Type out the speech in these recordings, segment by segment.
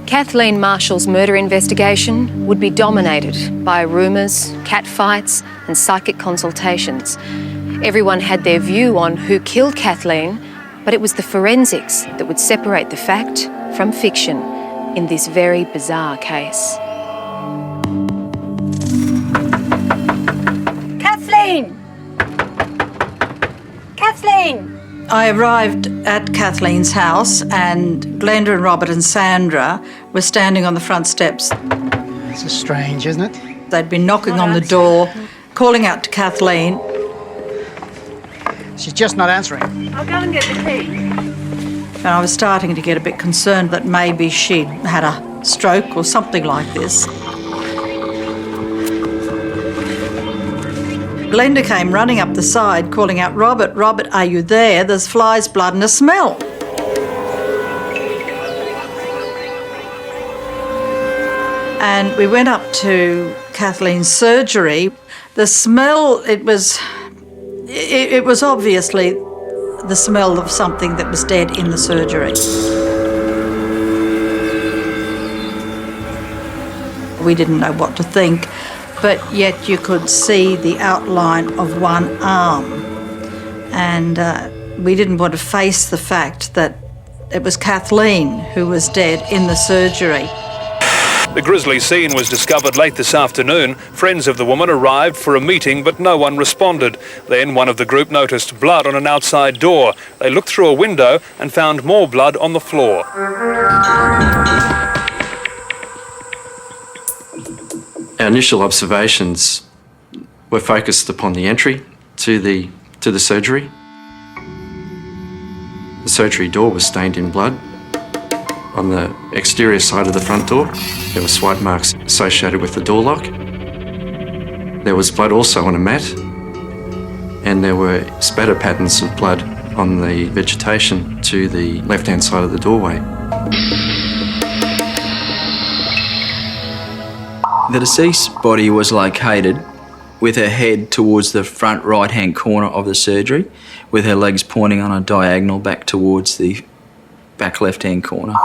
Kathleen Marshall's murder investigation would be dominated by rumours, catfights and psychic consultations. Everyone had their view on who killed Kathleen, but it was the forensics that would separate the fact from fiction in this very bizarre case. Kathleen! Kathleen! I arrived at Kathleen's house and Glenda and Robert and Sandra were standing on the front steps. This is strange, isn't it? They'd been knocking on the door, calling out to Kathleen. She's just not answering. I'll go and get the tea. And I was starting to get a bit concerned that maybe she'd had a stroke or something like this. Glenda came running up the side, calling out, "Robert, Robert, are you there? There's flies, blood and a smell." And we went up to Kathleen's surgery. The smell, it was obviously the smell of something that was dead in the surgery. We didn't know what to think, but yet you could see the outline of one arm. And we didn't want to face the fact that it was Kathleen who was dead in the surgery. The grisly scene was discovered late this afternoon. Friends of the woman arrived for a meeting, but no one responded. Then one of the group noticed blood on an outside door. They looked through a window and found more blood on the floor. Our initial observations were focused upon the entry to the surgery. The surgery door was stained in blood. On the exterior side of the front door, there were swipe marks associated with the door lock. There was blood also on a mat, and there were spatter patterns of blood on the vegetation to the left-hand side of the doorway. The deceased's body was located with her head towards the front right-hand corner of the surgery, with her legs pointing on a diagonal back towards the back left-hand corner.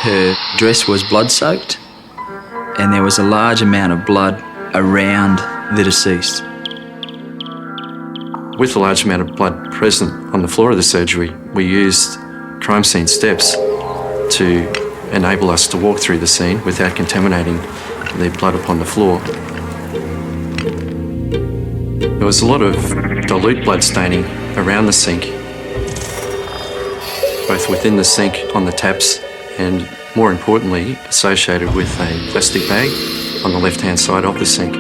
Her dress was blood-soaked, and there was a large amount of blood around the deceased. With a large amount of blood present on the floor of the surgery, we used crime scene steps to enable us to walk through the scene without contaminating the blood upon the floor. There was a lot of dilute blood staining around the sink, both within the sink, on the taps, and more importantly, associated with a plastic bag on the left-hand side of the sink.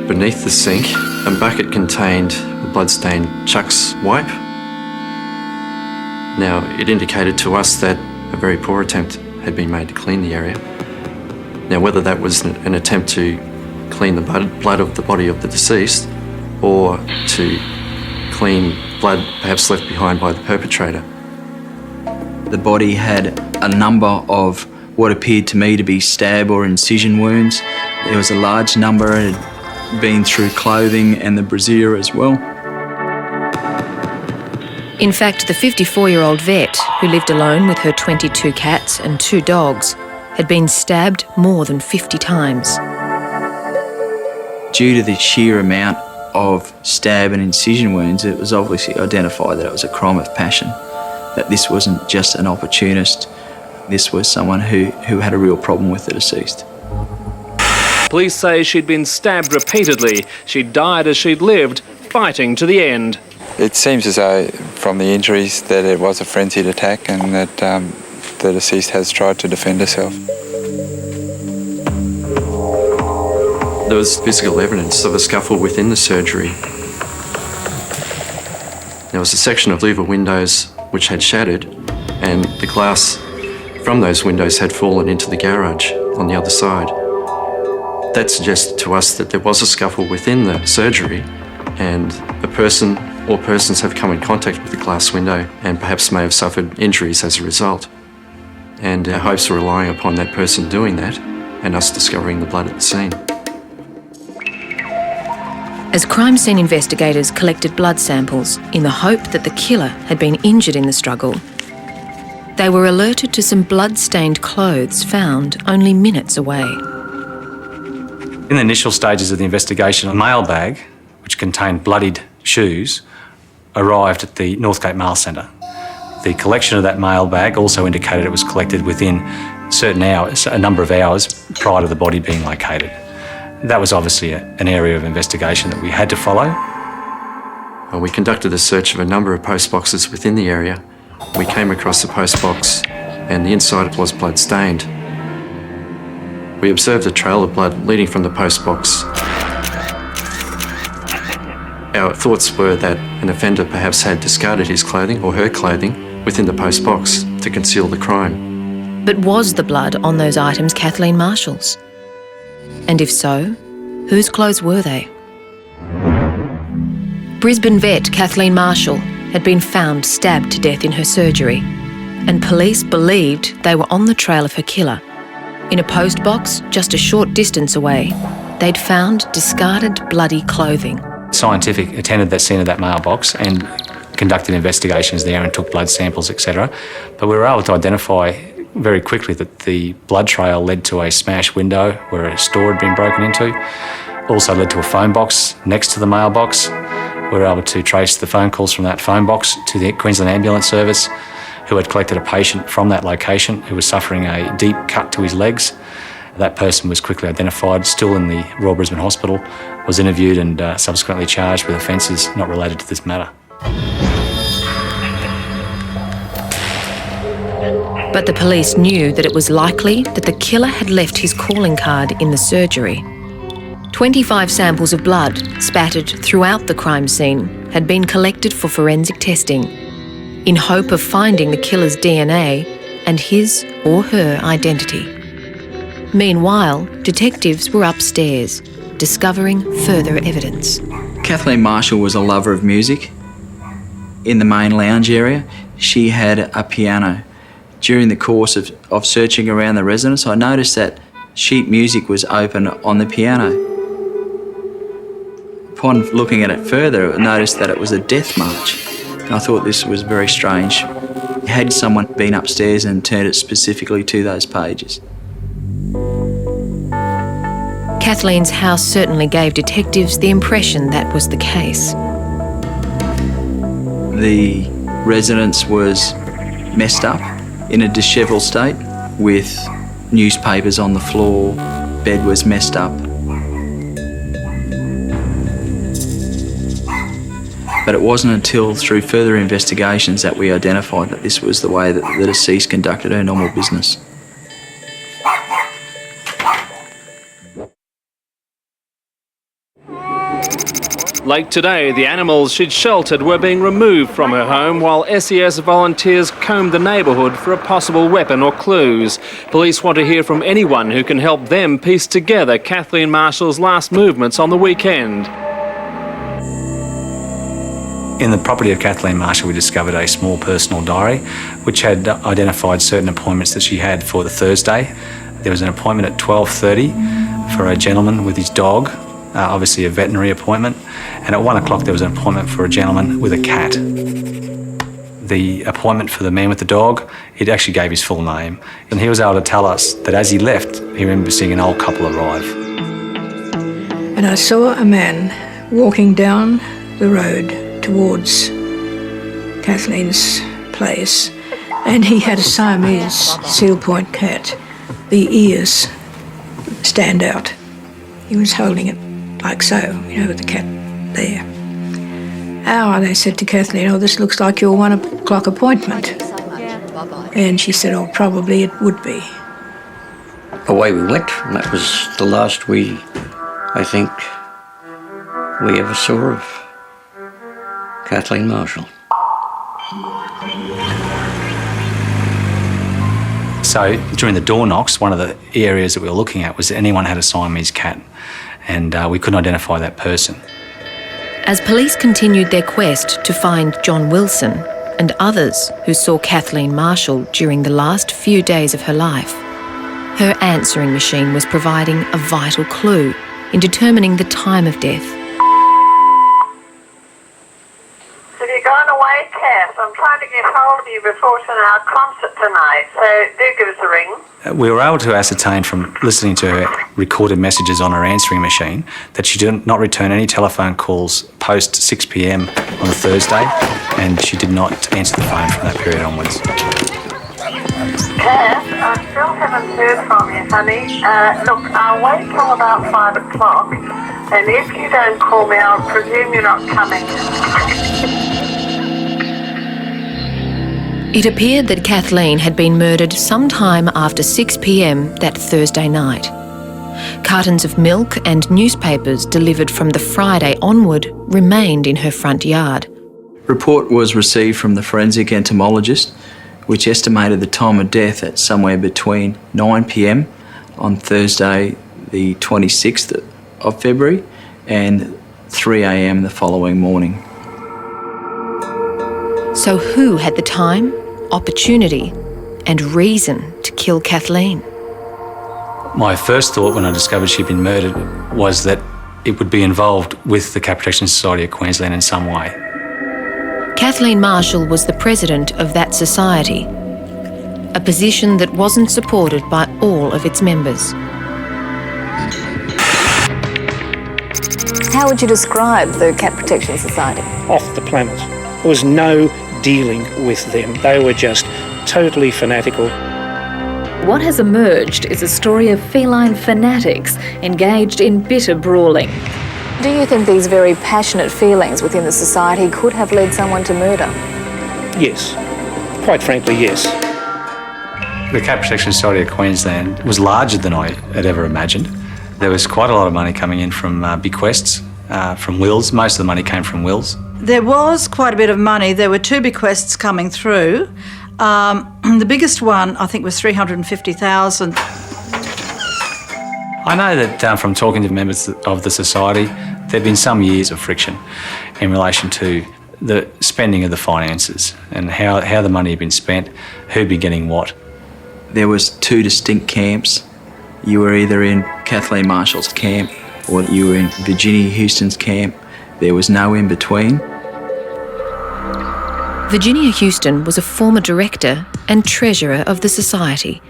Beneath the sink, a bucket contained a blood-stained Chuck's wipe. Now, it indicated to us that a very poor attempt had been made to clean the area. Now, whether that was an attempt to clean the blood of the body of the deceased or to clean blood perhaps left behind by the perpetrator. The body had a number of what appeared to me to be stab or incision wounds. There was a large number had been through clothing and the brassiere as well. In fact, the 54-year-old vet, who lived alone with her 22 cats and 2 dogs, had been stabbed more than 50 times. Due to the sheer amount of stab and incision wounds, it was obviously identified that it was a crime of passion, that this wasn't just an opportunist, this was someone who had a real problem with the deceased. Police say she'd been stabbed repeatedly. She'd died as she'd lived, fighting to the end. It seems as though, from the injuries, that it was a frenzied attack and that the deceased has tried to defend herself. There was physical evidence of a scuffle within the surgery. There was a section of louver windows which had shattered, and the glass from those windows had fallen into the garage on the other side. That suggested to us that there was a scuffle within the surgery, and a person or persons have come in contact with the glass window and perhaps may have suffered injuries as a result. And our hopes were relying upon that person doing that and us discovering the blood at the scene. As crime scene investigators collected blood samples in the hope that the killer had been injured in the struggle, they were alerted to some blood-stained clothes found only minutes away. In the initial stages of the investigation, a mail bag, which contained bloodied shoes, arrived at the Northgate Mail Centre. The collection of that mail bag also indicated it was collected within certain hours, a number of hours prior to the body being located. That was obviously an area of investigation that we had to follow. We conducted a search of a number of post boxes within the area. We came across the post box and the inside was blood stained. We observed a trail of blood leading from the post box. Our thoughts were that an offender perhaps had discarded his clothing or her clothing within the post box to conceal the crime. But was the blood on those items Kathleen Marshall's? And if so, whose clothes were they? Brisbane vet Kathleen Marshall had been found stabbed to death in her surgery, and police believed they were on the trail of her killer. In a post box just a short distance away, they'd found discarded bloody clothing. Scientific attended that scene of that mailbox and conducted investigations there and took blood samples, etc. But we were able to identify very quickly that the blood trail led to a smashed window where a store had been broken into. Also led to a phone box next to the mailbox. We were able to trace the phone calls from that phone box to the Queensland Ambulance Service, who had collected a patient from that location who was suffering a deep cut to his legs. That person was quickly identified, still in the Royal Brisbane Hospital, was interviewed and subsequently charged with offences not related to this matter. But the police knew that it was likely that the killer had left his calling card in the surgery. 25 samples of blood spattered throughout the crime scene had been collected for forensic testing in hope of finding the killer's DNA and his or her identity. Meanwhile, detectives were upstairs, discovering further evidence. Kathleen Marshall was a lover of music. In the main lounge area, she had a piano. During the course of searching around the residence, I noticed that sheet music was open on the piano. Upon looking at it further, I noticed that it was a death march. And I thought this was very strange. Had someone been upstairs and turned it specifically to those pages? Kathleen's house certainly gave detectives the impression that was the case. The residence was messed up, in a dishevelled state, with newspapers on the floor, bed was messed up. But it wasn't until through further investigations that we identified that this was the way that the deceased conducted her normal business. Late today, the animals she'd sheltered were being removed from her home while SES volunteers combed the neighbourhood for a possible weapon or clues. Police want to hear from anyone who can help them piece together Kathleen Marshall's last movements on the weekend. In the property of Kathleen Marshall, we discovered a small personal diary which had identified certain appointments that she had for the Thursday. There was an appointment at 12:30 for a gentleman with his dog, obviously a veterinary appointment, and at 1 o'clock there was an appointment for a gentleman with a cat. The appointment for the man with the dog, it actually gave his full name, and he was able to tell us that as he left, he remembered seeing an old couple arrive. And I saw a man walking down the road towards Kathleen's place, and he had a Siamese seal point cat. The ears stand out. He was holding it like so, with the cat there. Oh, they said to Kathleen, "Oh, this looks like your 1 o'clock appointment." And she said, "Oh, probably it would be." Away we went, and that was the last I think, we ever saw of Kathleen Marshall. So during the door knocks, one of the areas that we were looking at was that anyone had a Siamese cat, and we couldn't identify that person. As police continued their quest to find John Wilson and others who saw Kathleen Marshall during the last few days of her life, her answering machine was providing a vital clue in determining the time of death. Have you gone away, Kath? I'm trying to get told you reporting our concert tonight, so do give us a ring. We were able to ascertain from listening to her recorded messages on her answering machine that she did not return any telephone calls post 6 p.m. on a Thursday, and she did not answer the phone from that period onwards. Cass, I still haven't heard from you, honey. Look, I'll wait till about 5 o'clock, and if you don't call me, I'll presume you're not coming. It appeared that Kathleen had been murdered sometime after 6 p.m. that Thursday night. Cartons of milk and newspapers delivered from the Friday onward remained in her front yard. Report was received from the forensic entomologist, which estimated the time of death at somewhere between 9 p.m. on Thursday the 26th of February and 3 a.m. the following morning. So who had the time, opportunity and reason to kill Kathleen? My first thought when I discovered she'd been murdered was that it would be involved with the Cat Protection Society of Queensland in some way. Kathleen Marshall was the president of that society, a position that wasn't supported by all of its members. How would you describe the Cat Protection Society? Off the planet. There was no dealing with them. They were just totally fanatical. What has emerged is a story of feline fanatics engaged in bitter brawling. Do you think these very passionate feelings within the society could have led someone to murder? Yes. Quite frankly, yes. The Cat Protection Society of Queensland was larger than I had ever imagined. There was quite a lot of money coming in from bequests, from wills. Most of the money came from wills. There was quite a bit of money. There were 2 bequests coming through. The biggest one, I think, was $350,000. I know that from talking to members of the society, there have been some years of friction in relation to the spending of the finances and how the money had been spent, who'd be getting what. There was 2 distinct camps. You were either in Kathleen Marshall's camp or you were in Virginia Houston's camp. There was no in between. Virginia Houston was a former director and treasurer of the society,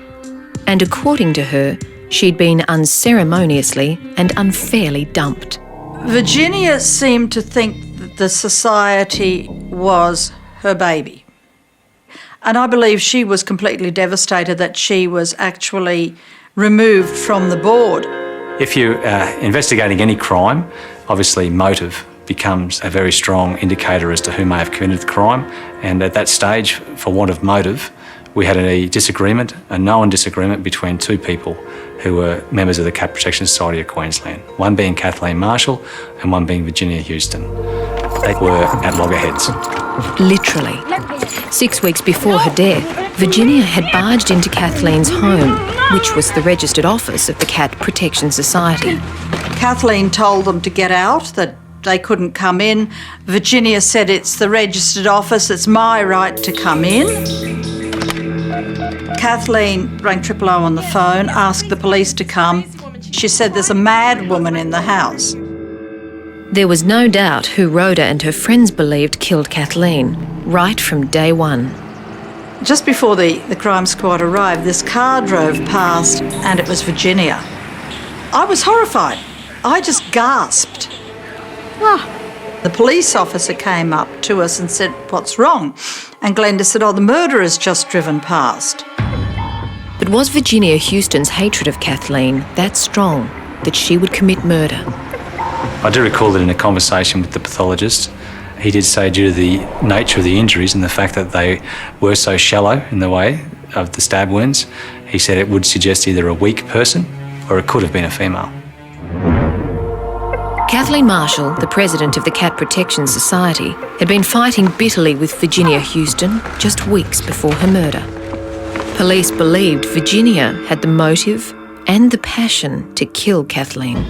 and according to her, she'd been unceremoniously and unfairly dumped. Virginia seemed to think that the society was her baby. And I believe she was completely devastated that she was actually removed from the board. If you're investigating any crime, obviously motive becomes a very strong indicator as to who may have committed the crime. And at that stage, for want of motive, we had a disagreement, a known disagreement between 2 people who were members of the Cat Protection Society of Queensland, one being Kathleen Marshall and one being Virginia Houston. They were at loggerheads. Literally. 6 weeks before her death, Virginia had barged into Kathleen's home, which was the registered office of the Cat Protection Society. Kathleen told them to get out, that they couldn't come in. Virginia said, it's the registered office, it's my right to come in. Kathleen rang 000 on the phone, asked the police to come. She said there's a mad woman in the house. There was no doubt who Rhoda and her friends believed killed Kathleen, right from day one. Just before the crime squad arrived, this car drove past and it was Virginia. I was horrified. I just gasped. The police officer came up to us and said, what's wrong? And Glenda said, the murderer's just driven past. But was Virginia Houston's hatred of Kathleen that strong that she would commit murder? I do recall that in a conversation with the pathologist, he did say due to the nature of the injuries and the fact that they were so shallow in the way of the stab wounds, he said it would suggest either a weak person or it could have been a female. Kathleen Marshall, the president of the Cat Protection Society, had been fighting bitterly with Virginia Houston just weeks before her murder. Police believed Virginia had the motive and the passion to kill Kathleen.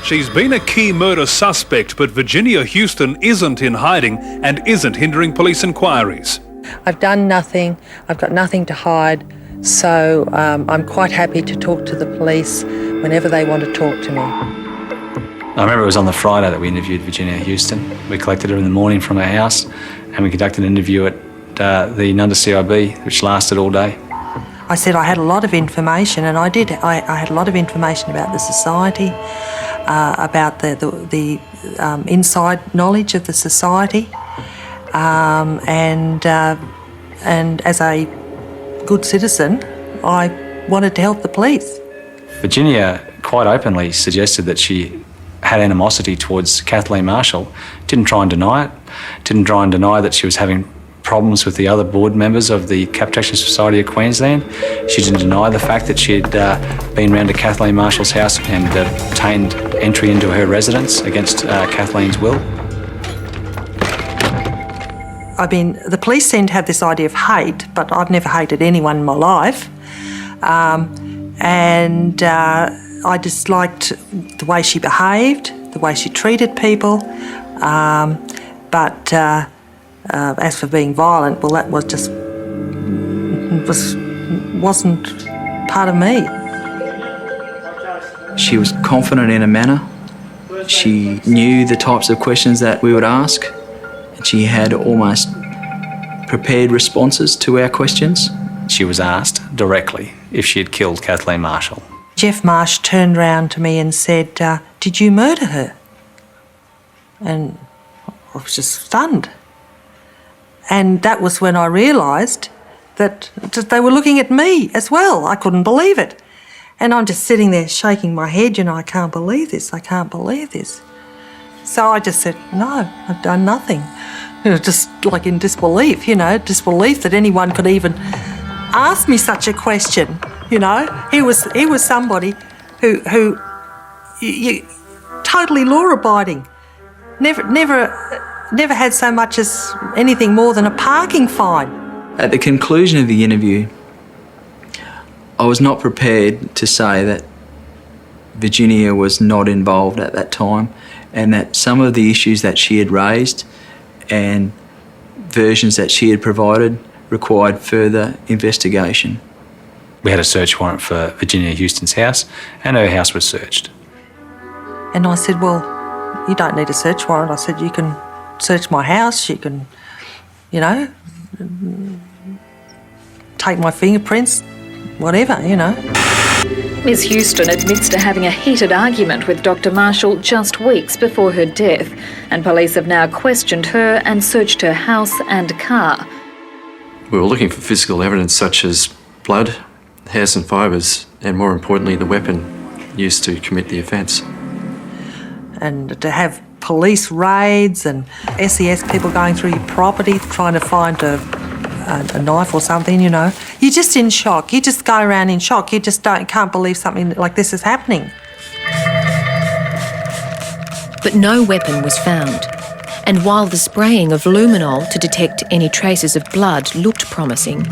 She's been a key murder suspect, but Virginia Houston isn't in hiding and isn't hindering police inquiries. I've done nothing. I've got nothing to hide. So I'm quite happy to talk to the police whenever they want to talk to me. I remember it was on the Friday that we interviewed Virginia Houston. We collected her in the morning from her house and we conducted an interview at the Nunda CIB, which lasted all day. I said I had a lot of information, and I did. I had a lot of information about the society, about the inside knowledge of the society, and as a good citizen, I wanted to help the police. Virginia quite openly suggested that she had animosity towards Kathleen Marshall. Didn't try and deny it. Didn't try and deny that she was having problems with the other board members of the Cap Protection Society of Queensland. She didn't deny the fact that she had been round to Kathleen Marshall's house and obtained entry into her residence against Kathleen's will. I mean, the police seem to have this idea of hate, but I've never hated anyone in my life. I disliked the way she behaved, the way she treated people. As for being violent, well, that wasn't part of me. She was confident in her manner. She knew the types of questions that we would ask, and she had almost prepared responses to our questions. She was asked directly if she had killed Kathleen Marshall. Jeff Marsh turned round to me and said, "Did you murder her?" And I was just stunned. And that was when I realised that they were looking at me as well. I couldn't believe it. And I'm just sitting there shaking my head, I can't believe this, I can't believe this. So I just said, no, I've done nothing. Just like in disbelief, disbelief that anyone could even ask me such a question, He was somebody who totally law-abiding, never had so much as anything more than a parking fine. At the conclusion of the interview, I was not prepared to say that Virginia was not involved at that time and that some of the issues that she had raised and versions that she had provided required further investigation. We had a search warrant for Virginia Houston's house and her house was searched. And I said, well, you don't need a search warrant. I said, you can search my house, you can, take my fingerprints, whatever, Ms Houston admits to having a heated argument with Dr Marshall just weeks before her death, and police have now questioned her and searched her house and car. We were looking for physical evidence such as blood, hairs and fibres, and more importantly, the weapon used to commit the offence. And to have police raids and SES people going through your property trying to find a knife or something, you're just in shock. You just go around in shock. You just can't believe something like this is happening. But no weapon was found. And while the spraying of luminol to detect any traces of blood looked promising,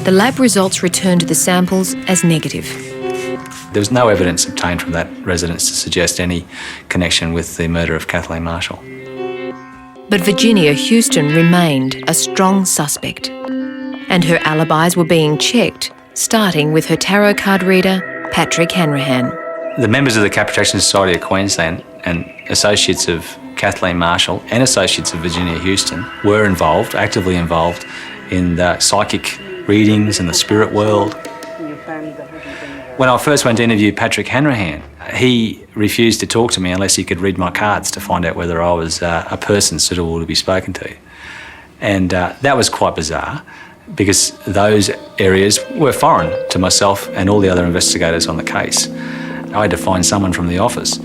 the lab results returned the samples as negative. There was no evidence obtained from that residence to suggest any connection with the murder of Kathleen Marshall. But Virginia Houston remained a strong suspect, and her alibis were being checked, starting with her tarot card reader, Patrick Hanrahan. The members of the Cap Protection Society of Queensland and associates of Kathleen Marshall and associates of Virginia Houston were involved, actively involved, in the psychic readings and the spirit world. When I first went to interview Patrick Hanrahan, he refused to talk to me unless he could read my cards to find out whether I was a person suitable to be spoken to. And that was quite bizarre because those areas were foreign to myself and all the other investigators on the case. I had to find someone from the office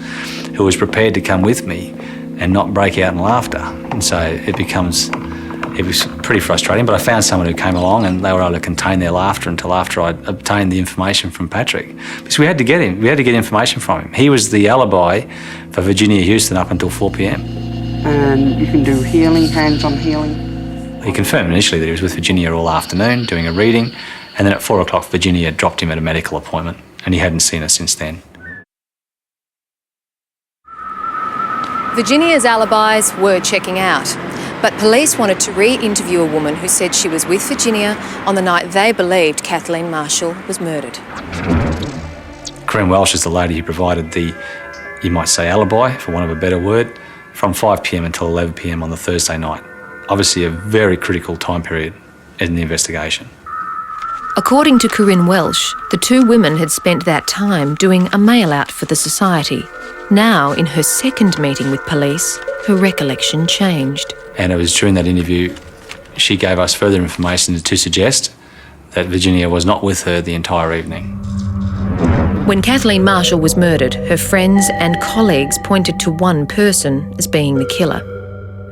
who was prepared to come with me and not break out in laughter. And so it was pretty frustrating, but I found someone who came along and they were able to contain their laughter until after I'd obtained the information from Patrick. Because we had to get information from him. He was the alibi for Virginia Houston up until 4 p.m. And you can do healing, hands-on healing. He confirmed initially that he was with Virginia all afternoon doing a reading, and then at 4 o'clock Virginia dropped him at a medical appointment and he hadn't seen her since then. Virginia's alibis were checking out, but police wanted to re-interview a woman who said she was with Virginia on the night they believed Kathleen Marshall was murdered. Corinne Welsh is the lady who provided the you might say alibi, for want of a better word, from 5 p.m. until 11 p.m. on the Thursday night. Obviously a very critical time period in the investigation. According to Corinne Welsh, the two women had spent that time doing a mail-out for the society. Now, in her second meeting with police, her recollection changed. And it was during that interview she gave us further information to suggest that Virginia was not with her the entire evening. When Kathleen Marshall was murdered, her friends and colleagues pointed to one person as being the killer,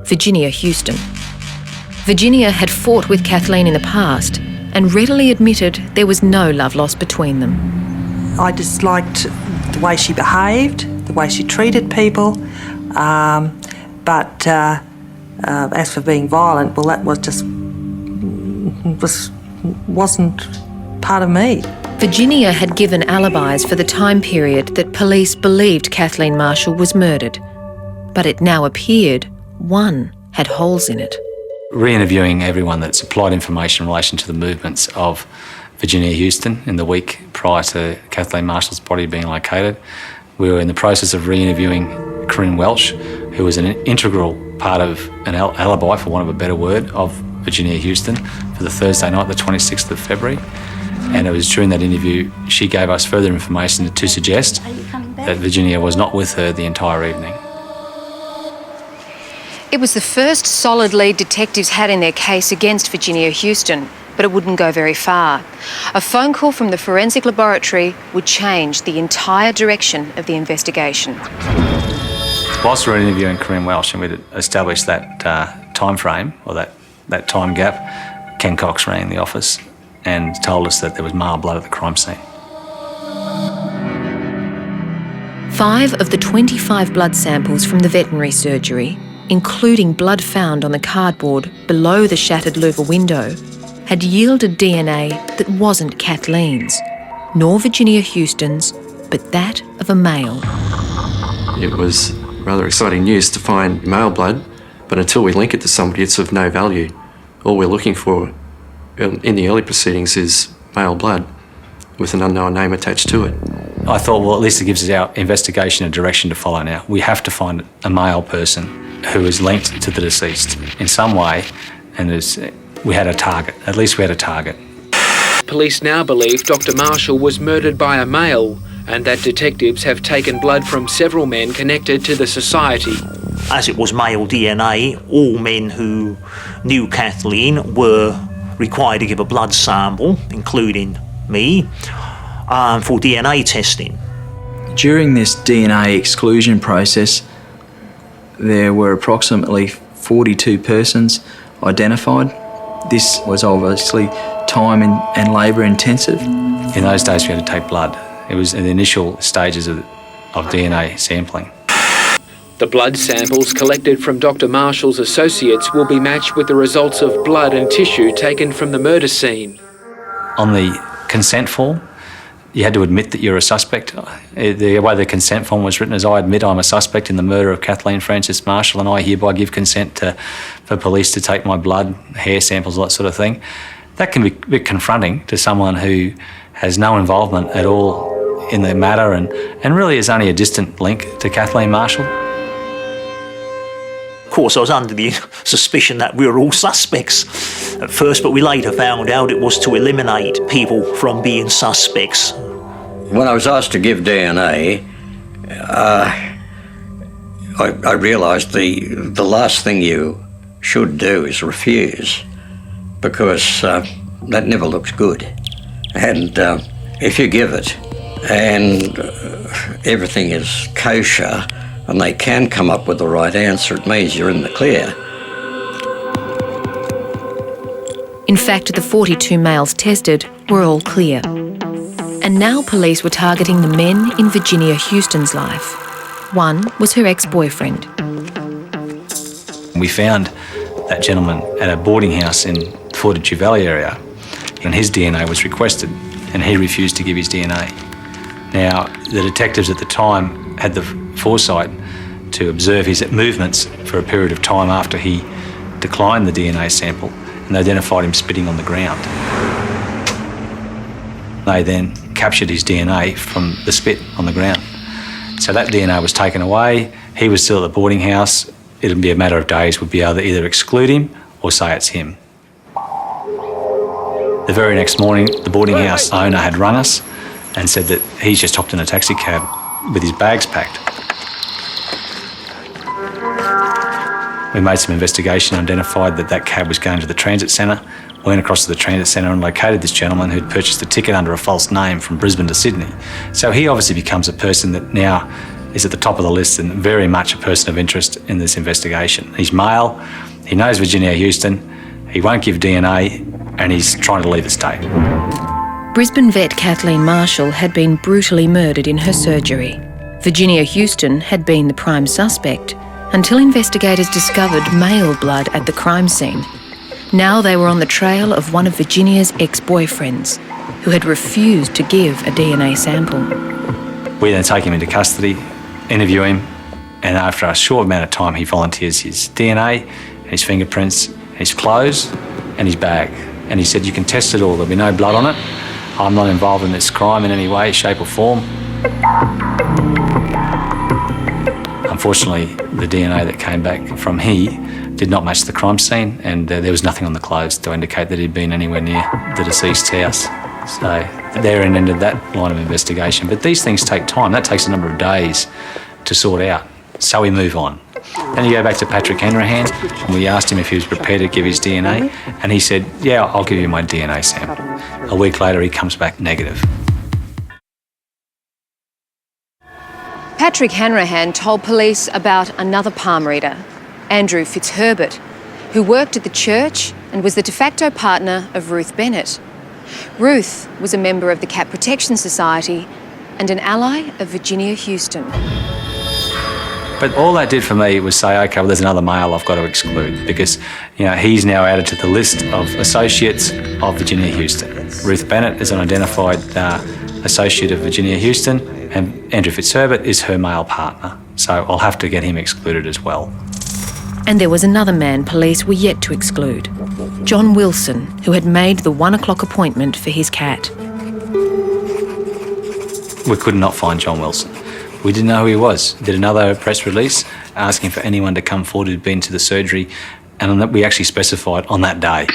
Virginia Houston. Virginia had fought with Kathleen in the past and readily admitted there was no love lost between them. I disliked the way she behaved, the way she treated people, but as for being violent, well, that wasn't part of me. Virginia had given alibis for the time period that police believed Kathleen Marshall was murdered, but it now appeared one had holes in it. Re-interviewing everyone that supplied information in relation to the movements of Virginia Houston in the week prior to Kathleen Marshall's body being located, we were in the process of re-interviewing Corinne Welsh, who was an integral part of an alibi, for want of a better word, of Virginia Houston for the Thursday night, the 26th of February. And it was during that interview she gave us further information to suggest that Virginia was not with her the entire evening. It was the first solid lead detectives had in their case against Virginia Houston, but it wouldn't go very far. A phone call from the forensic laboratory would change the entire direction of the investigation. Whilst we were interviewing Corinne Welsh and we'd established that time frame, or that time gap, Ken Cox rang the office and told us that there was male blood at the crime scene. 5 of the 25 blood samples from the veterinary surgery, including blood found on the cardboard below the shattered louver window, had yielded DNA that wasn't Kathleen's, nor Virginia Houston's, but that of a male. It was rather exciting news to find male blood, but until we link it to somebody, it's of no value. All we're looking for in the early proceedings is male blood with an unknown name attached to it. I thought, well, at least it gives us our investigation a direction to follow now. We have to find a male person who is linked to the deceased in some way, and we had a target. At least we had a target. Police now believe Dr. Marshall was murdered by a male, and that detectives have taken blood from several men connected to the society. As it was male DNA, all men who knew Kathleen were required to give a blood sample, including me, for DNA testing. During this DNA exclusion process, there were approximately 42 persons identified. This was obviously time and labour intensive. In those days we had to take blood. It was in the initial stages of DNA sampling. The blood samples collected from Dr. Marshall's associates will be matched with the results of blood and tissue taken from the murder scene. On the consent form, you had to admit that you're a suspect. The way the consent form was written is, I admit I'm a suspect in the murder of Kathleen Francis Marshall, and I hereby give consent for police to take my blood, hair samples, that sort of thing. That can be a bit confronting to someone who has no involvement at all in the matter and really is only a distant link to Kathleen Marshall. Of course, I was under the suspicion that we were all suspects at first, but we later found out it was to eliminate people from being suspects. When I was asked to give DNA, I realised the last thing you should do is refuse, because that never looks good. And if you give it and everything is kosher and they can come up with the right answer, it means you're in the clear. In fact, the 42 males tested were all clear. And now police were targeting the men in Virginia Houston's life. One was her ex-boyfriend. We found that gentleman at a boarding house in the Fortitude Valley area, and his DNA was requested, and he refused to give his DNA. Now, the detectives at the time had the foresight to observe his movements for a period of time after he declined the DNA sample, and they identified him spitting on the ground. They then captured his DNA from the spit on the ground. So that DNA was taken away. He was still at the boarding house. It'd be a matter of days. We'd be able to either exclude him or say it's him. The very next morning, the boarding house owner had rung us and said that he's just hopped in a taxi cab with his bags packed. We made some investigation and identified that that cab was going to the transit centre. Went across to the transit centre and located this gentleman who'd purchased a ticket under a false name from Brisbane to Sydney. So he obviously becomes a person that now is at the top of the list and very much a person of interest in this investigation. He's male, he knows Virginia Houston, he won't give DNA, and he's trying to leave the state. Brisbane vet Kathleen Marshall had been brutally murdered in her surgery. Virginia Houston had been the prime suspect until investigators discovered male blood at the crime scene. Now they were on the trail of one of Virginia's ex-boyfriends, who had refused to give a DNA sample. We then take him into custody, interview him, and after a short amount of time he volunteers his DNA, his fingerprints, his clothes and his bag. And he said, you can test it all, there'll be no blood on it. I'm not involved in this crime in any way, shape or form. Unfortunately, the DNA that came back from he did not match the crime scene, and there was nothing on the clothes to indicate that he'd been anywhere near the deceased's house. So therein ended that line of investigation. But these things take time. That takes a number of days to sort out. So we move on. Then you go back to Patrick Hanrahan, and we asked him if he was prepared to give his DNA, and he said, yeah, I'll give you my DNA sample. A week later, he comes back negative. Patrick Hanrahan told police about another palm reader, Andrew Fitzherbert, who worked at the church and was the de facto partner of Ruth Bennett. Ruth was a member of the Cat Protection Society and an ally of Virginia Houston. But all that did for me was say, okay, well, there's another male I've got to exclude because, you know, he's now added to the list of associates of Virginia Houston. Ruth Bennett is an identified associate of Virginia Houston, and Andrew Fitzherbert is her male partner. So I'll have to get him excluded as well. And there was another man police were yet to exclude, John Wilson, who had made the 1 o'clock appointment for his cat. We could not find John Wilson. We didn't know who he was. Did another press release asking for anyone to come forward who'd been to the surgery, and we actually specified on that day.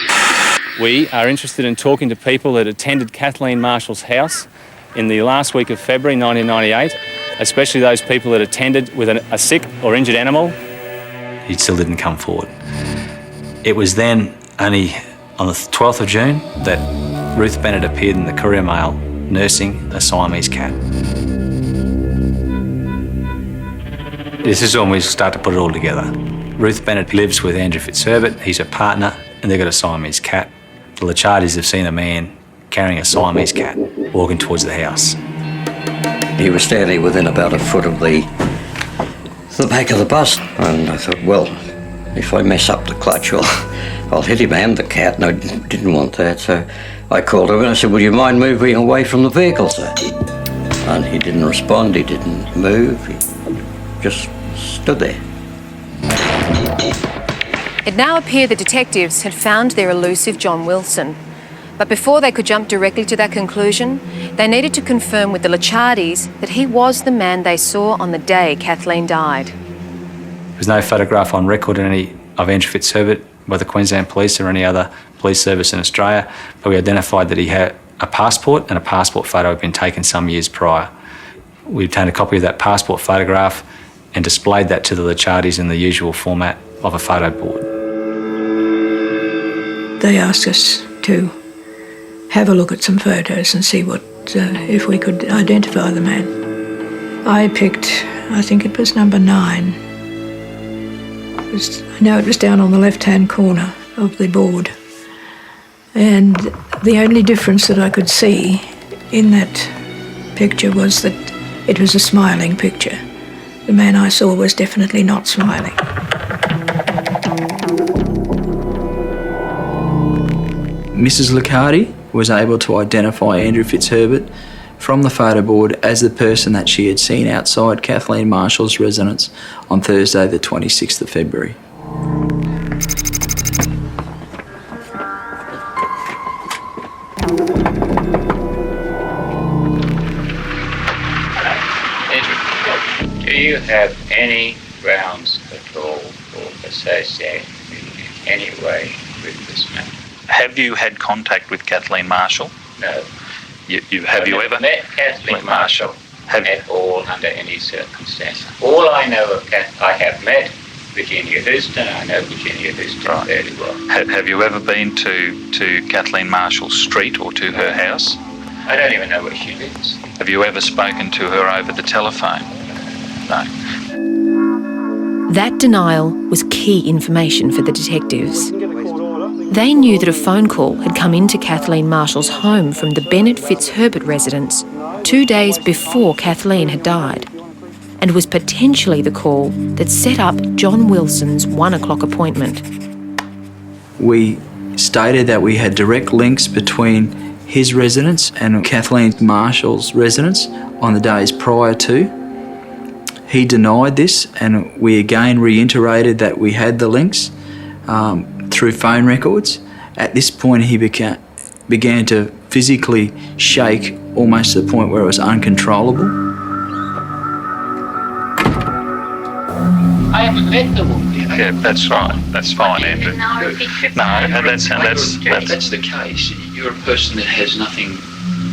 We are interested in talking to people that attended Kathleen Marshall's house in the last week of February 1998, especially those people that attended with a sick or injured animal. He still didn't come forward. It was then only on the 12th of June that Ruth Bennett appeared in the Courier Mail nursing a Siamese cat. This is when we start to put it all together. Ruth Bennett lives with Andrew Fitzherbert, he's a partner, and they've got a Siamese cat. The Licciardis have seen a man carrying a Siamese cat walking towards the house. He was standing within about a foot of the back of the bus, and I thought, well, if I mess up the clutch, I'll hit him and the cat, and I didn't want that, so I called him and I said, would you mind moving away from the vehicle, sir? And he didn't respond, he didn't move, he just stood there. It now appeared the detectives had found their elusive John Wilson. But before they could jump directly to that conclusion, they needed to confirm with the Licciardis that he was the man they saw on the day Kathleen died. There was no photograph on record of Andrew Fitzherbert by the Queensland Police or any other police service in Australia, but we identified that he had a passport, and a passport photo had been taken some years prior. We obtained a copy of that passport photograph and displayed that to the Licciardis in the usual format of a photo board. They asked us to have a look at some photos and see what if we could identify the man. I picked, I think it was number 9. I know it was down on the left-hand corner of the board. And the only difference that I could see in that picture was that it was a smiling picture. The man I saw was definitely not smiling. Mrs. Licciardi was able to identify Andrew Fitzherbert from the photo board as the person that she had seen outside Kathleen Marshall's residence on Thursday the 26th of February. you have any grounds at all for associating in any way with this man? Have you had contact with Kathleen Marshall? No. Have you ever met Kathleen Marshall at all under any circumstance? All I know of I have met Virginia Houston. I know Virginia Houston fairly well. Have you ever been to Kathleen Marshall's street or to her house? I don't even know where she lives. Have you ever spoken to her over the telephone? No. That denial was key information for the detectives. They knew that a phone call had come into Kathleen Marshall's home from the Bennett Fitzherbert residence 2 days before Kathleen had died, and was potentially the call that set up John Wilson's 1 o'clock appointment. We stated that we had direct links between his residence and Kathleen Marshall's residence on the days prior to. He denied this, and we again reiterated that we had the links through phone records. At this point, he began to physically shake almost to the point where it was uncontrollable. I haven't met the woman. Yeah, that's right. That's fine, Andrew. No, and that's the case. You're a person that has nothing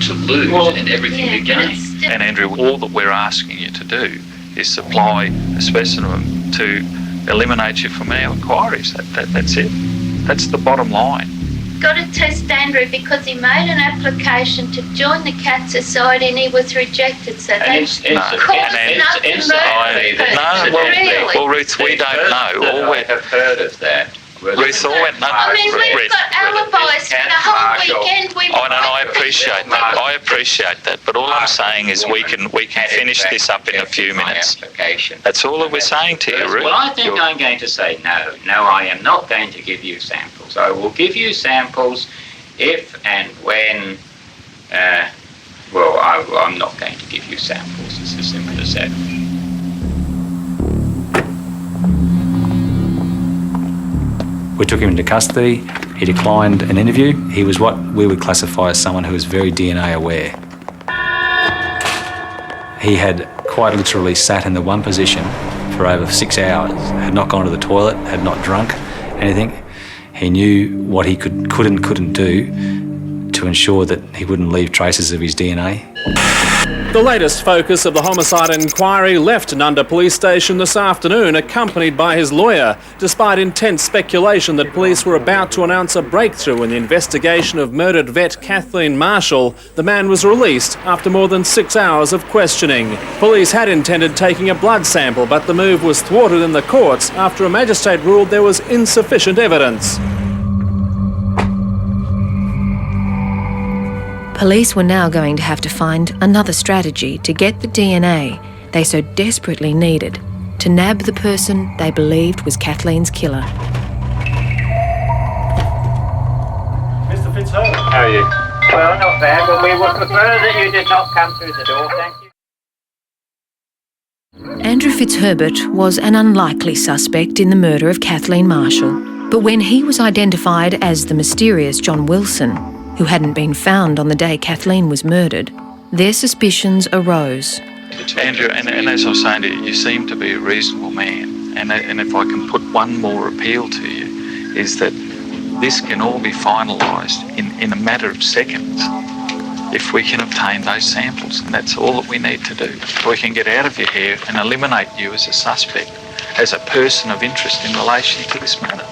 to lose and everything to gain. And Andrew, all that we're asking you to do is supply a specimen to eliminate you from our inquiries. That's it. That's the bottom line. Got to test Andrew because he made an application to join the Cat Society and he was rejected. So they caused nothing Well, Ruth, we don't know. I have heard of that. Ruth, we've got alibis for the whole weekend. I appreciate that. I appreciate that. But all I'm saying is we can finish this up in a few minutes. That's all that we're saying to you, Ruth. Well, I think I'm going to say no. No, I am not going to give you samples. I will give you samples if and when. I'm not going to give you samples. It's as simple as that. We took him into custody. He declined an interview. He was what we would classify as someone who was very DNA aware. He had quite literally sat in the one position for over 6 hours, had not gone to the toilet, had not drunk anything. He knew what he could and couldn't do to ensure that he wouldn't leave traces of his DNA. The latest focus of the homicide inquiry left Nunda Police Station this afternoon, accompanied by his lawyer, despite intense speculation that police were about to announce a breakthrough in the investigation of murdered vet Kathleen Marshall. The man was released after more than 6 hours of questioning. Police had intended taking a blood sample, but the move was thwarted in the courts after a magistrate ruled there was insufficient evidence. Police were now going to have to find another strategy to get the DNA they so desperately needed to nab the person they believed was Kathleen's killer. Mr. Fitzherbert. How are you? Well, not bad, but we would prefer that you did not come through the door, thank you. Andrew Fitzherbert was an unlikely suspect in the murder of Kathleen Marshall, but when he was identified as the mysterious John Wilson, who hadn't been found on the day Kathleen was murdered, their suspicions arose. Andrew, and as I was saying to you, you seem to be a reasonable man. And if I can put one more appeal to you, is that this can all be finalised in a matter of seconds if we can obtain those samples. And that's all that we need to do. We can get out of your hair and eliminate you as a suspect, as a person of interest in relation to this matter.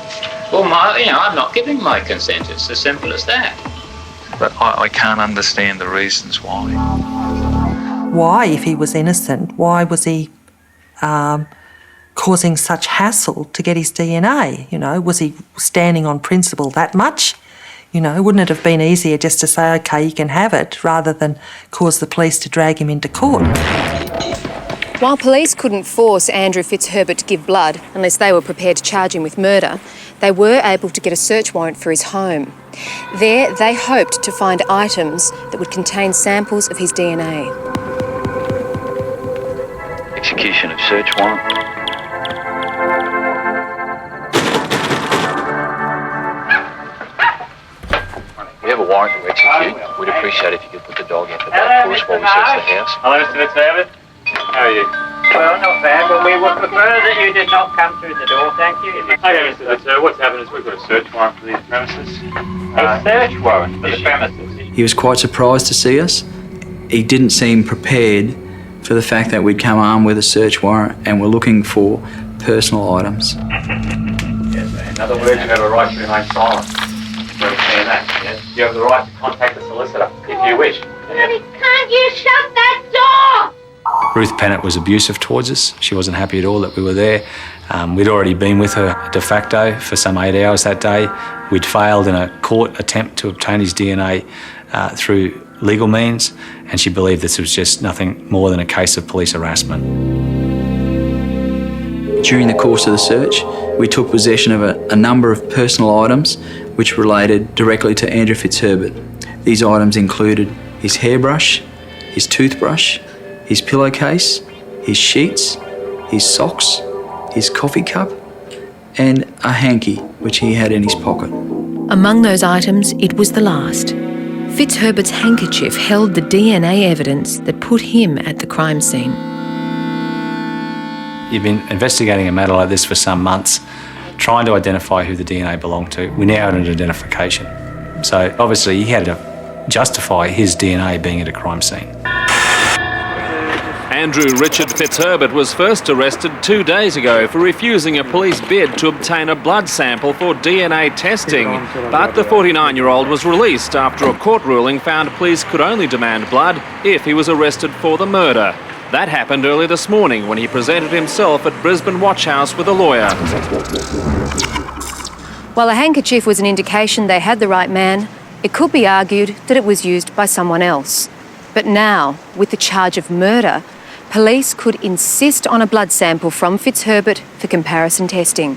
Well, I'm not giving my consent. It's as simple as that. But I can't understand the reasons why. Why, if he was innocent, why was he causing such hassle to get his DNA? You know, was he standing on principle that much? You know, wouldn't it have been easier just to say, OK, you can have it, rather than cause the police to drag him into court? While police couldn't force Andrew Fitzherbert to give blood unless they were prepared to charge him with murder, they were able to get a search warrant for his home. There, they hoped to find items that would contain samples of his DNA. Execution of search warrant. We have a warrant to execute. We'd appreciate if you could put the dog into that for us while we search the house. Hello, Mr. Fitzherbert. How are you? Well, not bad, but we would prefer that you did not come through the door, thank you. Okay, Mr. Fitzherbert, what's happened is we've got a search warrant for these premises. A search warrant for the premises. He was quite surprised to see us. He didn't seem prepared for the fact that we'd come armed with a search warrant and were looking for personal items. Yes, in other words, you have a right to remain silent. You understand that? Yes. You have the right to contact the solicitor if you wish. Daddy, can't you shut that door? Ruth Pennant was abusive towards us. She wasn't happy at all that we were there. We'd already been with her de facto for some 8 hours that day. We'd failed in a court attempt to obtain his DNA through legal means, and she believed this was just nothing more than a case of police harassment. During the course of the search, we took possession of a number of personal items which related directly to Andrew Fitzherbert. These items included his hairbrush, his toothbrush, his pillowcase, his sheets, his socks, his coffee cup, and a hanky which he had in his pocket. Among those items, it was the last. Fitzherbert's handkerchief held the DNA evidence that put him at the crime scene. You've been investigating a matter like this for some months, trying to identify who the DNA belonged to. We now had an identification. So obviously he had to justify his DNA being at a crime scene. Andrew Richard Fitzherbert was first arrested 2 days ago for refusing a police bid to obtain a blood sample for DNA testing. But the 49-year-old was released after a court ruling found police could only demand blood if he was arrested for the murder. That happened early this morning when he presented himself at Brisbane Watch House with a lawyer. While a handkerchief was an indication they had the right man, it could be argued that it was used by someone else. But now, with the charge of murder, police could insist on a blood sample from Fitzherbert for comparison testing.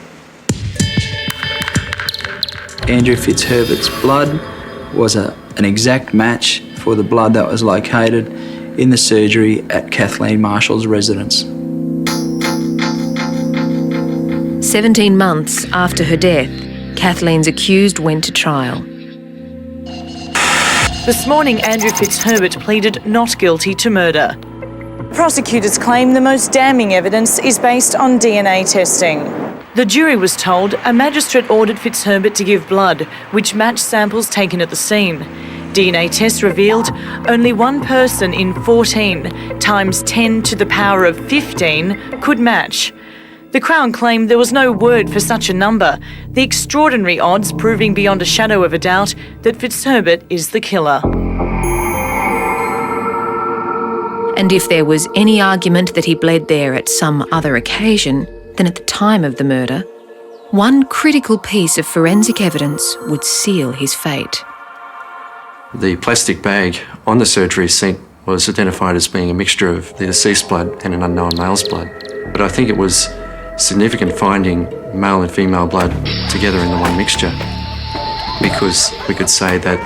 Andrew Fitzherbert's blood was an exact match for the blood that was located in the surgery at Kathleen Marshall's residence. 17 months after her death, Kathleen's accused went to trial. This morning, Andrew Fitzherbert pleaded not guilty to murder. Prosecutors claim the most damning evidence is based on DNA testing. The jury was told a magistrate ordered Fitzherbert to give blood, which matched samples taken at the scene. DNA tests revealed only one person in 14 times 10 to the power of 15 could match. The Crown claimed there was no word for such a number, the extraordinary odds proving beyond a shadow of a doubt that Fitzherbert is the killer. And if there was any argument that he bled there at some other occasion than at the time of the murder, one critical piece of forensic evidence would seal his fate. The plastic bag on the surgery sink was identified as being a mixture of the deceased blood and an unknown male's blood. But I think it was significant finding male and female blood together in the one mixture, because we could say that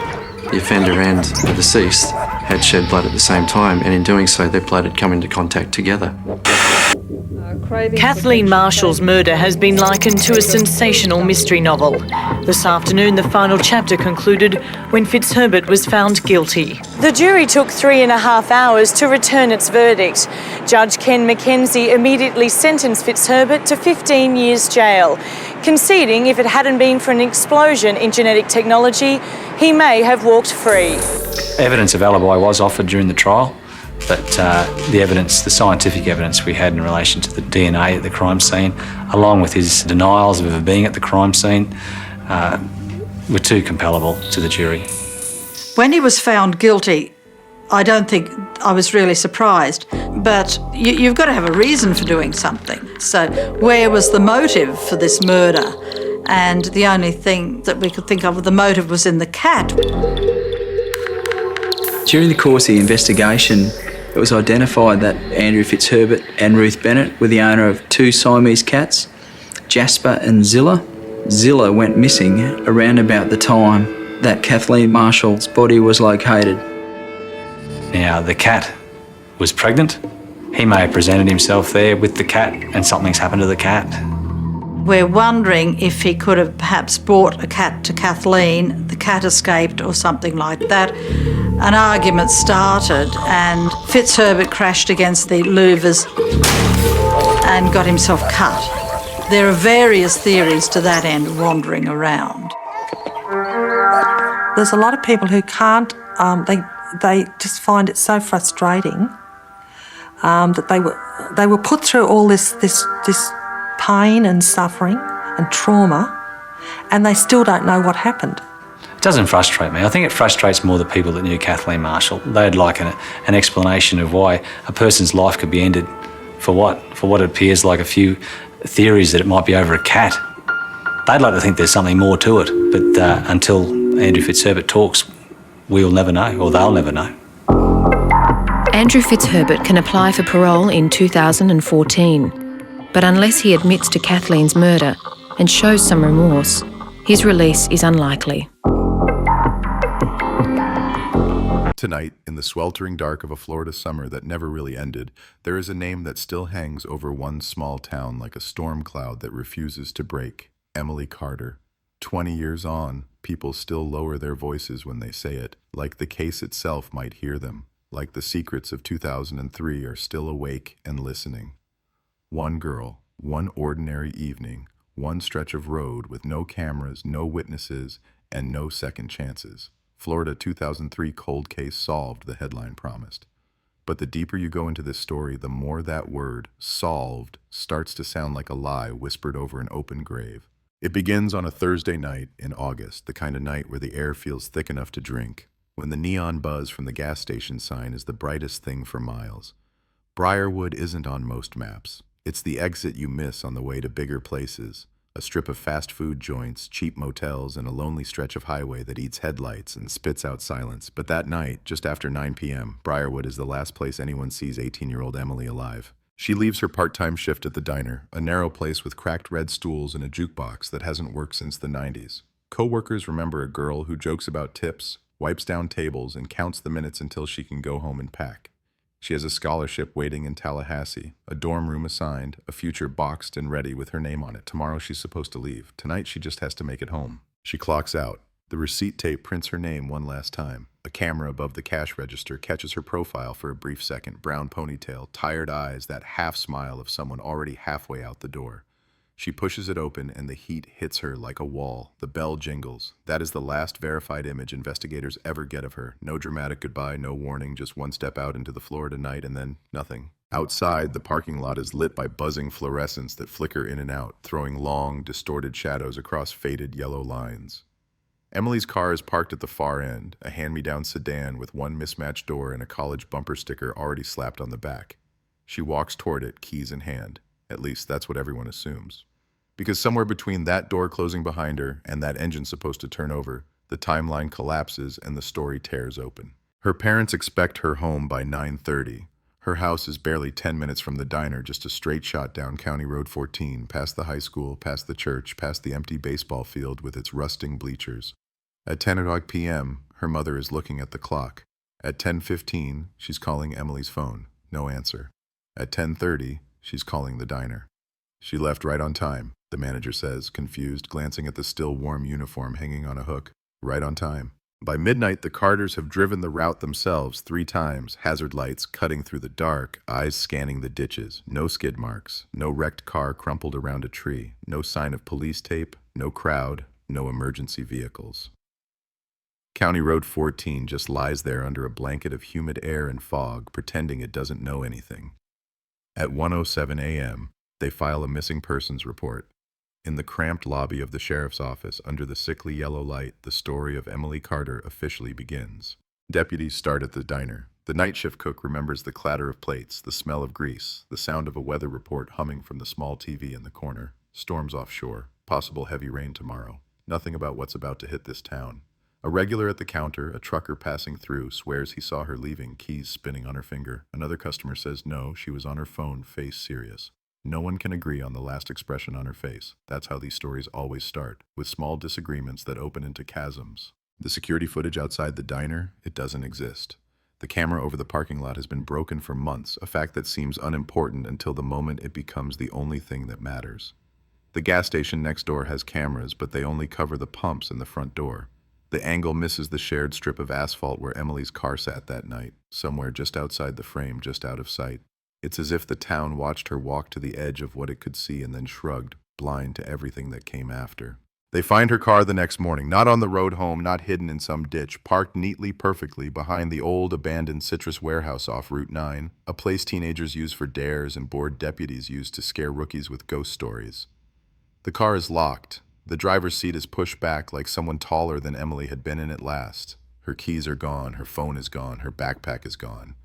the offender and the deceased had shed blood at the same time, and in doing so their blood had come into contact together. Kathleen Marshall's murder has been likened to a sensational mystery novel. This afternoon, the final chapter concluded when Fitzherbert was found guilty. The jury took 3.5 hours to return its verdict. Judge Ken McKenzie immediately sentenced Fitzherbert to 15 years jail, conceding if it hadn't been for an explosion in genetic technology, he may have walked free. Evidence of alibi was offered during the trial, but the evidence, the scientific evidence we had in relation to the DNA at the crime scene, along with his denials of ever being at the crime scene, were too compellable to the jury. When he was found guilty, I don't think I was really surprised, but you've got to have a reason for doing something. So where was the motive for this murder? And the only thing that we could think of, the motive was in the cat. During the course of the investigation, it was identified that Andrew Fitzherbert and Ruth Bennett were the owner of 2 Siamese cats, Jasper and Zilla. Zilla went missing around about the time that Kathleen Marshall's body was located. Now, the cat was pregnant. He may have presented himself there with the cat and something's happened to the cat. We're wondering if he could have perhaps brought a cat to Kathleen, the cat escaped or something like that. An argument started and Fitzherbert crashed against the louvers. and got himself cut. There are various theories to that end wandering around. There's a lot of people who can't, they just find it so frustrating that they were put through all this pain and suffering and trauma, and they still don't know what happened. It doesn't frustrate me. I think it frustrates more the people that knew Kathleen Marshall. They'd like an explanation of why a person's life could be ended for what appears like a few theories that it might be over a cat. They'd like to think there's something more to it, but until Andrew Fitzherbert talks, we'll never know, or they'll never know. Andrew Fitzherbert can apply for parole in 2014, but unless he admits to Kathleen's murder and shows some remorse, his release is unlikely. Tonight, in the sweltering dark of a Florida summer that never really ended, there is a name that still hangs over one small town like a storm cloud that refuses to break. Emily Carter. 20 years on, people still lower their voices when they say it, like the case itself might hear them, like the secrets of 2003 are still awake and listening. One girl, one ordinary evening, one stretch of road with no cameras, no witnesses, and no second chances. Florida 2003 cold case solved, the headline promised. But the deeper you go into this story, the more that word, solved, starts to sound like a lie whispered over an open grave. It begins on a Thursday night in August, the kind of night where the air feels thick enough to drink, when the neon buzz from the gas station sign is the brightest thing for miles. Briarwood isn't on most maps. It's the exit you miss on the way to bigger places. A strip of fast food joints, cheap motels, and a lonely stretch of highway that eats headlights and spits out silence. But that night, just after 9 p.m., Briarwood is the last place anyone sees 18-year-old Emily alive. She leaves her part-time shift at the diner, a narrow place with cracked red stools and a jukebox that hasn't worked since the 90s. Co-workers remember a girl who jokes about tips, wipes down tables, and counts the minutes until she can go home and pack. She has a scholarship waiting in Tallahassee, a dorm room assigned, a future boxed and ready with her name on it. Tomorrow she's supposed to leave. Tonight she just has to make it home. She clocks out. The receipt tape prints her name one last time. A camera above the cash register catches her profile for a brief second. Brown ponytail, tired eyes, that half smile of someone already halfway out the door. She pushes it open and the heat hits her like a wall. The bell jingles. That is the last verified image investigators ever get of her. No dramatic goodbye, no warning, just one step out into the Florida night and then nothing. Outside, the parking lot is lit by buzzing fluorescents that flicker in and out, throwing long, distorted shadows across faded yellow lines. Emily's car is parked at the far end, a hand-me-down sedan with one mismatched door and a college bumper sticker already slapped on the back. She walks toward it, keys in hand. At least that's what everyone assumes. Because somewhere between that door closing behind her and that engine supposed to turn over, the timeline collapses and the story tears open. Her parents expect her home by 9:30. Her house is barely 10 minutes from the diner, just a straight shot down County Road 14, past the high school, past the church, past the empty baseball field with its rusting bleachers. At 10:00 p.m., her mother is looking at the clock. At 10:15, she's calling Emily's phone. No answer. At 10:30, she's calling the diner. She left right on time, the manager says, confused, glancing at the still warm uniform hanging on a hook. Right on time. By midnight, the Carters have driven the route themselves 3 times, hazard lights cutting through the dark, eyes scanning the ditches. No skid marks, no wrecked car crumpled around a tree, no sign of police tape, no crowd, no emergency vehicles. County Road 14 just lies there under a blanket of humid air and fog, pretending it doesn't know anything. At 1:07 a.m., they file a missing persons report. In the cramped lobby of the sheriff's office, under the sickly yellow light, the story of Emily Carter officially begins. Deputies start at the diner. The night shift cook remembers the clatter of plates, the smell of grease, the sound of a weather report humming from the small TV in the corner. Storms offshore. Possible heavy rain tomorrow. Nothing about what's about to hit this town. A regular at the counter, a trucker passing through, swears he saw her leaving, keys spinning on her finger. Another customer says no, she was on her phone, face serious. No one can agree on the last expression on her face. That's how these stories always start, with small disagreements that open into chasms. The security footage outside the diner, it doesn't exist. The camera over the parking lot has been broken for months, a fact that seems unimportant until the moment it becomes the only thing that matters. The gas station next door has cameras, but they only cover the pumps and the front door. The angle misses the shared strip of asphalt where Emily's car sat that night, somewhere just outside the frame, just out of sight. It's as if the town watched her walk to the edge of what it could see and then shrugged, blind to everything that came after. They find her car the next morning, not on the road home, not hidden in some ditch, parked neatly, perfectly behind the old abandoned citrus warehouse off Route 9, a place teenagers use for dares and bored deputies use to scare rookies with ghost stories. The car is locked. The driver's seat is pushed back like someone taller than Emily had been in it last. Her keys are gone, her phone is gone, her backpack is gone.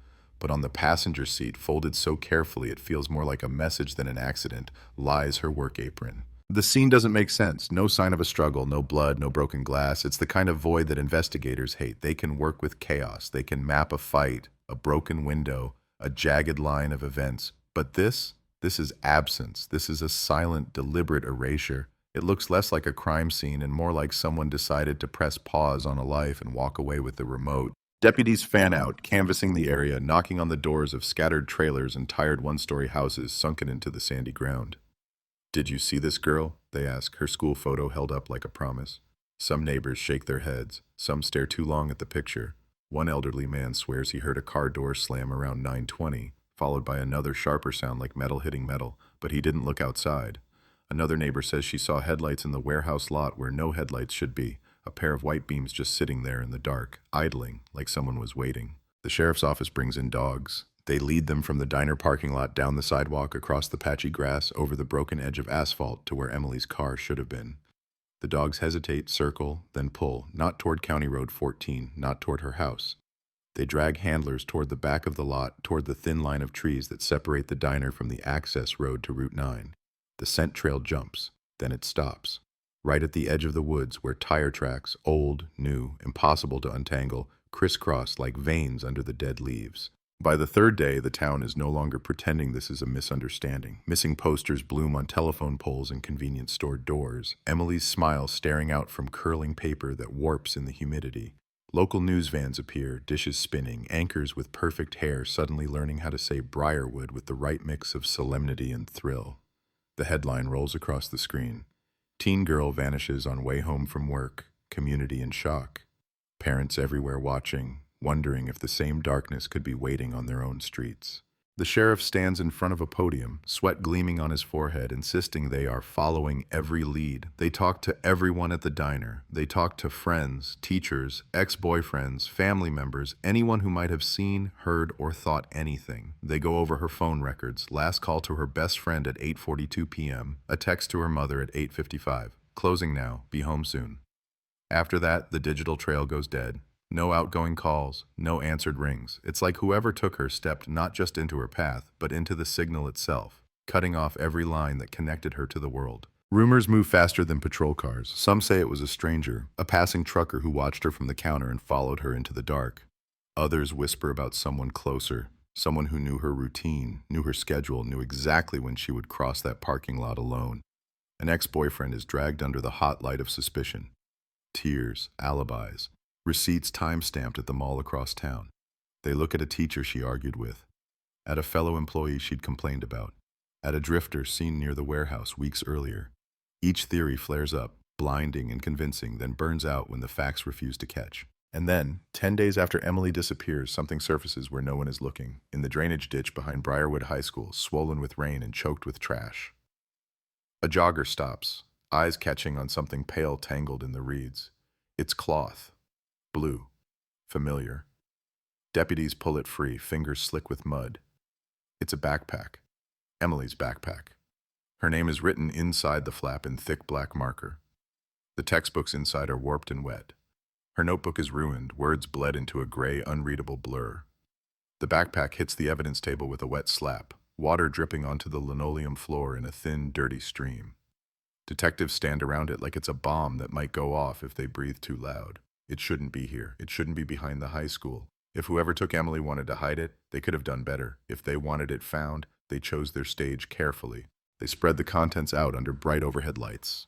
But on the passenger seat, folded so carefully it feels more like a message than an accident, lies her work apron. The scene doesn't make sense. No sign of a struggle, no blood, no broken glass. It's the kind of void that investigators hate. They can work with chaos. They can map a fight, a broken window, a jagged line of events. But this is absence. This is a silent, deliberate erasure. It looks less like a crime scene and more like someone decided to press pause on a life and walk away with the remote. Deputies fan out, canvassing the area, knocking on the doors of scattered trailers and tired one-story houses sunken into the sandy ground. "Did you see this girl?" they ask, her school photo held up like a promise. Some neighbors shake their heads. Some stare too long at the picture. One elderly man swears he heard a car door slam around 9:20, followed by another sharper sound like metal hitting metal, but he didn't look outside. Another neighbor says she saw headlights in the warehouse lot where no headlights should be, a pair of white beams just sitting there in the dark, idling, like someone was waiting. The sheriff's office brings in dogs. They lead them from the diner parking lot down the sidewalk, across the patchy grass, over the broken edge of asphalt to where Emily's car should have been. The dogs hesitate, circle, then pull, not toward County Road 14, not toward her house. They drag handlers toward the back of the lot, toward the thin line of trees that separate the diner from the access road to Route 9. The scent trail jumps, then it stops. Right at the edge of the woods where tire tracks, old, new, impossible to untangle, crisscross like veins under the dead leaves. By the third day, the town is no longer pretending this is a misunderstanding. Missing posters bloom on telephone poles and convenience store doors. Emily's smile staring out from curling paper that warps in the humidity. Local news vans appear, dishes spinning, anchors with perfect hair suddenly learning how to say Briarwood with the right mix of solemnity and thrill. The headline rolls across the screen. Teen girl vanishes on way home from work. Community in shock. Parents everywhere watching, wondering if the same darkness could be waiting on their own streets. The sheriff stands in front of a podium, sweat gleaming on his forehead, insisting they are following every lead. They talk to everyone at the diner. They talk to friends, teachers, ex-boyfriends, family members, anyone who might have seen, heard, or thought anything. They go over her phone records, last call to her best friend at 8:42 p.m., a text to her mother at 8:55. Closing now, be home soon. After that, the digital trail goes dead. No outgoing calls, no answered rings. It's like whoever took her stepped not just into her path, but into the signal itself, cutting off every line that connected her to the world. Rumors move faster than patrol cars. Some say it was a stranger, a passing trucker who watched her from the counter and followed her into the dark. Others whisper about someone closer, someone who knew her routine, knew her schedule, knew exactly when she would cross that parking lot alone. An ex-boyfriend is dragged under the hot light of suspicion. Tears, alibis. Receipts time-stamped at the mall across town. They look at a teacher she argued with, at a fellow employee she'd complained about, at a drifter seen near the warehouse weeks earlier. Each theory flares up, blinding and convincing, then burns out when the facts refuse to catch. And then, 10 days after Emily disappears, something surfaces where no one is looking, in the drainage ditch behind Briarwood High School, swollen with rain and choked with trash. A jogger stops, eyes catching on something pale tangled in the reeds. It's cloth. Blue. Familiar. Deputies pull it free, fingers slick with mud. It's a backpack. Emily's backpack. Her name is written inside the flap in thick black marker. The textbooks inside are warped and wet. Her notebook is ruined, words bled into a gray, unreadable blur. The backpack hits the evidence table with a wet slap, water dripping onto the linoleum floor in a thin, dirty stream. Detectives stand around it like it's a bomb that might go off if they breathe too loud. It shouldn't be here. It shouldn't be behind the high school. If whoever took Emily wanted to hide it, they could have done better. If they wanted it found, they chose their stage carefully. They spread the contents out under bright overhead lights.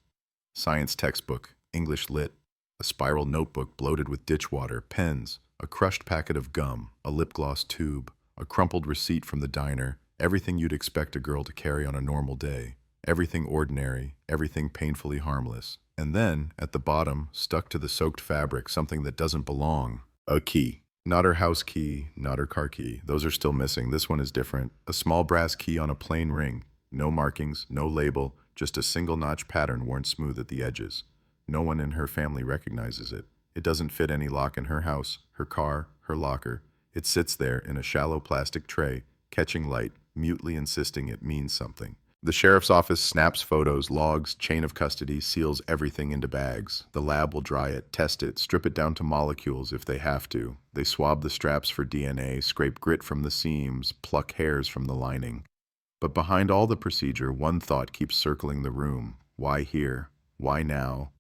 Science textbook, English lit, a spiral notebook bloated with ditch water, pens, a crushed packet of gum, a lip gloss tube, a crumpled receipt from the diner, everything you'd expect a girl to carry on a normal day. Everything ordinary, everything painfully harmless. And then, at the bottom, stuck to the soaked fabric, something that doesn't belong. A key. Not her house key, not her car key. Those are still missing. This one is different. A small brass key on a plain ring. No markings, no label, just a single notch pattern worn smooth at the edges. No one in her family recognizes it. It doesn't fit any lock in her house, her car, her locker. It sits there in a shallow plastic tray, catching light, mutely insisting it means something. The sheriff's office snaps photos, logs, chain of custody, seals everything into bags. The lab will dry it, test it, strip it down to molecules if they have to. They swab the straps for DNA, scrape grit from the seams, pluck hairs from the lining. But behind all the procedure, one thought keeps circling the room. Why here? Why now?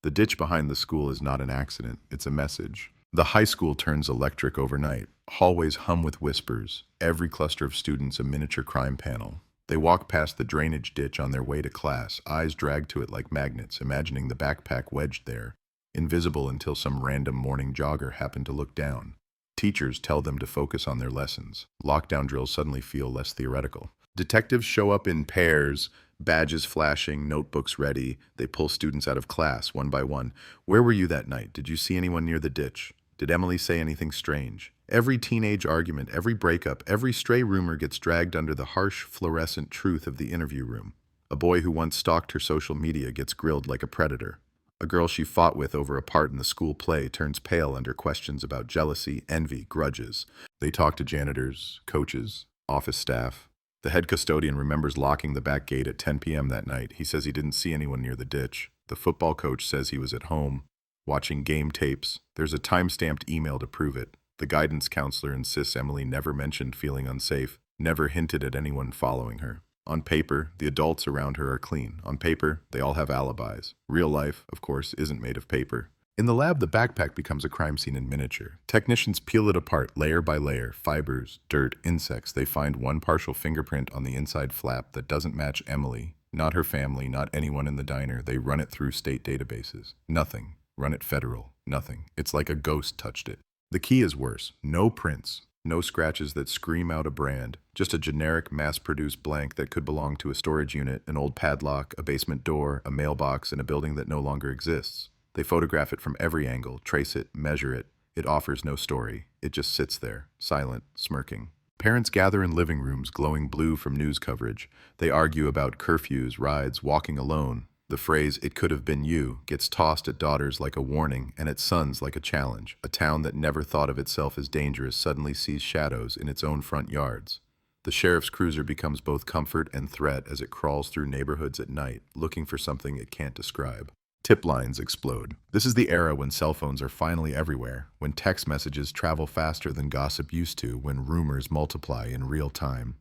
The ditch behind the school is not an accident, it's a message. The high school turns electric overnight. Hallways hum with whispers. Every cluster of students a miniature crime panel. They walk past the drainage ditch on their way to class, eyes dragged to it like magnets, imagining the backpack wedged there, invisible until some random morning jogger happened to look down. Teachers tell them to focus on their lessons. Lockdown drills suddenly feel less theoretical. Detectives show up in pairs, badges flashing, notebooks ready. They pull students out of class, one by one. Where were you that night? Did you see anyone near the ditch? Did Emily say anything strange? Every teenage argument, every breakup, every stray rumor gets dragged under the harsh, fluorescent truth of the interview room. A boy who once stalked her social media gets grilled like a predator. A girl she fought with over a part in the school play turns pale under questions about jealousy, envy, grudges. They talk to janitors, coaches, office staff. The head custodian remembers locking the back gate at 10 p.m. that night. He says he didn't see anyone near the ditch. The football coach says he was at home, watching game tapes. There's a time-stamped email to prove it. The guidance counselor insists Emily never mentioned feeling unsafe, never hinted at anyone following her. On paper, the adults around her are clean. On paper, they all have alibis. Real life, of course, isn't made of paper. In the lab, the backpack becomes a crime scene in miniature. Technicians peel it apart, layer by layer, fibers, dirt, insects. They find one partial fingerprint on the inside flap that doesn't match Emily, not her family, not anyone in the diner. They run it through state databases. Nothing. Run it federal. Nothing. It's like a ghost touched it. The key is worse. No prints. No scratches that scream out a brand. Just a generic, mass-produced blank that could belong to a storage unit, an old padlock, a basement door, a mailbox, in a building that no longer exists. They photograph it from every angle, trace it, measure it. It offers no story. It just sits there, silent, smirking. Parents gather in living rooms glowing blue from news coverage. They argue about curfews, rides, walking alone. The phrase, "it could have been you," gets tossed at daughters like a warning and at sons like a challenge. A town that never thought of itself as dangerous suddenly sees shadows in its own front yards. The sheriff's cruiser becomes both comfort and threat as it crawls through neighborhoods at night, looking for something it can't describe. Tip lines explode. This is the era when cell phones are finally everywhere, when text messages travel faster than gossip used to, when rumors multiply in real time.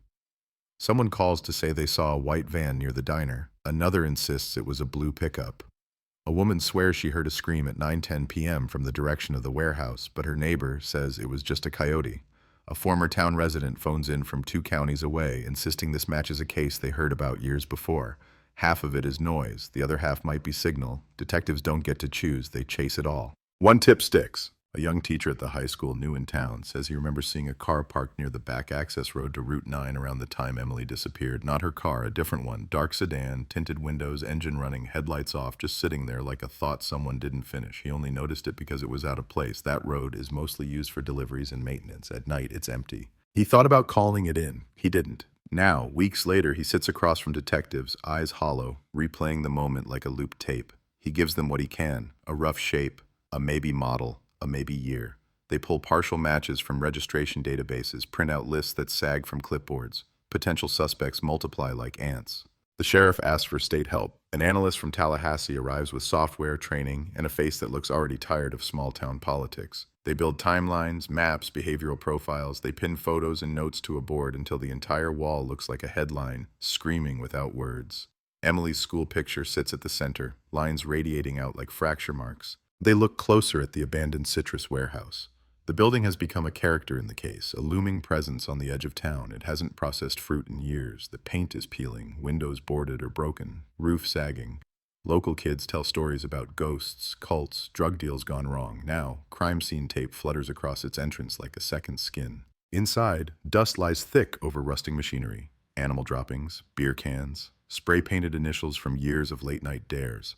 Someone calls to say they saw a white van near the diner. Another insists it was a blue pickup. A woman swears she heard a scream at 9:10 p.m. from the direction of the warehouse, but her neighbor says it was just a coyote. A former town resident phones in from 2 counties away, insisting this matches a case they heard about years before. Half of it is noise, the other half might be signal. Detectives don't get to choose, they chase it all. One tip sticks. A young teacher at the high school new in town says he remembers seeing a car parked near the back access road to Route 9 around the time Emily disappeared. Not her car, a different one. Dark sedan, tinted windows, engine running, headlights off, just sitting there like a thought someone didn't finish. He only noticed it because it was out of place. That road is mostly used for deliveries and maintenance. At night, it's empty. He thought about calling it in. He didn't. Now, weeks later, he sits across from detectives, eyes hollow, replaying the moment like a looped tape. He gives them what he can, a rough shape, a maybe model, a maybe year. They pull partial matches from registration databases, print out lists that sag from clipboards. Potential suspects multiply like ants. The sheriff asks for state help. An analyst from Tallahassee arrives with software, training, and a face that looks already tired of small-town politics. They build timelines, maps, behavioral profiles. They pin photos and notes to a board until the entire wall looks like a headline, screaming without words. Emily's school picture sits at the center, lines radiating out like fracture marks. They look closer at the abandoned citrus warehouse. The building has become a character in the case, a looming presence on the edge of town. It hasn't processed fruit in years. The paint is peeling, windows boarded or broken, roof sagging. Local kids tell stories about ghosts, cults, drug deals gone wrong. Now, crime scene tape flutters across its entrance like a second skin. Inside, dust lies thick over rusting machinery. Animal droppings, beer cans, spray-painted initials from years of late-night dares.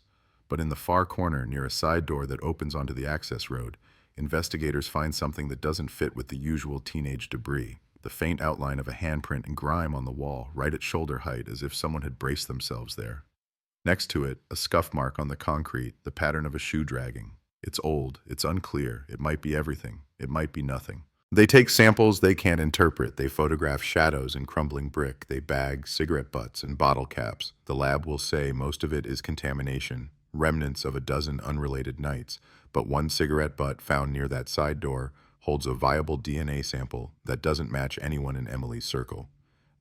But in the far corner, near a side door that opens onto the access road, investigators find something that doesn't fit with the usual teenage debris. The faint outline of a handprint and grime on the wall, right at shoulder height, as if someone had braced themselves there. Next to it, a scuff mark on the concrete, the pattern of a shoe dragging. It's old, it's unclear, it might be everything, it might be nothing. They take samples they can't interpret. They photograph shadows in crumbling brick. They bag cigarette butts and bottle caps. The lab will say most of it is contamination, remnants of a dozen unrelated nights, but one cigarette butt found near that side door holds a viable DNA sample that doesn't match anyone in Emily's circle.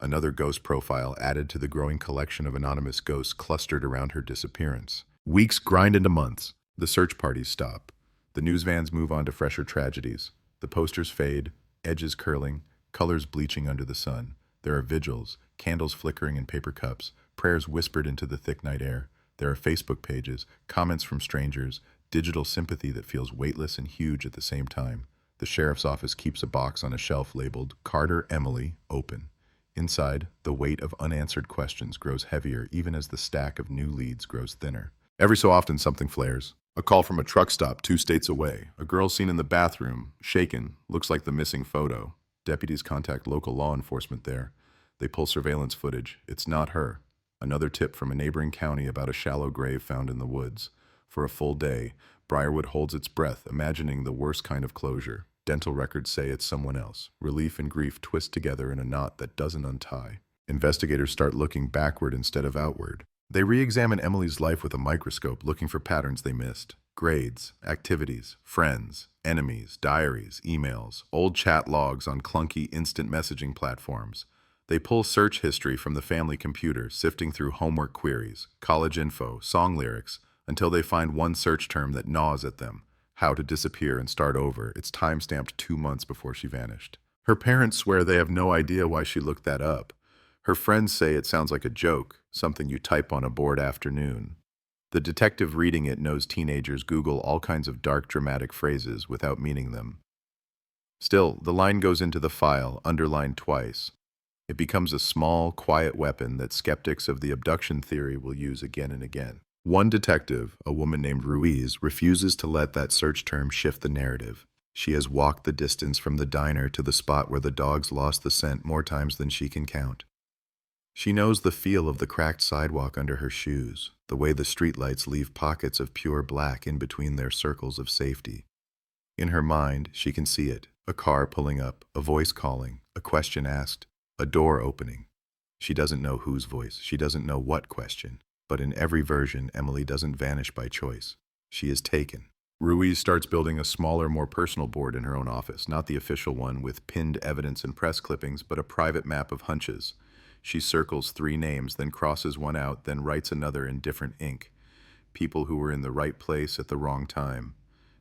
Another ghost profile added to the growing collection of anonymous ghosts clustered around her disappearance. Weeks grind into months. The search parties stop. The news vans move on to fresher tragedies. The posters fade, edges curling, colors bleaching under the sun. There are vigils, candles flickering in paper cups, prayers whispered into the thick night air. There are Facebook pages, comments from strangers, digital sympathy that feels weightless and huge at the same time. The sheriff's office keeps a box on a shelf labeled Carter Emily open. Inside, the weight of unanswered questions grows heavier even as the stack of new leads grows thinner. Every so often something flares. A call from a truck stop 2 states away. A girl seen in the bathroom, shaken, looks like the missing photo. Deputies contact local law enforcement there. They pull surveillance footage. It's not her. Another tip from a neighboring county about a shallow grave found in the woods. For a full day, Briarwood holds its breath, imagining the worst kind of closure. Dental records say it's someone else. Relief and grief twist together in a knot that doesn't untie. Investigators start looking backward instead of outward. They re-examine Emily's life with a microscope, looking for patterns they missed. Grades, activities, friends, enemies, diaries, emails, old chat logs on clunky instant messaging platforms. They pull search history from the family computer, sifting through homework queries, college info, song lyrics, until they find one search term that gnaws at them. How to disappear and start over. It's time-stamped 2 months before she vanished. Her parents swear they have no idea why she looked that up. Her friends say it sounds like a joke, something you type on a bored afternoon. The detective reading it knows teenagers Google all kinds of dark, dramatic phrases without meaning them. Still, the line goes into the file, underlined twice. It becomes a small, quiet weapon that skeptics of the abduction theory will use again and again. One detective, a woman named Ruiz, refuses to let that search term shift the narrative. She has walked the distance from the diner to the spot where the dogs lost the scent more times than she can count. She knows the feel of the cracked sidewalk under her shoes, the way the streetlights leave pockets of pure black in between their circles of safety. In her mind, she can see it, a car pulling up, a voice calling, a question asked, a door opening. She doesn't know whose voice, she doesn't know what question, but in every version, Emily doesn't vanish by choice. She is taken. Ruiz starts building a smaller, more personal board in her own office, not the official one with pinned evidence and press clippings, but a private map of hunches. She circles 3 names, then crosses one out, then writes another in different ink. People who were in the right place at the wrong time.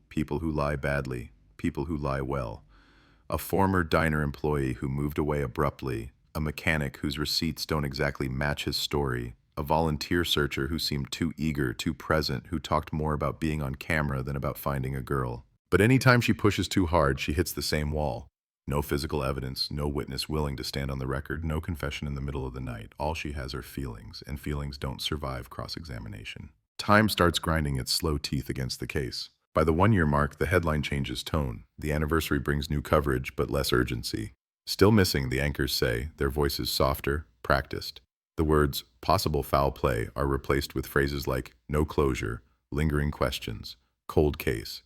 People who lie badly. People who lie well. A former diner employee who moved away abruptly. A mechanic whose receipts don't exactly match his story. A volunteer searcher who seemed too eager, too present, who talked more about being on camera than about finding a girl. But any time she pushes too hard, she hits the same wall. No physical evidence, no witness willing to stand on the record, no confession in the middle of the night. All she has are feelings, and feelings don't survive cross-examination. Time starts grinding its slow teeth against the case. By the 1-year mark, the headline changes tone. The anniversary brings new coverage, but less urgency. Still missing, the anchors say, their voices softer, practiced. The words, possible foul play, are replaced with phrases like, no closure, lingering questions, cold case.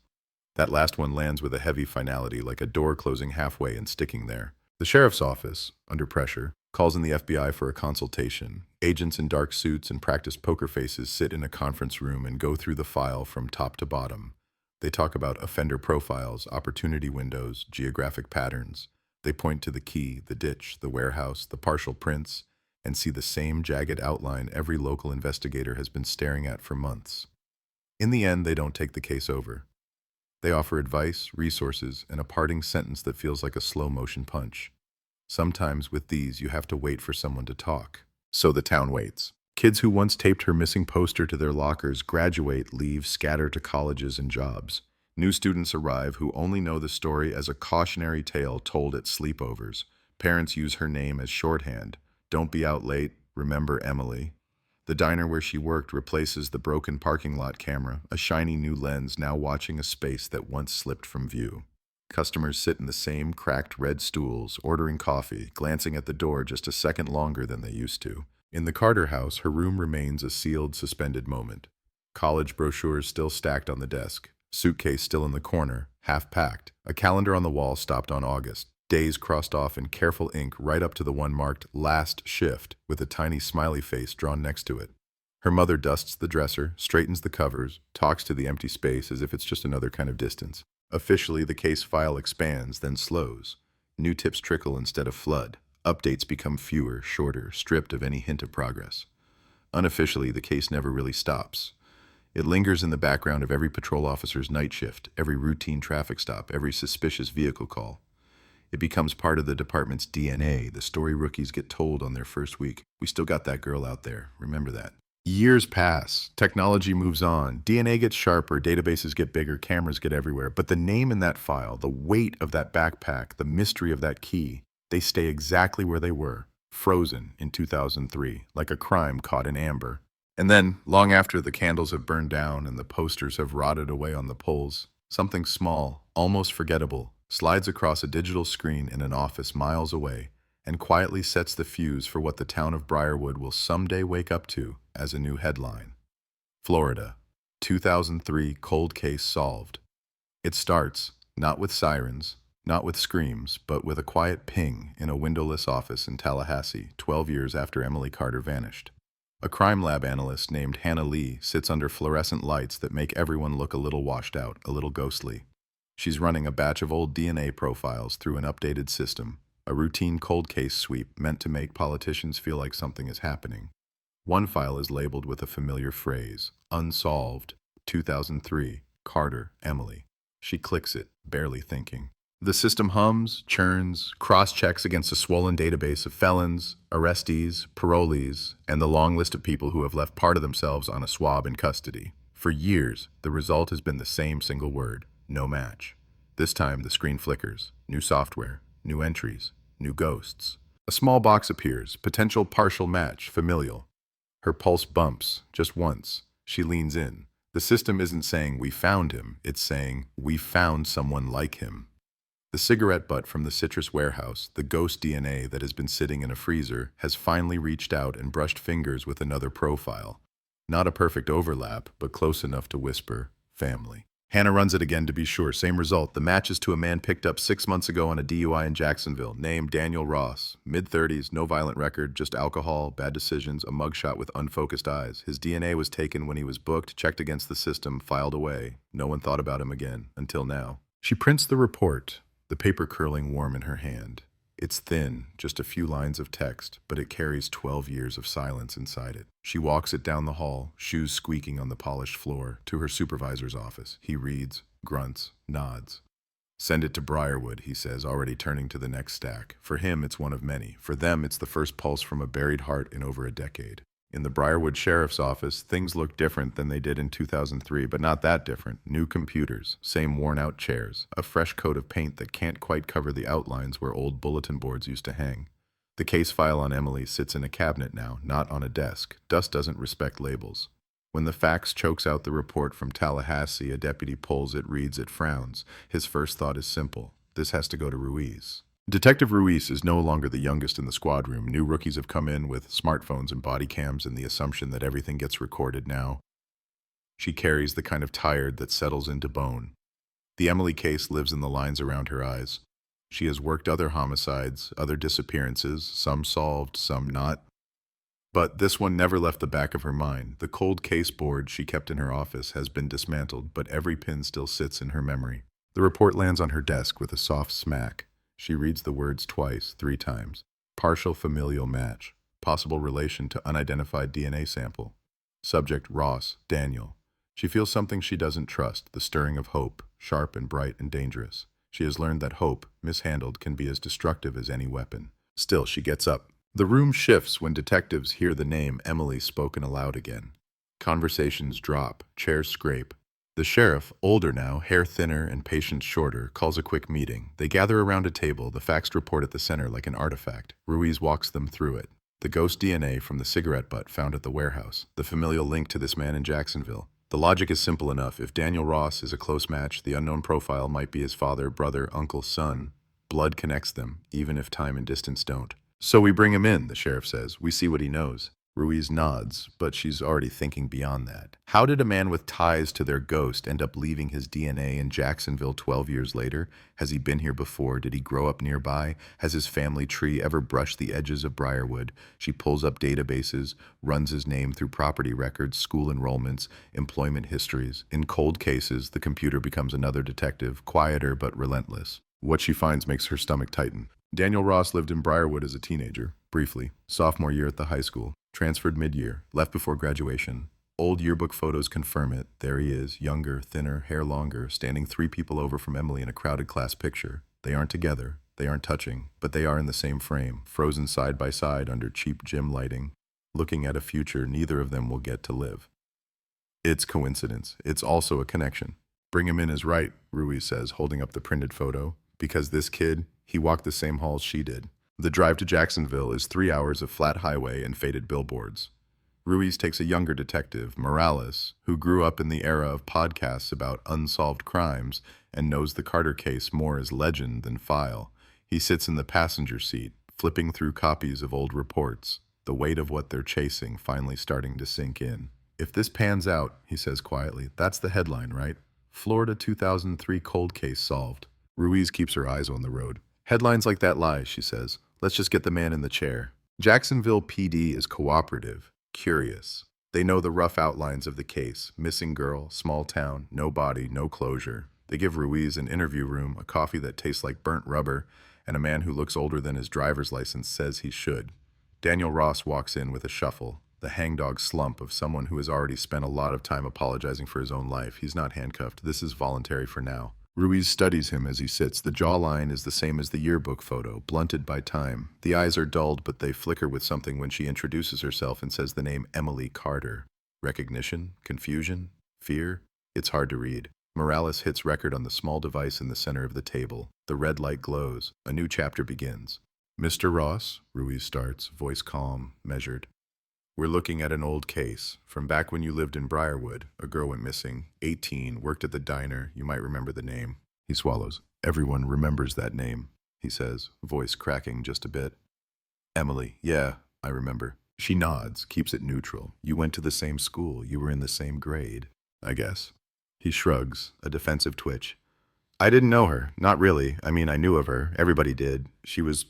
That last one lands with a heavy finality, like a door closing halfway and sticking there. The sheriff's office, under pressure, calls in the FBI for a consultation. Agents in dark suits and practiced poker faces sit in a conference room and go through the file from top to bottom. They talk about offender profiles, opportunity windows, geographic patterns. They point to the key, the ditch, the warehouse, the partial prints, and see the same jagged outline every local investigator has been staring at for months. In the end, they don't take the case over. They offer advice, resources, and a parting sentence that feels like a slow-motion punch. Sometimes with these, you have to wait for someone to talk. So the town waits. Kids who once taped her missing poster to their lockers graduate, leave, scatter to colleges and jobs. New students arrive who only know the story as a cautionary tale told at sleepovers. Parents use her name as shorthand. Don't be out late, remember Emily. The diner where she worked replaces the broken parking lot camera, a shiny new lens now watching a space that once slipped from view. Customers sit in the same cracked red stools, ordering coffee, glancing at the door just a second longer than they used to. In the Carter house, her room remains a sealed, suspended moment. College brochures still stacked on the desk, suitcase still in the corner, half packed, a calendar on the wall stopped on August, days crossed off in careful ink right up to the one marked last shift with a tiny smiley face drawn next to it. Her mother dusts the dresser, straightens the covers, talks to the empty space as if it's just another kind of distance. Officially, the case file expands, then slows. New tips trickle instead of flood. Updates become fewer, shorter, stripped of any hint of progress. Unofficially, the case never really stops. It lingers in the background of every patrol officer's night shift, every routine traffic stop, every suspicious vehicle call. It becomes part of the department's DNA, the story rookies get told on their first week. We still got that girl out there. Remember that. Years pass. Technology moves on. DNA gets sharper, databases get bigger, cameras get everywhere. But the name in that file, the weight of that backpack, the mystery of that key, they stay exactly where they were, frozen in 2003, like a crime caught in amber. And then, long after the candles have burned down and the posters have rotted away on the poles, something small, almost forgettable, slides across a digital screen in an office miles away and quietly sets the fuse for what the town of Briarwood will someday wake up to as a new headline. Florida, 2003 cold case solved. It starts, not with sirens, not with screams, but with a quiet ping in a windowless office in Tallahassee 12 years after Emily Carter vanished. A crime lab analyst named Hannah Lee sits under fluorescent lights that make everyone look a little washed out, a little ghostly. She's running a batch of old DNA profiles through an updated system, a routine cold case sweep meant to make politicians feel like something is happening. One file is labeled with a familiar phrase, Unsolved, 2003, Carter, Emily. She clicks it, barely thinking. The system hums, churns, cross-checks against a swollen database of felons, arrestees, parolees, and the long list of people who have left part of themselves on a swab in custody. For years, the result has been the same single word, no match. This time, the screen flickers, new software, new entries, new ghosts. A small box appears, potential partial match, familial. Her pulse bumps, just once. She leans in. The system isn't saying we found him, it's saying we found someone like him. The cigarette butt from the citrus warehouse, the ghost DNA that has been sitting in a freezer, has finally reached out and brushed fingers with another profile. Not a perfect overlap, but close enough to whisper, family. Hannah runs it again to be sure. Same result. The match is to a man picked up 6 months ago on a DUI in Jacksonville, named Daniel Ross. Mid-30s, no violent record, just alcohol, bad decisions, a mugshot with unfocused eyes. His DNA was taken when he was booked, checked against the system, filed away. No one thought about him again, until now. She prints the report, the paper curling warm in her hand. It's thin, just a few lines of text, but it carries 12 years of silence inside it. She walks it down the hall, shoes squeaking on the polished floor, to her supervisor's office. He reads, grunts, nods. Send it to Briarwood, he says, already turning to the next stack. For him, it's one of many. For them, it's the first pulse from a buried heart in over a decade. In the Briarwood Sheriff's Office, things look different than they did in 2003, but not that different. New computers, same worn-out chairs, a fresh coat of paint that can't quite cover the outlines where old bulletin boards used to hang. The case file on Emily sits in a cabinet now, not on a desk. Dust doesn't respect labels. When the fax chokes out the report from Tallahassee, a deputy pulls it, reads it, frowns. His first thought is simple. This has to go to Ruiz. Detective Ruiz is no longer the youngest in the squad room. New rookies have come in with smartphones and body cams and the assumption that everything gets recorded now. She carries the kind of tired that settles into bone. The Emily case lives in the lines around her eyes. She has worked other homicides, other disappearances, some solved, some not. But this one never left the back of her mind. The cold case board she kept in her office has been dismantled, but every pin still sits in her memory. The report lands on her desk with a soft smack. She reads the words twice, 3 times. Partial familial match. Possible relation to unidentified DNA sample. Subject Ross, Daniel. She feels something she doesn't trust, the stirring of hope, sharp and bright and dangerous. She has learned that hope, mishandled, can be as destructive as any weapon. Still, she gets up. The room shifts when detectives hear the name Emily spoken aloud again. Conversations drop, chairs scrape. The sheriff, older now, hair thinner and patience shorter, calls a quick meeting. They gather around a table, the faxed report at the center like an artifact. Ruiz walks them through it. The ghost DNA from the cigarette butt found at the warehouse, the familial link to this man in Jacksonville. The logic is simple enough. If Daniel Ross is a close match, the unknown profile might be his father, brother, uncle, son. Blood connects them, even if time and distance don't. So we bring him in, the sheriff says. We see what he knows. Ruiz nods, but she's already thinking beyond that. How did a man with ties to their ghost end up leaving his DNA in Jacksonville 12 years later? Has he been here before? Did he grow up nearby? Has his family tree ever brushed the edges of Briarwood? She pulls up databases, runs his name through property records, school enrollments, employment histories. In cold cases, the computer becomes another detective, quieter but relentless. What she finds makes her stomach tighten. Daniel Ross lived in Briarwood as a teenager, briefly, sophomore year at the high school. Transferred mid-year, left before graduation. Old yearbook photos confirm it. There he is, younger, thinner, hair longer, standing 3 people over from Emily in a crowded class picture. They aren't together, they aren't touching, but they are in the same frame, frozen side by side under cheap gym lighting, looking at a future neither of them will get to live. It's coincidence. It's also a connection. Bring him in is right, Ruiz says, holding up the printed photo. Because this kid, he walked the same halls she did. The drive to Jacksonville is 3 hours of flat highway and faded billboards. Ruiz takes a younger detective, Morales, who grew up in the era of podcasts about unsolved crimes and knows the Carter case more as legend than file. He sits in the passenger seat, flipping through copies of old reports, the weight of what they're chasing finally starting to sink in. If this pans out, he says quietly, that's the headline, right? Florida 2003 cold case solved. Ruiz keeps her eyes on the road. Headlines like that lie, she says. Let's just get the man in the chair. Jacksonville PD is cooperative, curious. They know the rough outlines of the case. Missing girl, small town, no body, no closure. They give Ruiz an interview room, a coffee that tastes like burnt rubber, and a man who looks older than his driver's license says he should. Daniel Ross walks in with a shuffle, the hangdog slump of someone who has already spent a lot of time apologizing for his own life. He's not handcuffed. This is voluntary for now. Ruiz studies him as he sits. The jawline is the same as the yearbook photo, blunted by time. The eyes are dulled, but they flicker with something when she introduces herself and says the name Emily Carter. Recognition? Confusion? Fear? It's hard to read. Morales hits record on the small device in the center of the table. The red light glows. A new chapter begins. Mr. Ross, Ruiz starts, voice calm, measured. We're looking at an old case, from back when you lived in Briarwood. A girl went missing, 18, worked at the diner. You might remember the name. He swallows. Everyone remembers that name, he says, voice cracking just a bit. Emily, yeah, I remember. She nods, keeps it neutral. You went to the same school. You were in the same grade, I guess. He shrugs, a defensive twitch. I didn't know her. Not really. I mean, I knew of her. Everybody did. She was,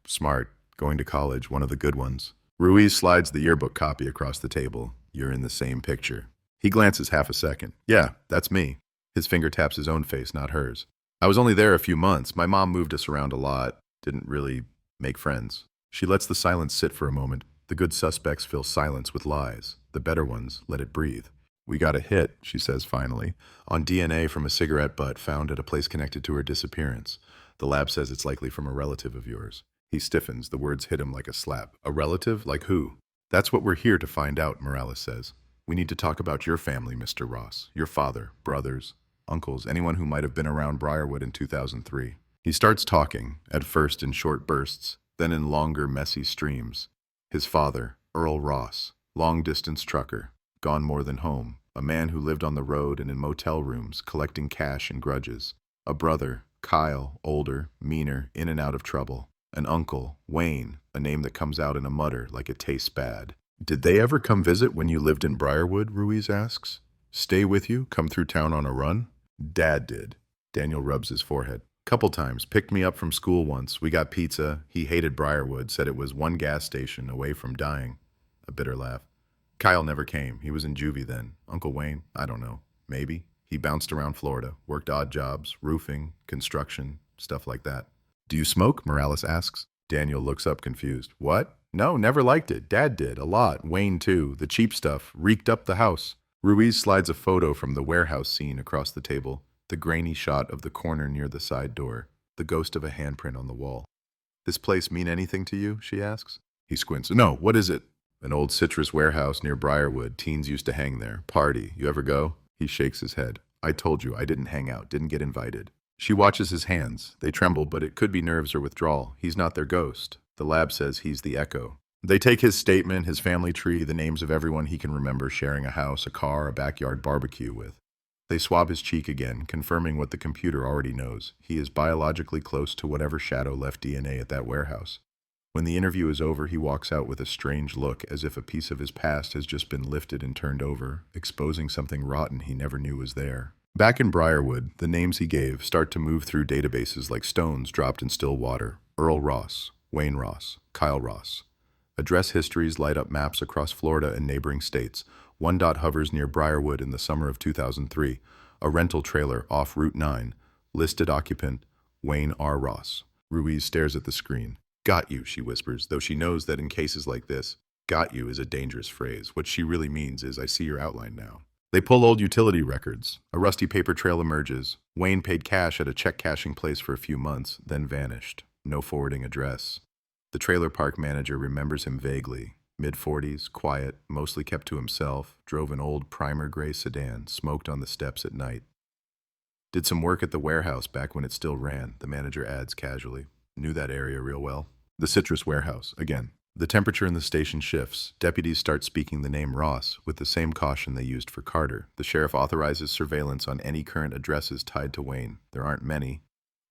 smart, going to college, one of the good ones. Ruiz slides the yearbook copy across the table. You're in the same picture. He glances half a second. Yeah, that's me. His finger taps his own face, not hers. I was only there a few months. My mom moved us around a lot. Didn't really make friends. She lets the silence sit for a moment. The good suspects fill silence with lies. The better ones let it breathe. We got a hit, she says finally, on DNA from a cigarette butt found at a place connected to her disappearance. The lab says it's likely from a relative of yours. He stiffens. The words hit him like a slap. A relative? Like who? That's what we're here to find out, Morales says. We need to talk about your family, Mr. Ross. Your father, brothers, uncles, anyone who might have been around Briarwood in 2003. He starts talking, at first in short bursts, then in longer, messy streams. His father, Earl Ross, long-distance trucker, gone more than home, a man who lived on the road and in motel rooms, collecting cash and grudges. A brother, Kyle, older, meaner, in and out of trouble. An uncle, Wayne, a name that comes out in a mutter like it tastes bad. Did they ever come visit when you lived in Briarwood, Ruiz asks. Stay with you? Come through town on a run? Dad did. Daniel rubs his forehead. Couple times. Picked me up from school once. We got pizza. He hated Briarwood, said it was one gas station away from dying. A bitter laugh. Kyle never came. He was in juvie then. Uncle Wayne? I don't know. Maybe. He bounced around Florida, worked odd jobs, roofing, construction, stuff like that. Do you smoke? Morales asks. Daniel looks up confused. What? No, never liked it. Dad did, a lot. Wayne too. The cheap stuff. Reeked up the house. Ruiz slides a photo from the warehouse scene across the table. The grainy shot of the corner near the side door. The ghost of a handprint on the wall. This place mean anything to you? She asks. He squints. No, what is it? An old citrus warehouse near Briarwood. Teens used to hang there. Party. You ever go? He shakes his head. I told you, I didn't hang out. Didn't get invited. She watches his hands. They tremble, but it could be nerves or withdrawal. He's not their ghost. The lab says he's the echo. They take his statement, his family tree, the names of everyone he can remember sharing a house, a car, a backyard barbecue with. They swab his cheek again, confirming what the computer already knows. He is biologically close to whatever shadow left DNA at that warehouse. When the interview is over, he walks out with a strange look, as if a piece of his past has just been lifted and turned over, exposing something rotten he never knew was there. Back in Briarwood, the names he gave start to move through databases like stones dropped in still water. Earl Ross, Wayne Ross, Kyle Ross. Address histories light up maps across Florida and neighboring states. One dot hovers near Briarwood in the summer of 2003, a rental trailer off Route 9. Listed occupant, Wayne R. Ross. Ruiz stares at the screen. Got you, she whispers, though she knows that in cases like this, got you is a dangerous phrase. What she really means is, I see your outline now. They pull old utility records. A rusty paper trail emerges. Wayne paid cash at a check cashing place for a few months, then vanished. No forwarding address. The trailer park manager remembers him vaguely. Mid-40s, quiet, mostly kept to himself, drove an old primer gray sedan, smoked on the steps at night. Did some work at the warehouse back when it still ran, the manager adds casually. Knew that area real well. The citrus warehouse, again. The temperature in the station shifts. Deputies start speaking the name Ross with the same caution they used for Carter. The sheriff authorizes surveillance on any current addresses tied to Wayne. There aren't many.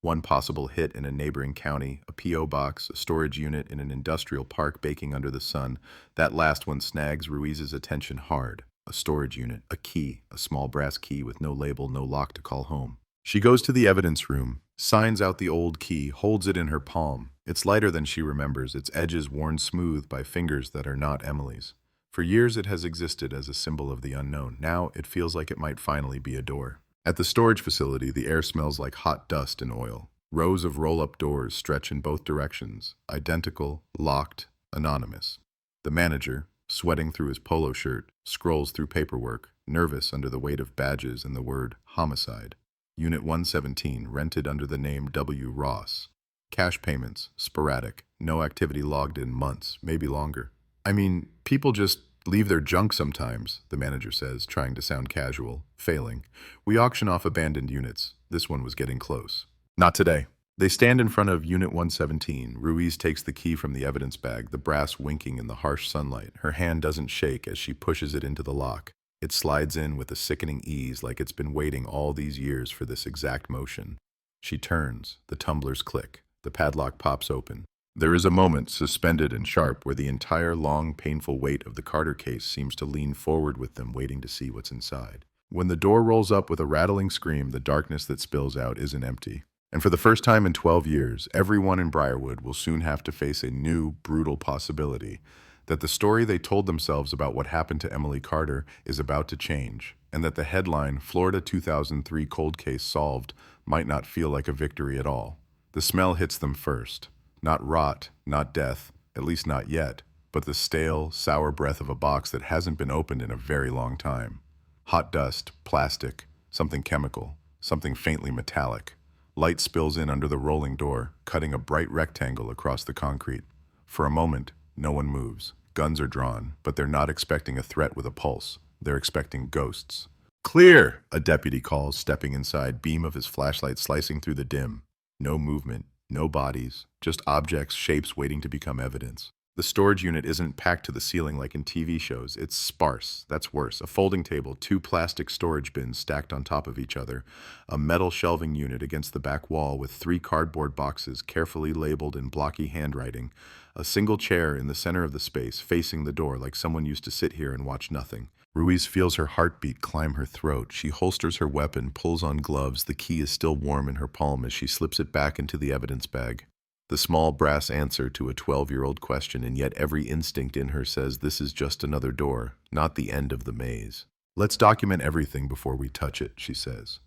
One possible hit in a neighboring county, a P.O. box, a storage unit in an industrial park baking under the sun. That last one snags Ruiz's attention hard. A storage unit, a key, a small brass key with no label, no lock to call home. She goes to the evidence room, signs out the old key, holds it in her palm. It's lighter than she remembers, its edges worn smooth by fingers that are not Emily's. For years it has existed as a symbol of the unknown. Now it feels like it might finally be a door. At the storage facility, the air smells like hot dust and oil. Rows of roll-up doors stretch in both directions, identical, locked, anonymous. The manager, sweating through his polo shirt, scrolls through paperwork, nervous under the weight of badges and the word homicide. Unit 117, rented under the name W. Ross. Cash payments, sporadic, no activity logged in months, maybe longer. I mean, people just leave their junk sometimes, the manager says, trying to sound casual, failing. We auction off abandoned units. This one was getting close. Not today. They stand in front of Unit 117. Ruiz takes the key from the evidence bag, the brass winking in the harsh sunlight. Her hand doesn't shake as she pushes it into the lock. It slides in with a sickening ease, like it's been waiting all these years for this exact motion. She turns. The tumblers click. The padlock pops open. There is a moment, suspended and sharp, where the entire long, painful weight of the Carter case seems to lean forward with them, waiting to see what's inside. When the door rolls up with a rattling scream, the darkness that spills out isn't empty. And for the first time in 12 years, everyone in Briarwood will soon have to face a new, brutal possibility that the story they told themselves about what happened to Emily Carter is about to change, and that the headline, Florida 2003 Cold Case Solved, might not feel like a victory at all. The smell hits them first. Not rot, not death, at least not yet, but the stale, sour breath of a box that hasn't been opened in a very long time. Hot dust, plastic, something chemical, something faintly metallic. Light spills in under the rolling door, cutting a bright rectangle across the concrete. For a moment, no one moves. Guns are drawn, but they're not expecting a threat with a pulse. They're expecting ghosts. Clear, a deputy calls, stepping inside, beam of his flashlight slicing through the dim. No movement, no bodies, just objects, shapes waiting to become evidence. The storage unit isn't packed to the ceiling like in TV shows. It's sparse. That's worse. A folding table, 2 plastic storage bins stacked on top of each other, a metal shelving unit against the back wall with 3 cardboard boxes carefully labeled in blocky handwriting, a single chair in the center of the space facing the door like someone used to sit here and watch nothing. Ruiz feels her heartbeat climb her throat. She holsters her weapon, pulls on gloves. The key is still warm in her palm as she slips it back into the evidence bag. The small brass answer to a 12-year-old question, and yet every instinct in her says this is just another door, not the end of the maze. Let's document everything before we touch it, she says.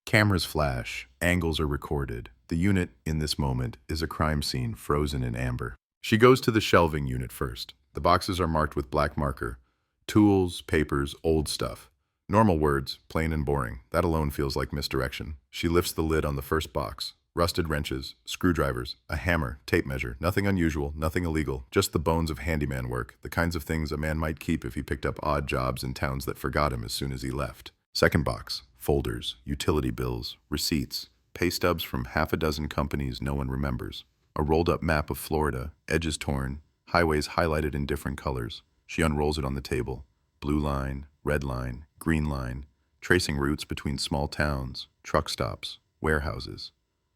Cameras flash, angles are recorded. The unit, in this moment, is a crime scene frozen in amber. She goes to the shelving unit first. The boxes are marked with black marker. Tools, papers, old stuff. Normal words, plain and boring. That alone feels like misdirection. She lifts the lid on the first box. Rusted wrenches, screwdrivers, a hammer, tape measure, nothing unusual, nothing illegal, just the bones of handyman work, the kinds of things a man might keep if he picked up odd jobs in towns that forgot him as soon as he left. Second box, folders, utility bills, receipts, pay stubs from half a dozen companies no one remembers, a rolled up map of Florida, edges torn, highways highlighted in different colors. She unrolls it on the table. Blue line, red line, green line, tracing routes between small towns, truck stops, warehouses.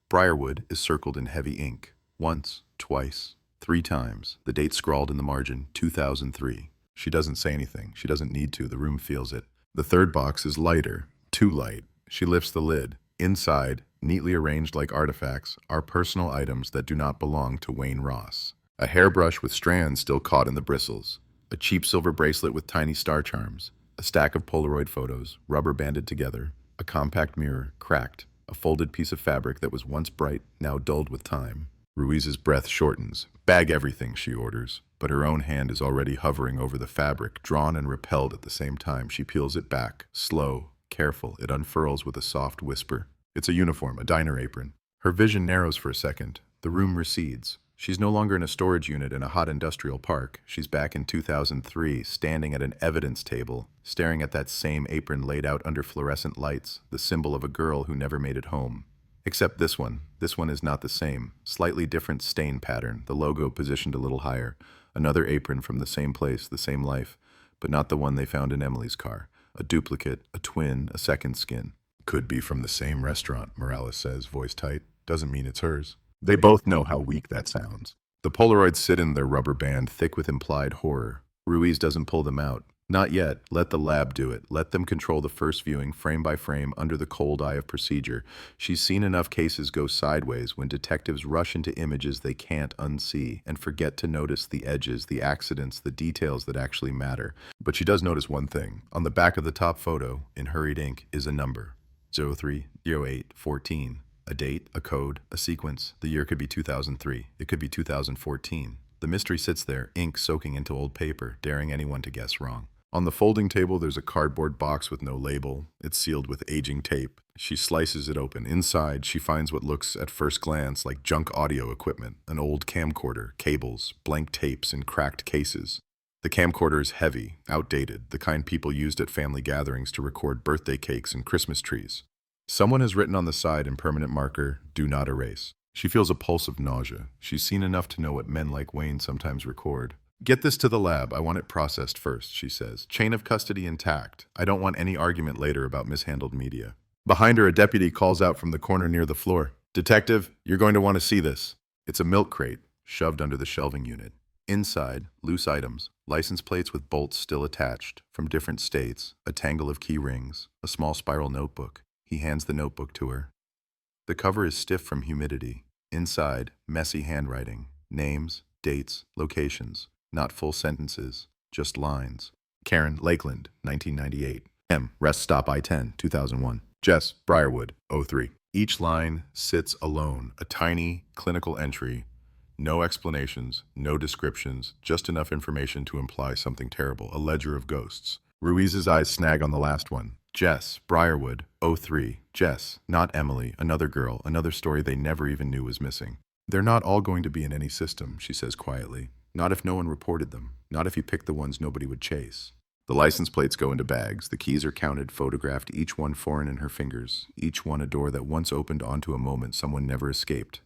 Briarwood is circled in heavy ink. Once, twice, 3 times. The date scrawled in the margin, 2003. She doesn't say anything. She doesn't need to. The room feels it. The third box is lighter. Too light. She lifts the lid. Inside, neatly arranged like artifacts, are personal items that do not belong to Wayne Ross. A hairbrush with strands still caught in the bristles. A cheap silver bracelet with tiny star charms. A stack of Polaroid photos, rubber banded together. A compact mirror, cracked. A folded piece of fabric that was once bright, now dulled with time. Ruiz's breath shortens. Bag everything, she orders. But her own hand is already hovering over the fabric, drawn and repelled at the same time. She peels it back, slow, careful. It unfurls with a soft whisper. It's a uniform, a diner apron. Her vision narrows for a second. The room recedes. She's no longer in a storage unit in a hot industrial park. She's back in 2003, standing at an evidence table, staring at that same apron laid out under fluorescent lights, the symbol of a girl who never made it home. Except this one. This one is not the same. Slightly different stain pattern, the logo positioned a little higher. Another apron from the same place, the same life, but not the one they found in Emily's car. A duplicate, a twin, a second skin. Could be from the same restaurant, Morales says, voice tight. Doesn't mean it's hers. They both know how weak that sounds. The Polaroids sit in their rubber band, thick with implied horror. Ruiz doesn't pull them out. Not yet. Let the lab do it. Let them control the first viewing, frame by frame, under the cold eye of procedure. She's seen enough cases go sideways when detectives rush into images they can't unsee and forget to notice the edges, the accidents, the details that actually matter. But she does notice one thing. On the back of the top photo, in hurried ink, is a number. 030814. A date, a code, a sequence. The year could be 2003. It could be 2014. The mystery sits there, ink soaking into old paper, daring anyone to guess wrong. On the folding table, there's a cardboard box with no label. It's sealed with aging tape. She slices it open. Inside, she finds what looks at first glance like junk audio equipment, an old camcorder, cables, blank tapes in cracked cases. The camcorder is heavy, outdated, the kind people used at family gatherings to record birthday cakes and Christmas trees. Someone has written on the side in permanent marker, "Do not erase." She feels a pulse of nausea. She's seen enough to know what men like Wayne sometimes record. "Get this to the lab. I want it processed first," she says. "Chain of custody intact. I don't want any argument later about mishandled media." Behind her, a deputy calls out from the corner near the floor. "Detective, you're going to want to see this." It's a milk crate, shoved under the shelving unit. Inside, loose items, license plates with bolts still attached, from different states, a tangle of key rings, a small spiral notebook. He hands the notebook to her. The cover is stiff from humidity. Inside, messy handwriting, names, dates, locations. Not full sentences, just lines. Karen, Lakeland, 1998. M, rest stop I-10, 2001. Jess, Briarwood, 03. Each line sits alone, a tiny, clinical entry. No explanations, no descriptions, just enough information to imply something terrible, a ledger of ghosts. Ruiz's eyes snag on the last one. Jess, Briarwood, 03. Jess, not Emily, another girl, another story they never even knew was missing. "They're not all going to be in any system," she says quietly. "Not if no one reported them. Not if you picked the ones nobody would chase." The license plates go into bags. The keys are counted, photographed, each one foreign in her fingers. Each one a door that once opened onto a moment someone never escaped.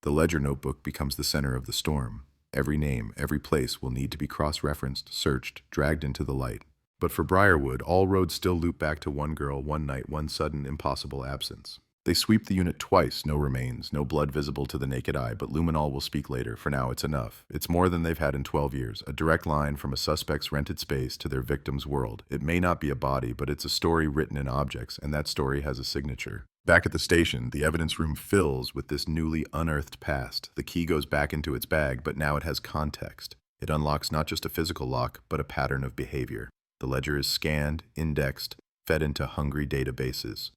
The ledger notebook becomes the center of the storm. Every name, every place will need to be cross-referenced, searched, dragged into the light. But for Briarwood, all roads still loop back to one girl, one night, one sudden, impossible absence. They sweep the unit twice, no remains, no blood visible to the naked eye, but luminol will speak later. For now, it's enough. It's more than they've had in 12 years, a direct line from a suspect's rented space to their victim's world. It may not be a body, but it's a story written in objects, and that story has a signature. Back at the station, the evidence room fills with this newly unearthed past. The key goes back into its bag, but now it has context. It unlocks not just a physical lock, but a pattern of behavior. The ledger is scanned, indexed, fed into hungry databases.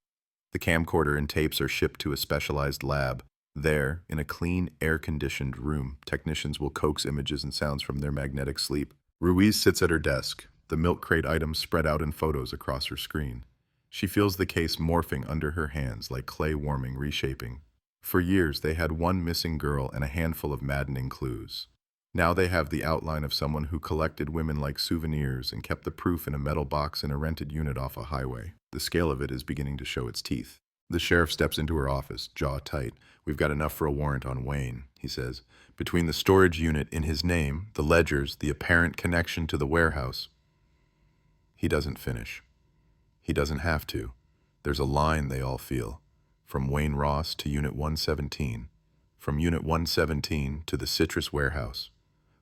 The camcorder and tapes are shipped to a specialized lab. There, in a clean, air-conditioned room, technicians will coax images and sounds from their magnetic sleep. Ruiz sits at her desk, the milk crate items spread out in photos across her screen. She feels the case morphing under her hands like clay warming, reshaping. For years, they had one missing girl and a handful of maddening clues. Now they have the outline of someone who collected women like souvenirs and kept the proof in a metal box in a rented unit off a highway. The scale of it is beginning to show its teeth. The sheriff steps into her office, jaw tight. We've got enough for a warrant on Wayne, he says. Between the storage unit in his name, the ledgers, the apparent connection to the warehouse. He doesn't finish. He doesn't have to. There's a line they all feel. From Wayne Ross to Unit 117. From Unit 117 to the citrus warehouse.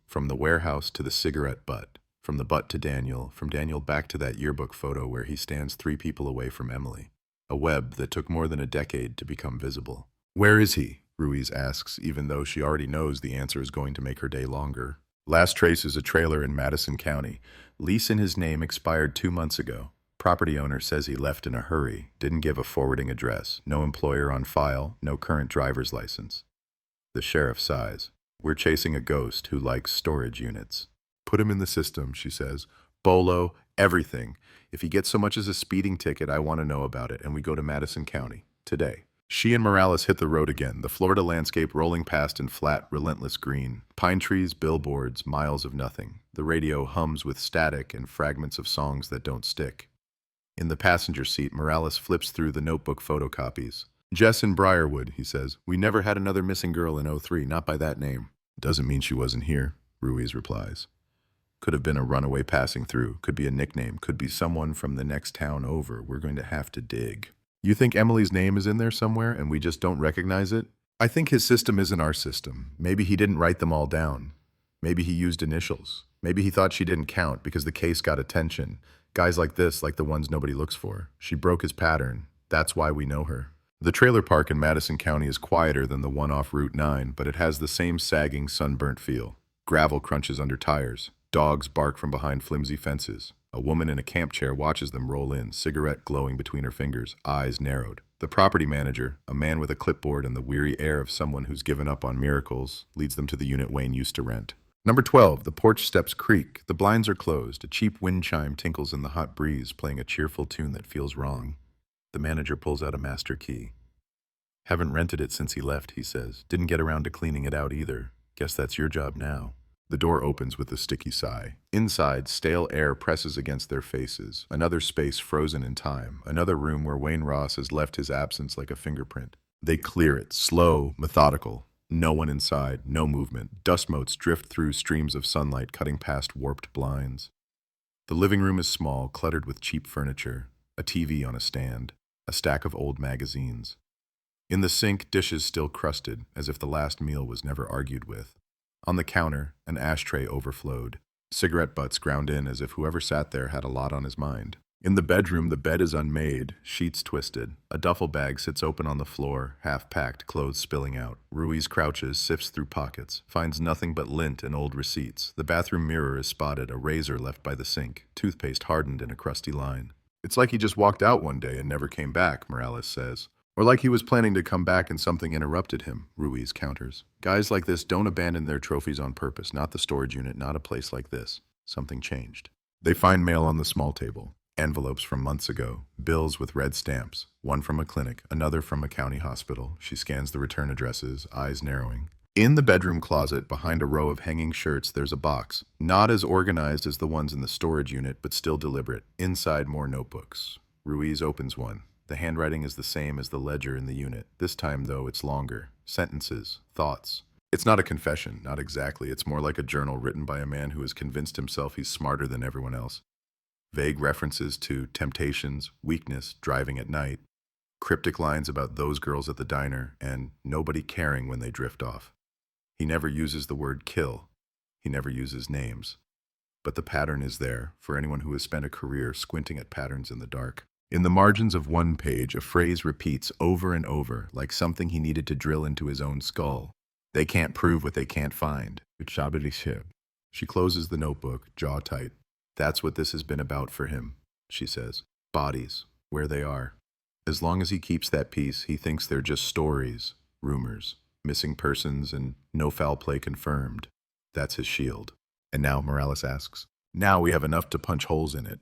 From the warehouse to the cigarette butt. From the butt to Daniel. From Daniel back to that yearbook photo where he stands 3 people away from Emily. A web that took more than a decade to become visible. Where is he? Ruiz asks, even though she already knows the answer is going to make her day longer. Last trace is a trailer in Madison County. Lease in his name expired 2 months ago. Property owner says he left in a hurry, didn't give a forwarding address, no employer on file, no current driver's license. The sheriff sighs. We're chasing a ghost who likes storage units. Put him in the system, she says. Bolo, everything. If he gets so much as a speeding ticket, I want to know about it, and we go to Madison County. Today. She and Morales hit the road again, the Florida landscape rolling past in flat, relentless green. Pine trees, billboards, miles of nothing. The radio hums with static and fragments of songs that don't stick. In the passenger seat, Morales flips through the notebook photocopies. Jess in Briarwood, he says. We never had another missing girl in 03, not by that name. Doesn't mean she wasn't here, Ruiz replies. Could have been a runaway passing through, could be a nickname, could be someone from the next town over. We're going to have to dig. You think Emily's name is in there somewhere and we just don't recognize it? I think his system isn't our system. Maybe he didn't write them all down. Maybe he used initials. Maybe he thought she didn't count because the case got attention. Guys like this, like the ones nobody looks for. She broke his pattern. That's why we know her. The trailer park in Madison County is quieter than the one off Route 9, but it has the same sagging, sunburnt feel. Gravel crunches under tires. Dogs bark from behind flimsy fences. A woman in a camp chair watches them roll in, cigarette glowing between her fingers, eyes narrowed. The property manager, a man with a clipboard and the weary air of someone who's given up on miracles, leads them to the unit Wayne used to rent. Number 12, the porch steps creak. The blinds are closed. A cheap wind chime tinkles in the hot breeze, playing a cheerful tune that feels wrong. The manager pulls out a master key. Haven't rented it since he left, he says. Didn't get around to cleaning it out either. Guess that's your job now. The door opens with a sticky sigh. Inside, stale air presses against their faces. Another space frozen in time. Another room where Wayne Ross has left his absence like a fingerprint. They clear it, slow, methodical. No one inside, no movement. Dust motes drift through streams of sunlight, cutting past warped blinds. The living room is small, cluttered with cheap furniture. A TV on a stand. A stack of old magazines. In the sink, dishes still crusted, as if the last meal was never argued with. On the counter, an ashtray overflowed. Cigarette butts ground in as if whoever sat there had a lot on his mind. In the bedroom, the bed is unmade, sheets twisted. A duffel bag sits open on the floor, half-packed, clothes spilling out. Ruiz crouches, sifts through pockets, finds nothing but lint and old receipts. The bathroom mirror is spotted, a razor left by the sink, toothpaste hardened in a crusty line. It's like he just walked out one day and never came back, Morales says. Or like he was planning to come back and something interrupted him, Ruiz counters. Guys like this don't abandon their trophies on purpose, not the storage unit, not a place like this. Something changed. They find mail on the small table. Envelopes from months ago, bills with red stamps, one from a clinic, another from a county hospital. She scans the return addresses, eyes narrowing. In the bedroom closet, behind a row of hanging shirts, there's a box. Not as organized as the ones in the storage unit, but still deliberate. Inside, more notebooks. Ruiz opens one. The handwriting is the same as the ledger in the unit. This time, though, it's longer. Sentences, thoughts. It's not a confession, not exactly. It's more like a journal written by a man who has convinced himself he's smarter than everyone else. Vague references to temptations, weakness, driving at night. Cryptic lines about those girls at the diner, and nobody caring when they drift off. He never uses the word kill. He never uses names. But the pattern is there, for anyone who has spent a career squinting at patterns in the dark. In the margins of one page, a phrase repeats over and over, like something he needed to drill into his own skull. They can't prove what they can't find. She closes the notebook, jaw tight. That's what this has been about for him, she says. Bodies, where they are. As long as he keeps that peace, he thinks they're just stories, rumors, missing persons, and no foul play confirmed. That's his shield. And now, Morales asks, now we have enough to punch holes in it.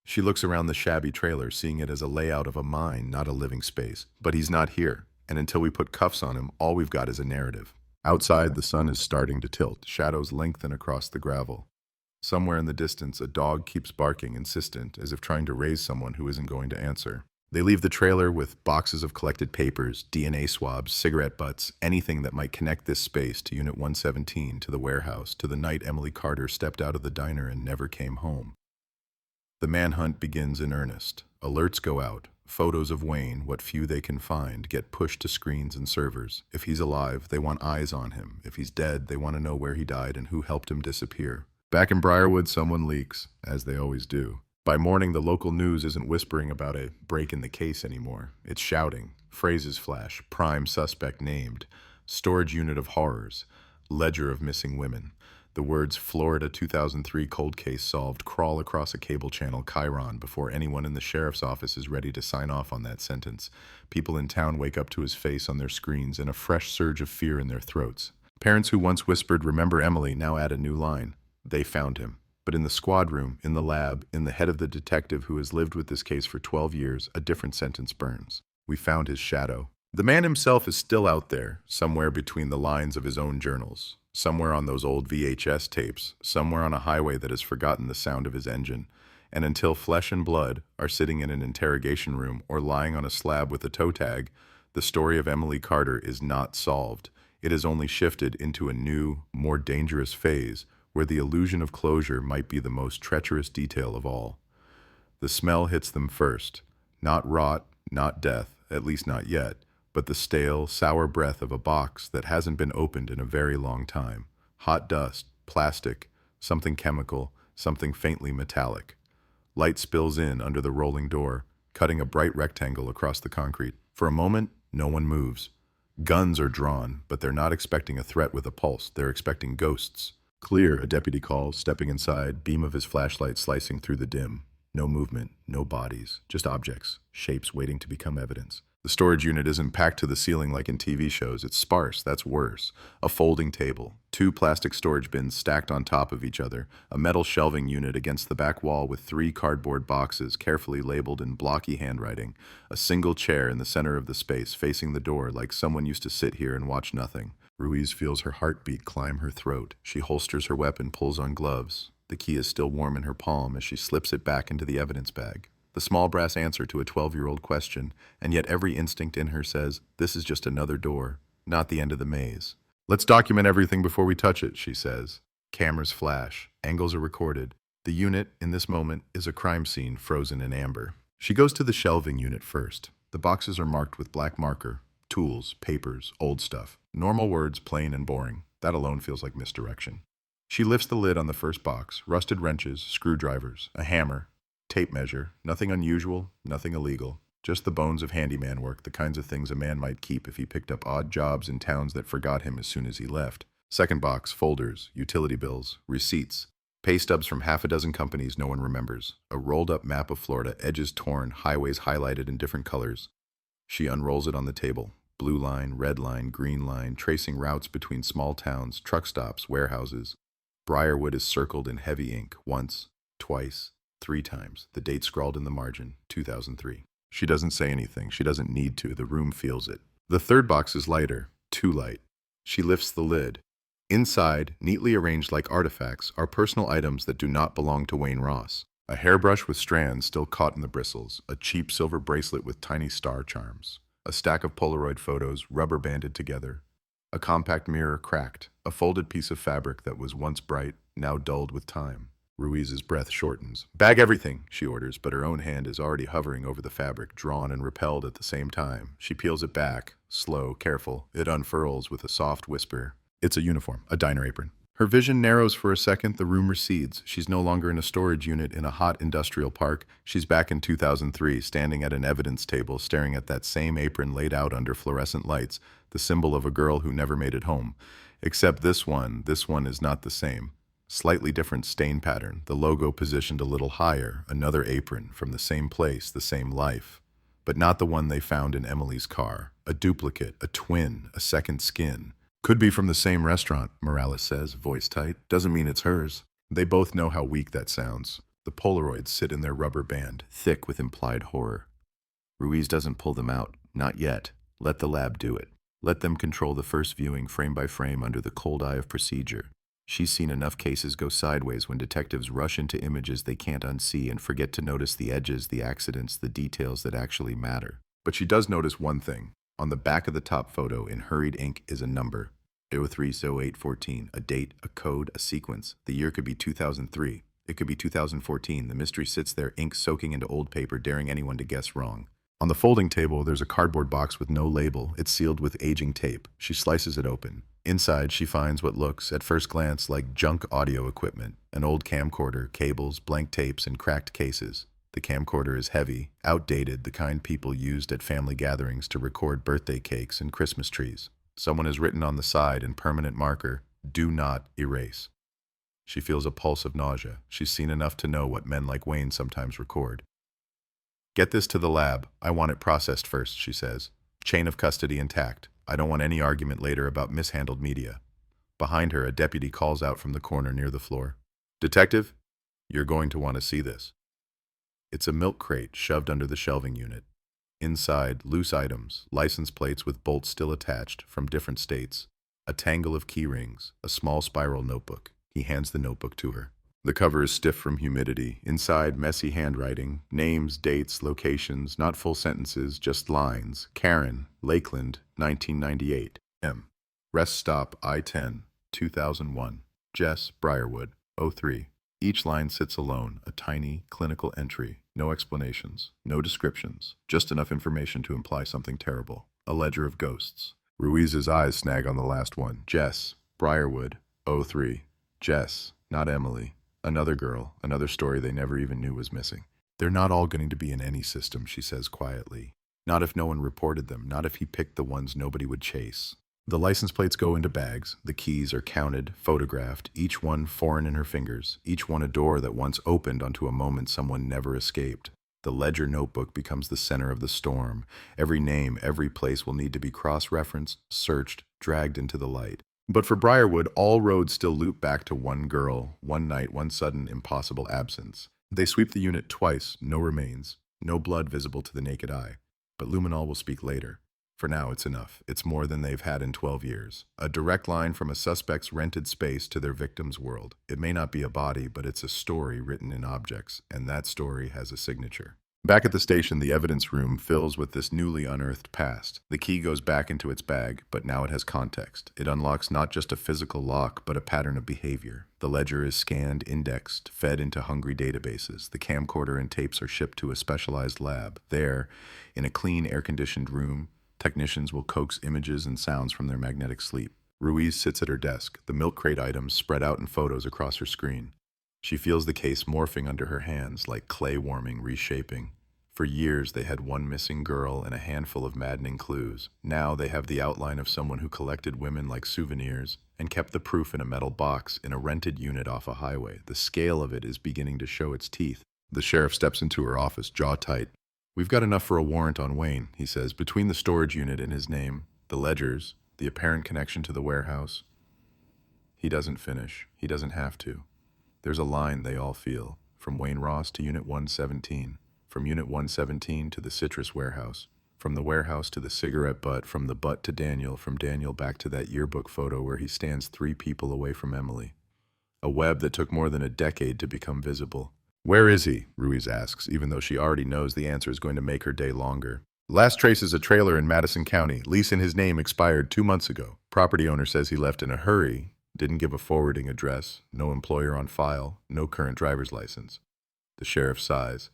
She looks around the shabby trailer, seeing it as a layout of a mine, not a living space. But he's not here, and until we put cuffs on him, all we've got is a narrative. Outside, the sun is starting to tilt. Shadows lengthen across the gravel. Somewhere in the distance, a dog keeps barking, insistent, as if trying to raise someone who isn't going to answer. They leave the trailer with boxes of collected papers, DNA swabs, cigarette butts, anything that might connect this space to Unit 117, to the warehouse, to the night Emily Carter stepped out of the diner and never came home. The manhunt begins in earnest. Alerts go out. Photos of Wayne, what few they can find, get pushed to screens and servers. If he's alive, they want eyes on him. If he's dead, they want to know where he died and who helped him disappear. Back in Briarwood, someone leaks, as they always do. By morning, the local news isn't whispering about a break in the case anymore. It's shouting. Phrases flash. Prime suspect named. Storage unit of horrors. Ledger of missing women. The words Florida 2003 cold case solved crawl across a cable channel chyron before anyone in the sheriff's office is ready to sign off on that sentence. People in town wake up to his face on their screens and a fresh surge of fear in their throats. Parents who once whispered, "Remember Emily," now add a new line. They found him. But in the squad room, in the lab, in the head of the detective who has lived with this case for 12 years, a different sentence burns. We found his shadow. The man himself is still out there, somewhere between the lines of his own journals, somewhere on those old VHS tapes, somewhere on a highway that has forgotten the sound of his engine. And until flesh and blood are sitting in an interrogation room or lying on a slab with a toe tag, the story of Emily Carter is not solved. It has only shifted into a new, more dangerous phase, where the illusion of closure might be the most treacherous detail of all. The smell hits them first. Not rot, not death, at least not yet, but the stale, sour breath of a box that hasn't been opened in a very long time. Hot dust, plastic, something chemical, something faintly metallic. Light spills in under the rolling door, cutting a bright rectangle across the concrete. For a moment, no one moves. Guns are drawn, but they're not expecting a threat with a pulse. They're expecting ghosts. "Clear," a deputy calls, stepping inside, beam of his flashlight slicing through the dim. No movement, no bodies, just objects, shapes waiting to become evidence. The storage unit isn't packed to the ceiling like in TV shows. It's sparse, that's worse. A folding table, 2 plastic storage bins stacked on top of each other, a metal shelving unit against the back wall with 3 cardboard boxes carefully labeled in blocky handwriting, a single chair in the center of the space facing the door like someone used to sit here and watch nothing. Ruiz feels her heartbeat climb her throat. She holsters her weapon, pulls on gloves. The key is still warm in her palm as she slips it back into the evidence bag. The small brass answer to a 12-year-old question, and yet every instinct in her says, this is just another door, not the end of the maze. "Let's document everything before we touch it," she says. Cameras flash. Angles are recorded. The unit, in this moment, is a crime scene frozen in amber. She goes to the shelving unit first. The boxes are marked with black marker. Tools, papers, old stuff. Normal words, plain and boring. That alone feels like misdirection. She lifts the lid on the first box. Rusted wrenches, screwdrivers, a hammer, tape measure. Nothing unusual, nothing illegal. Just the bones of handyman work, the kinds of things a man might keep if he picked up odd jobs in towns that forgot him as soon as he left. Second box, folders, utility bills, receipts. Pay stubs from half a dozen companies no one remembers. A rolled-up map of Florida, edges torn, highways highlighted in different colors. She unrolls it on the table. Blue line, red line, green line, tracing routes between small towns, truck stops, warehouses. Briarwood is circled in heavy ink, once, twice, 3 times. The date scrawled in the margin, 2003. She doesn't say anything. She doesn't need to. The room feels it. The third box is lighter, too light. She lifts the lid. Inside, neatly arranged like artifacts, are personal items that do not belong to Wayne Ross. A hairbrush with strands still caught in the bristles, a cheap silver bracelet with tiny star charms. A stack of Polaroid photos, rubber banded together. A compact mirror cracked. A folded piece of fabric that was once bright, now dulled with time. Ruiz's breath shortens. "Bag everything," she orders, but her own hand is already hovering over the fabric, drawn and repelled at the same time. She peels it back, slow, careful. It unfurls with a soft whisper. It's a uniform, a diner apron. Her vision narrows for a second, the room recedes. She's no longer in a storage unit in a hot industrial park. She's back in 2003, standing at an evidence table, staring at that same apron laid out under fluorescent lights, the symbol of a girl who never made it home. Except this one is not the same. Slightly different stain pattern, the logo positioned a little higher, another apron, from the same place, the same life. But not the one they found in Emily's car. A duplicate, a twin, a second skin. "Could be from the same restaurant," Morales says, voice tight. "Doesn't mean it's hers." They both know how weak that sounds. The Polaroids sit in their rubber band, thick with implied horror. Ruiz doesn't pull them out. Not yet. Let the lab do it. Let them control the first viewing frame by frame under the cold eye of procedure. She's seen enough cases go sideways when detectives rush into images they can't unsee and forget to notice the edges, the accidents, the details that actually matter. But she does notice one thing. On the back of the top photo in hurried ink is a number. 030814, a date, a code, a sequence. The year could be 2003. It could be 2014. The mystery sits there, ink soaking into old paper, daring anyone to guess wrong. On the folding table, there's a cardboard box with no label. It's sealed with aging tape. She slices it open. Inside, she finds what looks, at first glance, like junk audio equipment. An old camcorder, cables, blank tapes, and cracked cases. The camcorder is heavy, outdated, the kind people used at family gatherings to record birthday cakes and Christmas trees. Someone has written on the side in permanent marker, "Do not erase." She feels a pulse of nausea. She's seen enough to know what men like Wayne sometimes record. "Get this to the lab. I want it processed first," she says. "Chain of custody intact. I don't want any argument later about mishandled media." Behind her, a deputy calls out from the corner near the floor. "Detective, you're going to want to see this." It's a milk crate shoved under the shelving unit. Inside, loose items, license plates with bolts still attached from different states, a tangle of key rings, a small spiral notebook. He hands the notebook to her. The cover is stiff from humidity. Inside, messy handwriting, names, dates, locations, not full sentences, just lines. Karen, Lakeland, 1998. M. Rest stop I-10, 2001. Jess, Briarwood, 03. Each line sits alone, a tiny, clinical entry. No explanations, no descriptions, just enough information to imply something terrible. A ledger of ghosts. Ruiz's eyes snag on the last one. Jess, Briarwood, 03. Jess, not Emily. Another girl, another story they never even knew was missing. They're not all going to be in any system, she says quietly. Not if no one reported them, not if he picked the ones nobody would chase. The license plates go into bags, the keys are counted, photographed, each one foreign in her fingers, each one a door that once opened onto a moment someone never escaped. The ledger notebook becomes the center of the storm. Every name, every place will need to be cross-referenced, searched, dragged into the light. But for Briarwood, all roads still loop back to one girl, one night, one sudden, impossible absence. They sweep the unit twice, no remains, no blood visible to the naked eye. But Luminol will speak later. For now, it's enough. It's more than they've had in 12 years. A direct line from a suspect's rented space to their victim's world. It may not be a body, but it's a story written in objects, and that story has a signature. Back at the station, the evidence room fills with this newly unearthed past. The key goes back into its bag, but now it has context. It unlocks not just a physical lock, but a pattern of behavior. The ledger is scanned, indexed, fed into hungry databases. The camcorder and tapes are shipped to a specialized lab. There, in a clean, air-conditioned room, technicians will coax images and sounds from their magnetic sleep. Ruiz sits at her desk, the milk crate items spread out in photos across her screen. She feels the case morphing under her hands, like clay warming, reshaping. For years, they had one missing girl and a handful of maddening clues. Now they have the outline of someone who collected women like souvenirs and kept the proof in a metal box in a rented unit off a highway. The scale of it is beginning to show its teeth. The sheriff steps into her office, jaw tight. "We've got enough for a warrant on Wayne," he says, "between the storage unit and his name, the ledgers, the apparent connection to the warehouse." He doesn't finish. He doesn't have to. There's a line they all feel, from Wayne Ross to Unit 117, from Unit 117 to the citrus warehouse, from the warehouse to the cigarette butt, from the butt to Daniel, from Daniel back to that yearbook photo where he stands 3 people away from Emily. A web that took more than a decade to become visible. "Where is he?" Ruiz asks, even though she already knows the answer is going to make her day longer. "Last trace is a trailer in Madison County. Lease in his name expired 2 months ago. Property owner says he left in a hurry. Didn't give a forwarding address, no employer on file, no current driver's license." The sheriff sighs.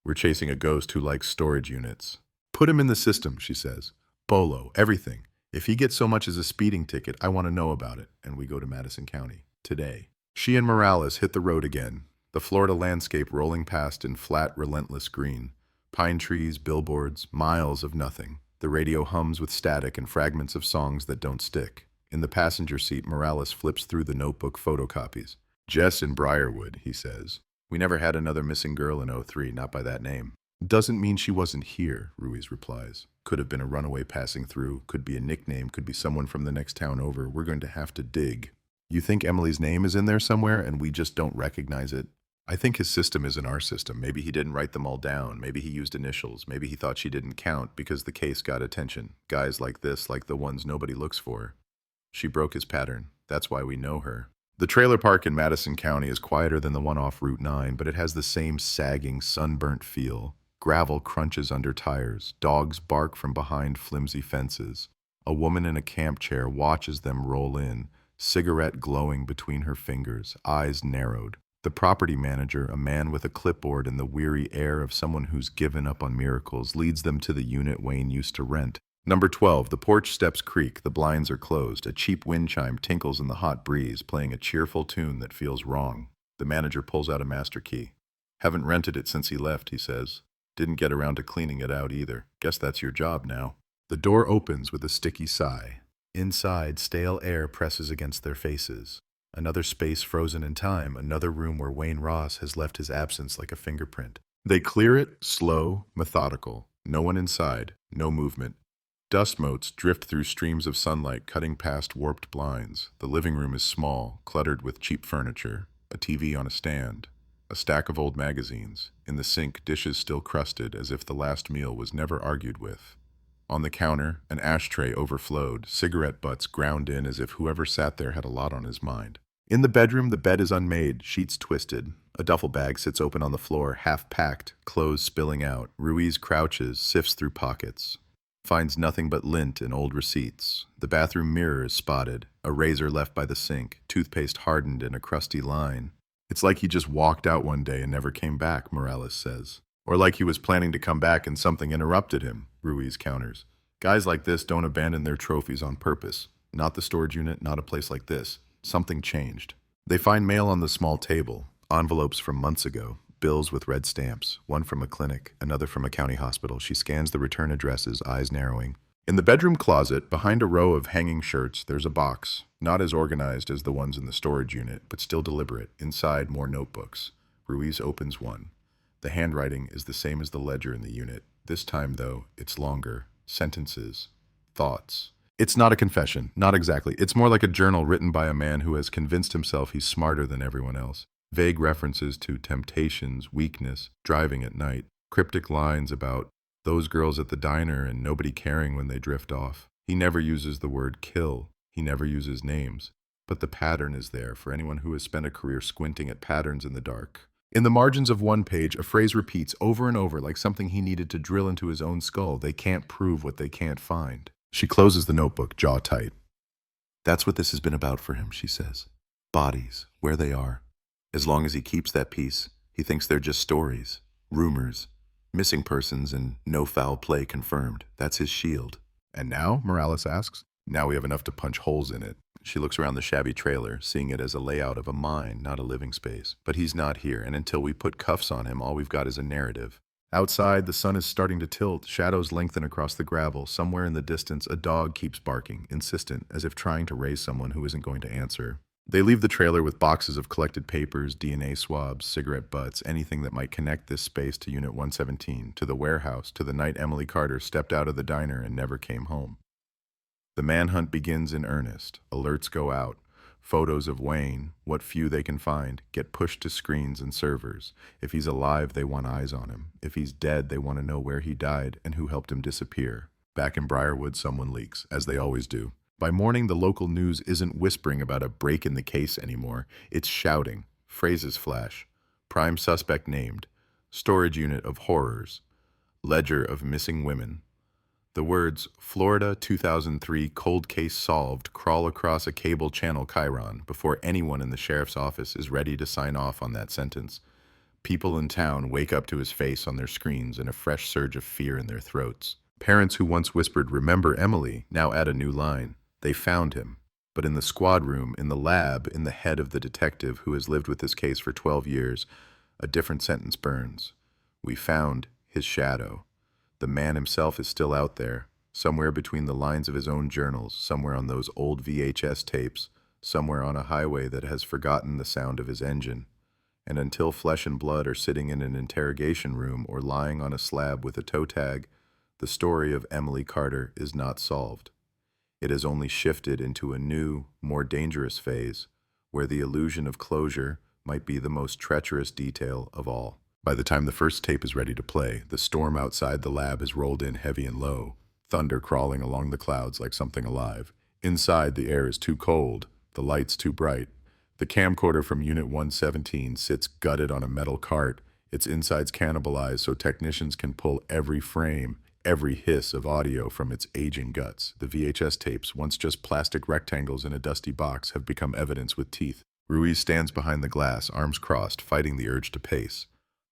"We're chasing a ghost who likes storage units." "Put him in the system," she says. "Bolo, everything. If he gets so much as a speeding ticket, I want to know about it." And we go to Madison County. Today. She and Morales hit the road again. The Florida landscape rolling past in flat, relentless green. Pine trees, billboards, miles of nothing. The radio hums with static and fragments of songs that don't stick. In the passenger seat, Morales flips through the notebook photocopies. "Jess in Briarwood," he says. "We never had another missing girl in 03, not by that name." "Doesn't mean she wasn't here," Ruiz replies. "Could have been a runaway passing through, could be a nickname, could be someone from the next town over. We're going to have to dig." "You think Emily's name is in there somewhere and we just don't recognize it?" "I think his system isn't our system. Maybe he didn't write them all down. Maybe he used initials. Maybe he thought she didn't count because the case got attention. Guys like this, like the ones nobody looks for. She broke his pattern. That's why we know her." The trailer park in Madison County is quieter than the one off Route 9, but it has the same sagging, sunburnt feel. Gravel crunches under tires. Dogs bark from behind flimsy fences. A woman in a camp chair watches them roll in, cigarette glowing between her fingers, eyes narrowed. The property manager, a man with a clipboard and the weary air of someone who's given up on miracles, leads them to the unit Wayne used to rent. Number 12, the porch steps creak, the blinds are closed. A cheap wind chime tinkles in the hot breeze, playing a cheerful tune that feels wrong. The manager pulls out a master key. Haven't rented it since he left, he says. Didn't get around to cleaning it out either. Guess that's your job now. The door opens with a sticky sigh. Inside, stale air presses against their faces. Another space frozen in time, another room where Wayne Ross has left his absence like a fingerprint. They clear it, slow, methodical. No one inside, no movement. Dust motes drift through streams of sunlight, cutting past warped blinds. The living room is small, cluttered with cheap furniture, a TV on a stand, a stack of old magazines. In the sink, dishes still crusted, as if the last meal was never argued with. On the counter, an ashtray overflowed, cigarette butts ground in as if whoever sat there had a lot on his mind. In the bedroom, the bed is unmade, sheets twisted. A duffel bag sits open on the floor, half-packed, clothes spilling out. Ruiz crouches, sifts through pockets. Finds nothing but lint and old receipts. The bathroom mirror is spotted, a razor left by the sink, toothpaste hardened in a crusty line. It's like he just walked out one day and never came back, Morales says. Or like he was planning to come back and something interrupted him, Ruiz counters. Guys like this don't abandon their trophies on purpose. Not the storage unit, not a place like this. Something changed. They find mail on the small table, envelopes from months ago. Bills with red stamps, one from a clinic, another from a county hospital. She scans the return addresses, eyes narrowing. In the bedroom closet, behind a row of hanging shirts, there's a box, not as organized as the ones in the storage unit, but still deliberate. Inside, more notebooks. Ruiz opens one. The handwriting is the same as the ledger in the unit. This time, though, it's longer. Sentences. Thoughts. It's not a confession, not exactly. It's more like a journal written by a man who has convinced himself he's smarter than everyone else. Vague references to temptations, weakness, driving at night, cryptic lines about those girls at the diner and nobody caring when they drift off. He never uses the word kill. He never uses names. But the pattern is there for anyone who has spent a career squinting at patterns in the dark. In the margins of one page, a phrase repeats over and over like something he needed to drill into his own skull. They can't prove what they can't find. She closes the notebook, jaw tight. That's what this has been about for him, she says. Bodies, where they are. As long as he keeps that peace, he thinks they're just stories, rumors, missing persons, and no foul play confirmed. That's his shield. And now, Morales asks, now we have enough to punch holes in it. She looks around the shabby trailer, seeing it as a layout of a mine, not a living space. But he's not here, and until we put cuffs on him, all we've got is a narrative. Outside, the sun is starting to tilt, shadows lengthen across the gravel. Somewhere in the distance, a dog keeps barking, insistent, as if trying to raise someone who isn't going to answer. They leave the trailer with boxes of collected papers, DNA swabs, cigarette butts, anything that might connect this space to Unit 117, to the warehouse, to the night Emily Carter stepped out of the diner and never came home. The manhunt begins in earnest. Alerts go out. Photos of Wayne, what few they can find, get pushed to screens and servers. If he's alive, they want eyes on him. If he's dead, they want to know where he died and who helped him disappear. Back in Briarwood, someone leaks, as they always do. By morning, the local news isn't whispering about a break in the case anymore. It's shouting. Phrases flash. Prime suspect named. Storage unit of horrors. Ledger of missing women. The words, Florida 2003 cold case solved, crawl across a cable channel chyron before anyone in the sheriff's office is ready to sign off on that sentence. People in town wake up to his face on their screens and a fresh surge of fear in their throats. Parents who once whispered, "Remember Emily," now add a new line. They found him. But in the squad room, in the lab, in the head of the detective who has lived with this case for 12 years, a different sentence burns. We found his shadow. The man himself is still out there, somewhere between the lines of his own journals, somewhere on those old VHS tapes, somewhere on a highway that has forgotten the sound of his engine. And until flesh and blood are sitting in an interrogation room or lying on a slab with a toe tag, the story of Emily Carter is not solved. It has only shifted into a new, more dangerous phase, where the illusion of closure might be the most treacherous detail of all. By the time the first tape is ready to play, the storm outside the lab has rolled in heavy and low, thunder crawling along the clouds like something alive. Inside, the air is too cold, the lights too bright. The camcorder from Unit 117 sits gutted on a metal cart, its insides cannibalized so technicians can pull every frame, every hiss of audio from its aging guts. The VHS tapes, once just plastic rectangles in a dusty box, have become evidence with teeth. Ruiz stands behind the glass, arms crossed, fighting the urge to pace.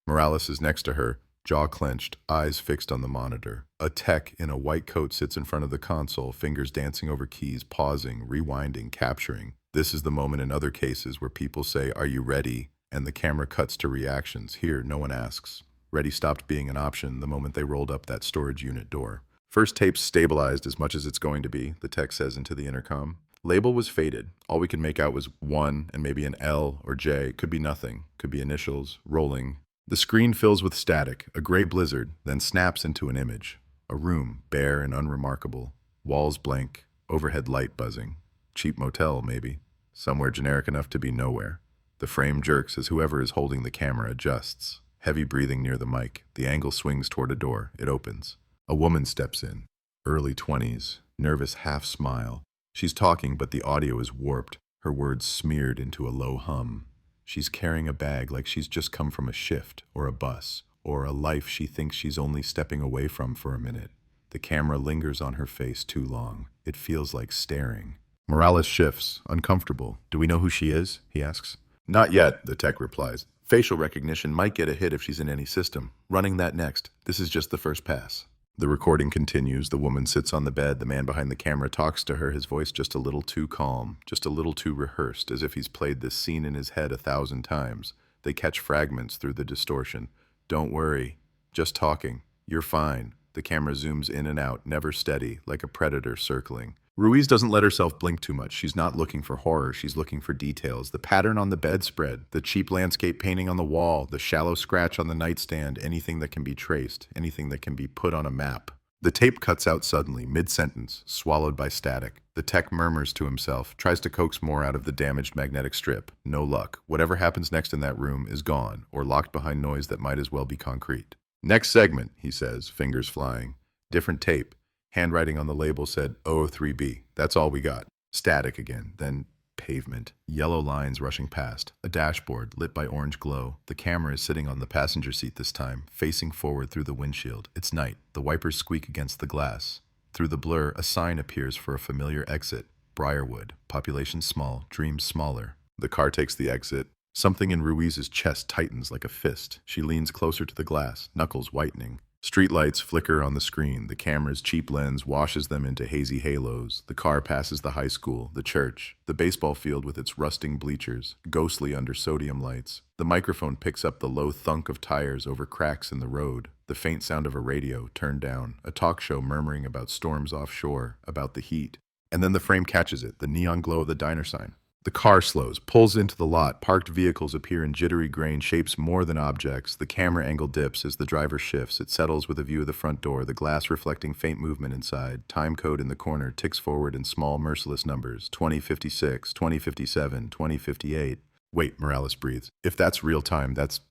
Morales is next to her, jaw clenched, eyes fixed on the monitor. A tech in a white coat sits in front of the console, fingers dancing over keys, pausing, rewinding, capturing. This is the moment in other cases where people say, "Are you ready?" and the camera cuts to reactions. Here, no one asks. Ready stopped being an option the moment they rolled up that storage unit door. First tape's stabilized as much as it's going to be, the tech says into the intercom. Label was faded. All we could make out was 1 and maybe an L or J. Could be nothing. Could be initials, rolling. The screen fills with static, a gray blizzard, then snaps into an image. A room, bare and unremarkable. Walls blank, overhead light buzzing. Cheap motel, maybe. Somewhere generic enough to be nowhere. The frame jerks as whoever is holding the camera adjusts. Heavy breathing near the mic. The angle swings toward a door. It opens. A woman steps in. Early 20s. Nervous half smile. She's talking, but the audio is warped. Her words smeared into a low hum. She's carrying a bag like she's just come from a shift, or a bus, or a life she thinks she's only stepping away from for a minute. The camera lingers on her face too long. It feels like staring. Morales shifts, uncomfortable. "Do we know who she is?" he asks. "Not yet," the tech replies. "Facial recognition might get a hit if she's in any system. Running that next. This is just the first pass." The recording continues. The woman sits on the bed. The man behind the camera talks to her, his voice just a little too calm, just a little too rehearsed, as if he's played this scene in his head 1,000 times. They catch fragments through the distortion. "Don't worry. Just talking. You're fine." The camera zooms in and out, never steady, like a predator circling. Ruiz doesn't let herself blink too much. She's not looking for horror. She's looking for details. The pattern on the bedspread, the cheap landscape painting on the wall, the shallow scratch on the nightstand, anything that can be traced, anything that can be put on a map. The tape cuts out suddenly, mid-sentence, swallowed by static. The tech murmurs to himself, tries to coax more out of the damaged magnetic strip. No luck. Whatever happens next in that room is gone, or locked behind noise that might as well be concrete. "Next segment," he says, fingers flying. Different tape. Handwriting on the label said 003B. That's all we got. Static again, then pavement. Yellow lines rushing past. A dashboard lit by orange glow. The camera is sitting on the passenger seat this time, facing forward through the windshield. It's night. The wipers squeak against the glass. Through the blur, a sign appears for a familiar exit. Briarwood. Population small, dreams smaller. The car takes the exit. Something in Ruiz's chest tightens like a fist. She leans closer to the glass, knuckles whitening. Streetlights flicker on the screen. The camera's cheap lens washes them into hazy halos. The car passes the high school, the church, the baseball field with its rusting bleachers, ghostly under sodium lights. The microphone picks up the low thunk of tires over cracks in the road, the faint sound of a radio turned down, a talk show murmuring about storms offshore, about the heat. And then the frame catches it, the neon glow of the diner sign. The car slows, pulls into the lot. Parked vehicles appear in jittery grain shapes more than objects. The camera angle dips as the driver shifts. It settles with a view of the front door, the glass reflecting faint movement inside. Time code in the corner ticks forward in small, merciless numbers. 2056, 2057, 2058. "Wait," Morales breathes. "If that's real time, that's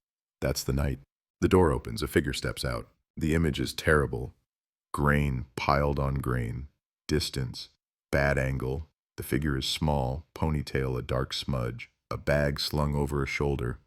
the night." The door opens. A figure steps out. The image is terrible. Grain piled on grain. Distance. Bad angle. The figure is small, ponytail a dark smudge, a bag slung over a shoulder.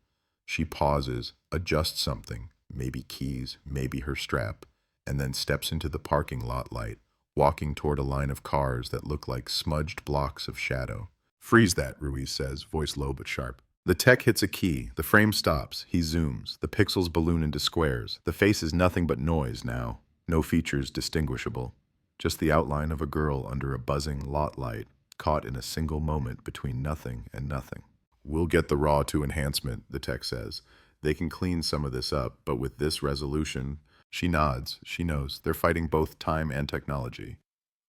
She pauses, adjusts something, maybe keys, maybe her strap, and then steps into the parking lot light, walking toward a line of cars that look like smudged blocks of shadow. "Freeze that," Ruiz says, voice low but sharp. The tech hits a key. The frame stops. He zooms. The pixels balloon into squares. The face is nothing but noise now. No features distinguishable. Just the outline of a girl under a buzzing lot light, caught in a single moment between nothing and nothing. "We'll get the raw to enhancement," the tech says. "They can clean some of this up, but with this resolution..." She nods. She knows. They're fighting both time and technology.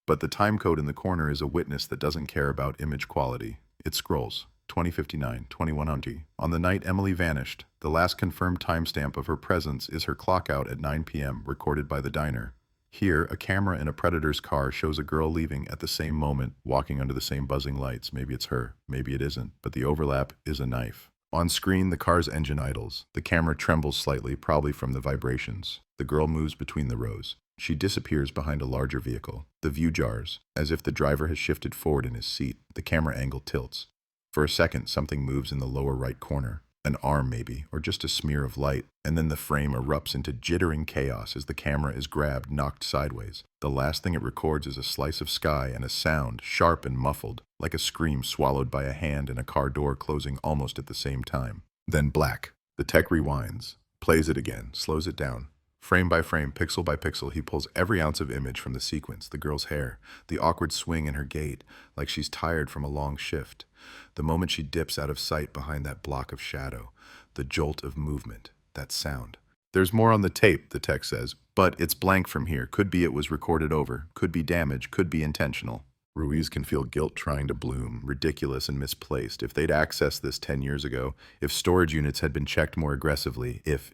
But the time code in the corner is a witness that doesn't care about image quality. It scrolls. 2059, 2100. On the night Emily vanished, the last confirmed timestamp of her presence is her clock out at 9 p.m., recorded by the diner. Here, a camera in a predator's car shows a girl leaving at the same moment, walking under the same buzzing lights. Maybe it's her, maybe it isn't, but the overlap is a knife. On screen, the car's engine idles. The camera trembles slightly, probably from the vibrations. The girl moves between the rows. She disappears behind a larger vehicle. The view jars, as if the driver has shifted forward in his seat. The camera angle tilts. For a second, something moves in the lower right corner. An arm maybe, or just a smear of light, and then the frame erupts into jittering chaos as the camera is grabbed, knocked sideways. The last thing it records is a slice of sky and a sound, sharp and muffled, like a scream swallowed by a hand and a car door closing almost at the same time. Then black. The tech rewinds, plays it again, slows it down. Frame by frame, pixel by pixel, he pulls every ounce of image from the sequence, the girl's hair, the awkward swing in her gait, like she's tired from a long shift. The moment she dips out of sight behind that block of shadow, the jolt of movement, that sound. There's more on the tape, the tech says, but it's blank from here. Could be it was recorded over, could be damage, could be intentional. Ruiz can feel guilt trying to bloom, ridiculous and misplaced. If they'd accessed this 10 years ago, if storage units had been checked more aggressively, if.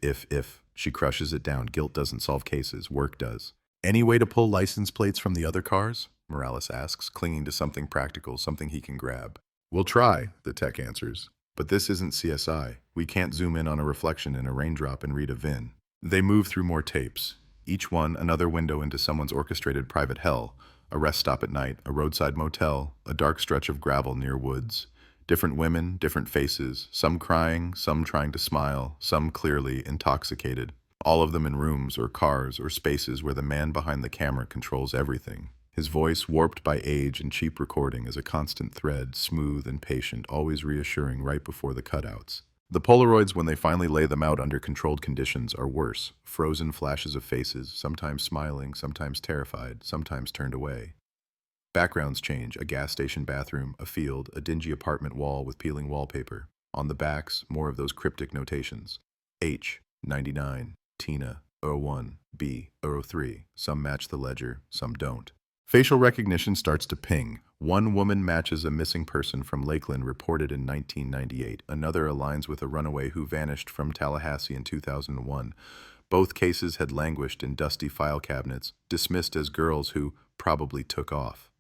She crushes it down. Guilt doesn't solve cases, work does. Any way to pull license plates from the other cars? Morales asks, clinging to something practical, something he can grab. We'll try, the tech answers. But this isn't CSI. We can't zoom in on a reflection in a raindrop and read a VIN. They move through more tapes. Each one another window into someone's orchestrated private hell. A rest stop at night, a roadside motel, a dark stretch of gravel near woods. Different women, different faces, some crying, some trying to smile, some clearly intoxicated. All of them in rooms or cars or spaces where the man behind the camera controls everything. His voice, warped by age and cheap recording, is a constant thread, smooth and patient, always reassuring right before the cutouts. The Polaroids, when they finally lay them out under controlled conditions, are worse. Frozen flashes of faces, sometimes smiling, sometimes terrified, sometimes turned away. Backgrounds change, a gas station bathroom, a field, a dingy apartment wall with peeling wallpaper. On the backs, more of those cryptic notations. H, 99, Tina, 01, B, 03. Some match the ledger, some don't. Facial recognition starts to ping. One woman matches a missing person from Lakeland reported in 1998. Another aligns with a runaway who vanished from Tallahassee in 2001. Both cases had languished in dusty file cabinets, dismissed as girls who probably took off.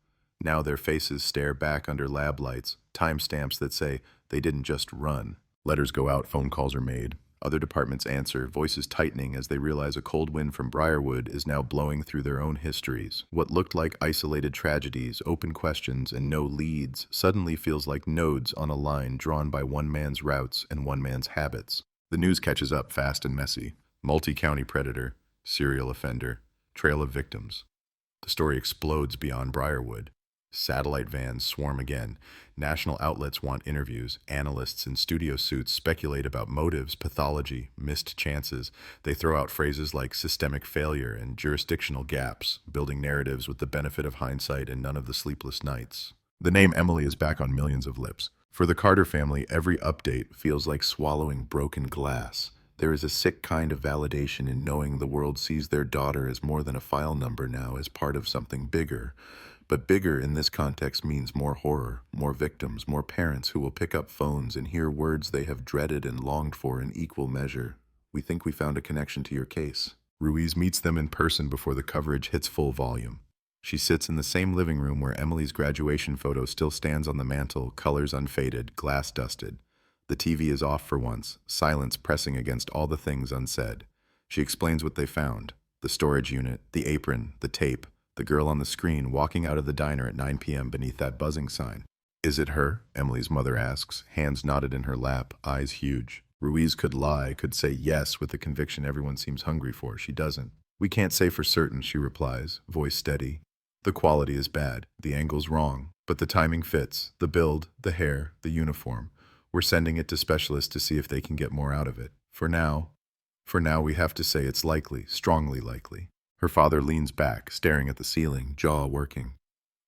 Now their faces stare back under lab lights, timestamps that say they didn't just run. Letters go out, phone calls are made. Other departments answer, voices tightening as they realize a cold wind from Briarwood is now blowing through their own histories. What looked like isolated tragedies, open questions, and no leads suddenly feels like nodes on a line drawn by one man's routes and one man's habits. The news catches up fast and messy. Multi-county predator, serial offender, trail of victims. The story explodes beyond Briarwood. Satellite vans swarm again. National outlets want interviews. Analysts in studio suits speculate about motives, pathology, missed chances. They throw out phrases like systemic failure and jurisdictional gaps, building narratives with the benefit of hindsight and none of the sleepless nights. The name Emily is back on millions of lips. For the Carter family, every update feels like swallowing broken glass. There is a sick kind of validation in knowing the world sees their daughter as more than a file number now, as part of something bigger. But bigger in this context means more horror, more victims, more parents who will pick up phones and hear words they have dreaded and longed for in equal measure. We think we found a connection to your case. Ruiz meets them in person before the coverage hits full volume. She sits in the same living room where Emily's graduation photo still stands on the mantel, colors unfaded, glass dusted. The TV is off for once, silence pressing against all the things unsaid. She explains what they found: the storage unit, the apron, the tape, the girl on the screen walking out of the diner at 9 p.m. beneath that buzzing sign. Is it her? Emily's mother asks, hands knotted in her lap, eyes huge. Ruiz could lie, could say yes with the conviction everyone seems hungry for. She doesn't. We can't say for certain, she replies, voice steady. The quality is bad, the angle's wrong, but the timing fits, the build, the hair, the uniform. We're sending it to specialists to see if they can get more out of it. For now we have to say it's likely, strongly likely. Her father leans back, staring at the ceiling, jaw working.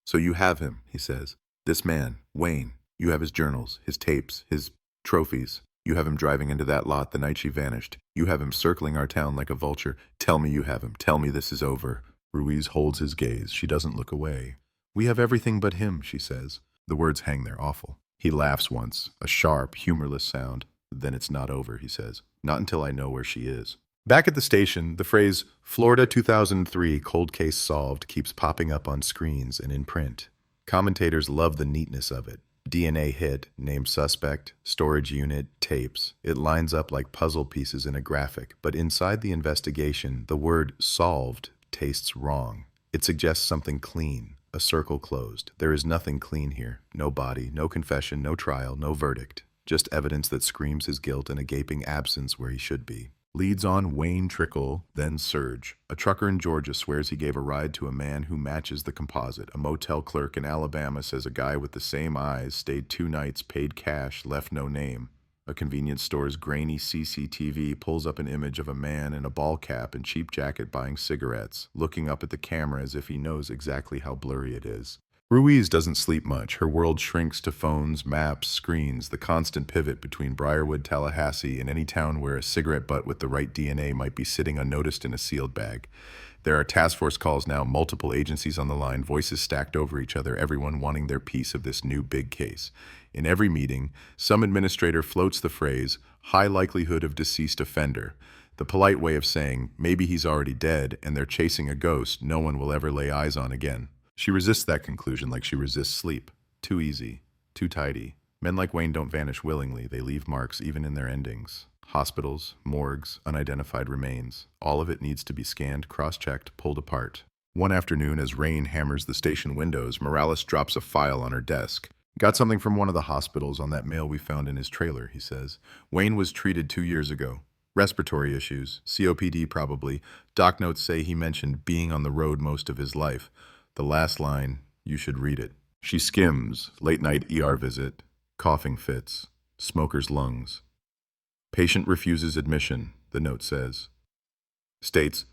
So you have him, he says. This man, Wayne. You have his journals, his tapes, his trophies. You have him driving into that lot the night she vanished. You have him circling our town like a vulture. Tell me you have him. Tell me this is over. Ruiz holds his gaze. She doesn't look away. We have everything but him, she says. The words hang there, awful. He laughs once, a sharp, humorless sound. Then it's not over, he says. Not until I know where she is. Back at the station, the phrase, Florida 2003 cold case solved, keeps popping up on screens and in print. Commentators love the neatness of it. DNA hit, name suspect, storage unit, tapes. It lines up like puzzle pieces in a graphic, but inside the investigation, the word solved tastes wrong. It suggests something clean, A circle closed. There is nothing clean here. No body, no confession, no trial, no verdict. Just evidence that screams his guilt and a gaping absence where he should be. Leads on Wayne Trickle, then Surge. A trucker in Georgia swears he gave a ride to a man who matches the composite. A motel clerk in Alabama says a guy with the same eyes stayed 2 nights, paid cash, left no name. A convenience store's grainy CCTV pulls up an image of a man in a ball cap and cheap jacket buying cigarettes, looking up at the camera as if he knows exactly how blurry it is. Ruiz doesn't sleep much. Her world shrinks to phones, maps, screens, the constant pivot between Briarwood, Tallahassee, and any town where a cigarette butt with the right DNA might be sitting unnoticed in a sealed bag. There are task force calls now, multiple agencies on the line, voices stacked over each other, everyone wanting their piece of this new big case. In every meeting, some administrator floats the phrase, high likelihood of deceased offender, the polite way of saying, maybe he's already dead and they're chasing a ghost no one will ever lay eyes on again. She resists that conclusion like she resists sleep. Too easy. Too tidy. Men like Wayne don't vanish willingly. They leave marks even in their endings. Hospitals, morgues, unidentified remains. All of it needs to be scanned, cross-checked, pulled apart. One afternoon, as rain hammers the station windows, Morales drops a file on her desk. Got something from one of the hospitals on that mail we found in his trailer, he says. Wayne was treated 2 years ago. Respiratory issues. COPD probably. Doc notes say he mentioned being on the road most of his life. The last line, you should read it. She skims, late-night ER visit, coughing fits, smoker's lungs. Patient refuses admission, the note says. States,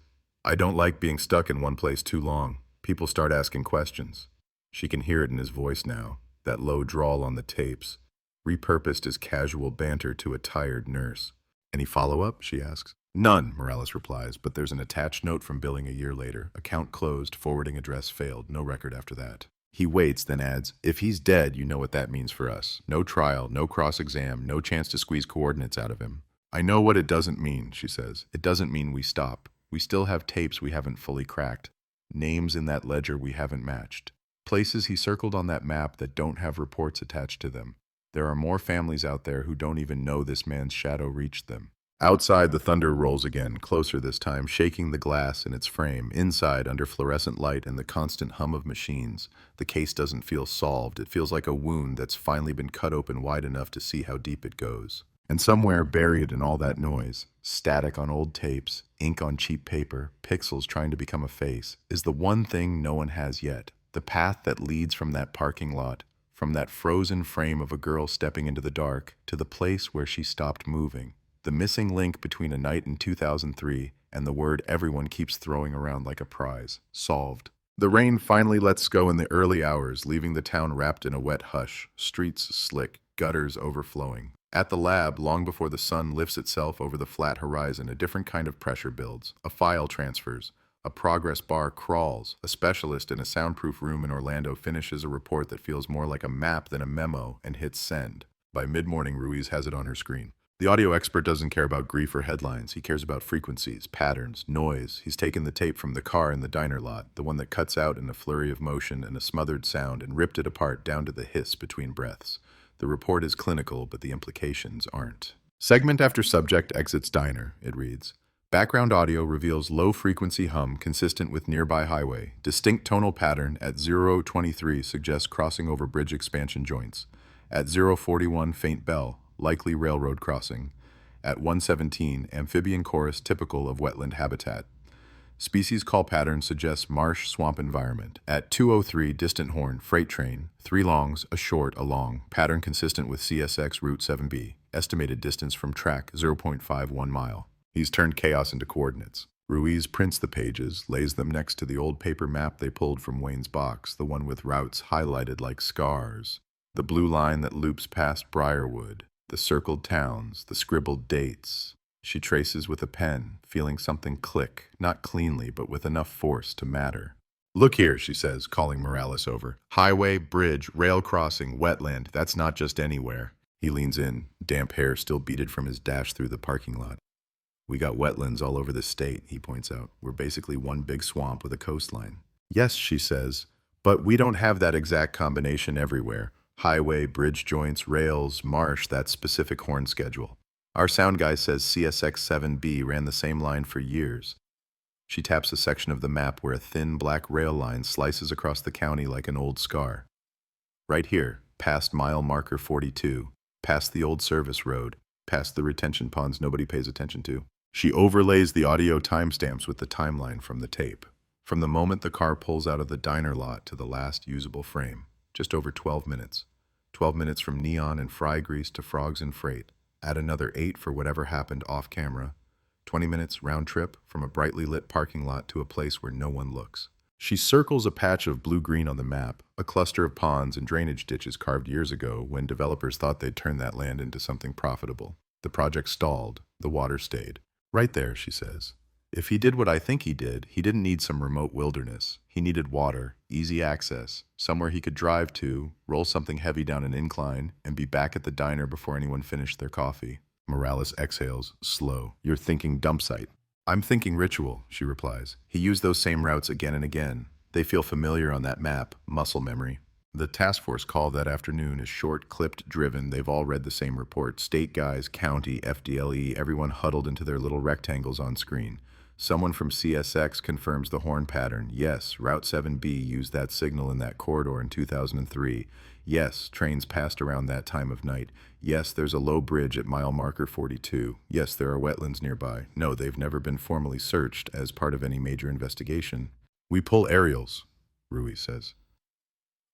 I don't like being stuck in one place too long. People start asking questions. She can hear it in his voice now, that low drawl on the tapes, repurposed as casual banter to a tired nurse. Any follow-up, she asks. None, Morales replies, but there's an attached note from billing a year later. Account closed, forwarding address failed, no record after that. He waits, then adds, if he's dead, you know what that means for us. No trial, no cross-exam, no chance to squeeze coordinates out of him. I know what it doesn't mean, she says. It doesn't mean we stop. We still have tapes we haven't fully cracked. Names in that ledger we haven't matched. Places he circled on that map that don't have reports attached to them. There are more families out there who don't even know this man's shadow reached them. Outside, the thunder rolls again, closer this time, shaking the glass in its frame. Inside, under fluorescent light and the constant hum of machines, the case doesn't feel solved. It feels like a wound that's finally been cut open wide enough to see how deep it goes. And somewhere buried in all that noise, static on old tapes, ink on cheap paper, pixels trying to become a face, is the one thing no one has yet. The path that leads from that parking lot, from that frozen frame of a girl stepping into the dark, to the place where she stopped moving. The missing link between a night in 2003 and the word everyone keeps throwing around like a prize. Solved. The rain finally lets go in the early hours, leaving the town wrapped in a wet hush, streets slick, gutters overflowing. At the lab, long before the sun lifts itself over the flat horizon, a different kind of pressure builds. A file transfers. A progress bar crawls. A specialist in a soundproof room in Orlando finishes a report that feels more like a map than a memo and hits send. By mid-morning, Ruiz has it on her screen. The audio expert doesn't care about grief or headlines. He cares about frequencies, patterns, noise. He's taken the tape from the car in the diner lot, the one that cuts out in a flurry of motion and a smothered sound, and ripped it apart down to the hiss between breaths. The report is clinical, but the implications aren't. Segment after subject exits diner, it reads. Background audio reveals low-frequency hum consistent with nearby highway. Distinct tonal pattern at 0:23 suggests crossing over bridge expansion joints. At 0:41, faint bell. Likely railroad crossing. At 1:17, amphibian chorus typical of wetland habitat. Species call pattern suggests marsh swamp environment. At 2:03, distant horn, freight train. 3 longs, a short, a long. Pattern consistent with CSX Route 7B. Estimated distance from track, 0.51 mile. He's turned chaos into coordinates. Ruiz prints the pages, lays them next to the old paper map they pulled from Wayne's box, the one with routes highlighted like scars. The blue line that loops past Briarwood. The circled towns, the scribbled dates. She traces with a pen, feeling something click, not cleanly, but with enough force to matter. Look here, she says, calling Morales over. Highway, bridge, rail crossing, wetland, that's not just anywhere. He leans in, damp hair still beaded from his dash through the parking lot. We got wetlands all over the state, he points out. We're basically one big swamp with a coastline. Yes, she says, but we don't have that exact combination everywhere. Highway, bridge joints, rails, marsh, that specific horn schedule. Our sound guy says CSX 7B ran the same line for years. She taps a section of the map where a thin black rail line slices across the county like an old scar. Right here, past mile marker 42, past the old service road, past the retention ponds nobody pays attention to. She overlays the audio timestamps with the timeline from the tape. From the moment the car pulls out of the diner lot to the last usable frame, just over 12 minutes. 12 minutes from neon and fry grease to frogs and freight. Add another 8 for whatever happened off camera. 20 minutes round trip from a brightly lit parking lot to a place where no one looks. She circles a patch of blue-green on the map, a cluster of ponds and drainage ditches carved years ago when developers thought they'd turn that land into something profitable. The project stalled. The water stayed. Right there, she says. If he did what I think he didn't need some remote wilderness. He needed water, easy access, somewhere he could drive to, roll something heavy down an incline, and be back at the diner before anyone finished their coffee. Morales exhales, slow. You're thinking dump site. I'm thinking ritual, she replies. He used those same routes again and again. They feel familiar on that map, muscle memory. The task force call that afternoon is short, clipped, driven. They've all read the same report. State guys, county, FDLE, everyone huddled into their little rectangles on screen. Someone from CSX confirms the horn pattern. Yes, Route 7B used that signal in that corridor in 2003. Yes, trains passed around that time of night. Yes, there's a low bridge at mile marker 42. Yes, there are wetlands nearby. No, they've never been formally searched as part of any major investigation. We pull aerials, Ruiz says.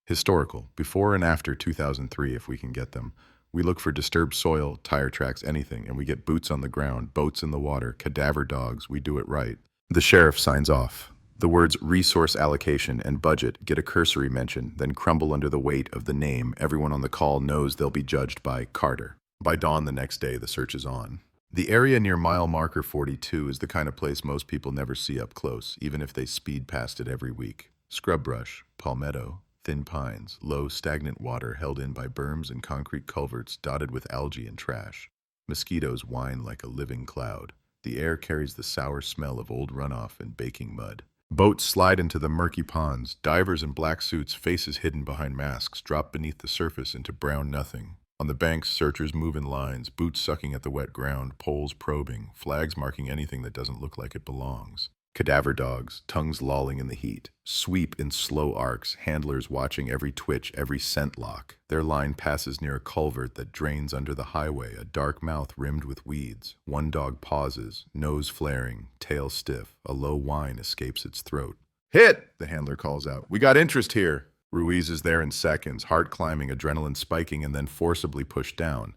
Historical, before and after 2003 if we can get them. We look for disturbed soil, tire tracks, anything, and we get boots on the ground, boats in the water, cadaver dogs, we do it right. The sheriff signs off. The words resource allocation and budget get a cursory mention, then crumble under the weight of the name. Everyone on the call knows they'll be judged by Carter. By dawn the next day, the search is on. The area near mile marker 42 is the kind of place most people never see up close, even if they speed past it every week. Scrub brush, palmetto, thin pines, low, stagnant water held in by berms and concrete culverts dotted with algae and trash. Mosquitoes whine like a living cloud. The air carries the sour smell of old runoff and baking mud. Boats slide into the murky ponds. Divers in black suits, faces hidden behind masks, drop beneath the surface into brown nothing. On the banks, searchers move in lines, boots sucking at the wet ground, poles probing, flags marking anything that doesn't look like it belongs. Cadaver dogs, tongues lolling in the heat, sweep in slow arcs, handlers watching every twitch, every scent lock. Their line passes near a culvert that drains under the highway, a dark mouth rimmed with weeds. One dog pauses, nose flaring, tail stiff. A low whine escapes its throat. Hit! The handler calls out. We got interest here. Ruiz is there in seconds, heart climbing, adrenaline spiking, and then forcibly pushed down.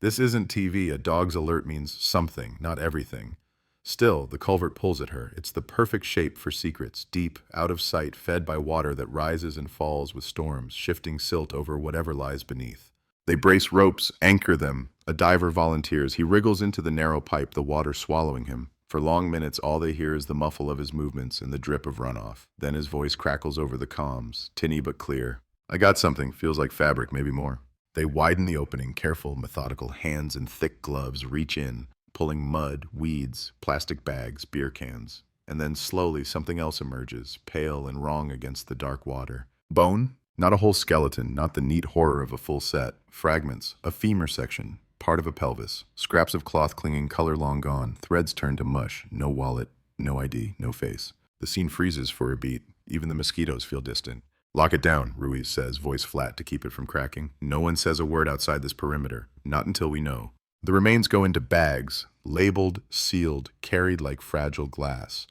This isn't TV. A dog's alert means something, not everything. Still, the culvert pulls at her. It's the perfect shape for secrets, deep, out of sight, fed by water that rises and falls with storms, shifting silt over whatever lies beneath. They brace ropes, anchor them. A diver volunteers. He wriggles into the narrow pipe, the water swallowing him. For long minutes, all they hear is the muffle of his movements and the drip of runoff. Then his voice crackles over the comms, tinny but clear. I got something, feels like fabric, maybe more. They widen the opening, careful, methodical hands in thick gloves reach in, pulling mud, weeds, plastic bags, beer cans. And then slowly something else emerges, pale and wrong against the dark water. Bone? Not a whole skeleton, not the neat horror of a full set. Fragments, a femur section, part of a pelvis, scraps of cloth clinging, color long gone, threads turned to mush, no wallet, no ID, no face. The scene freezes for a beat. Even the mosquitoes feel distant. Lock it down, Ruiz says, voice flat to keep it from cracking. No one says a word outside this perimeter, not until we know. The remains go into bags, labeled, sealed, carried like fragile glass.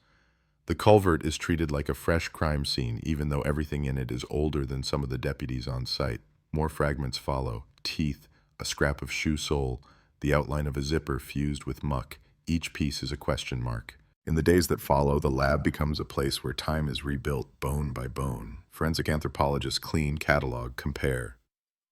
The culvert is treated like a fresh crime scene, even though everything in it is older than some of the deputies on site. More fragments follow. Teeth, a scrap of shoe sole, the outline of a zipper fused with muck. Each piece is a question mark. In the days that follow, the lab becomes a place where time is rebuilt bone by bone. Forensic anthropologists clean, catalog, compare.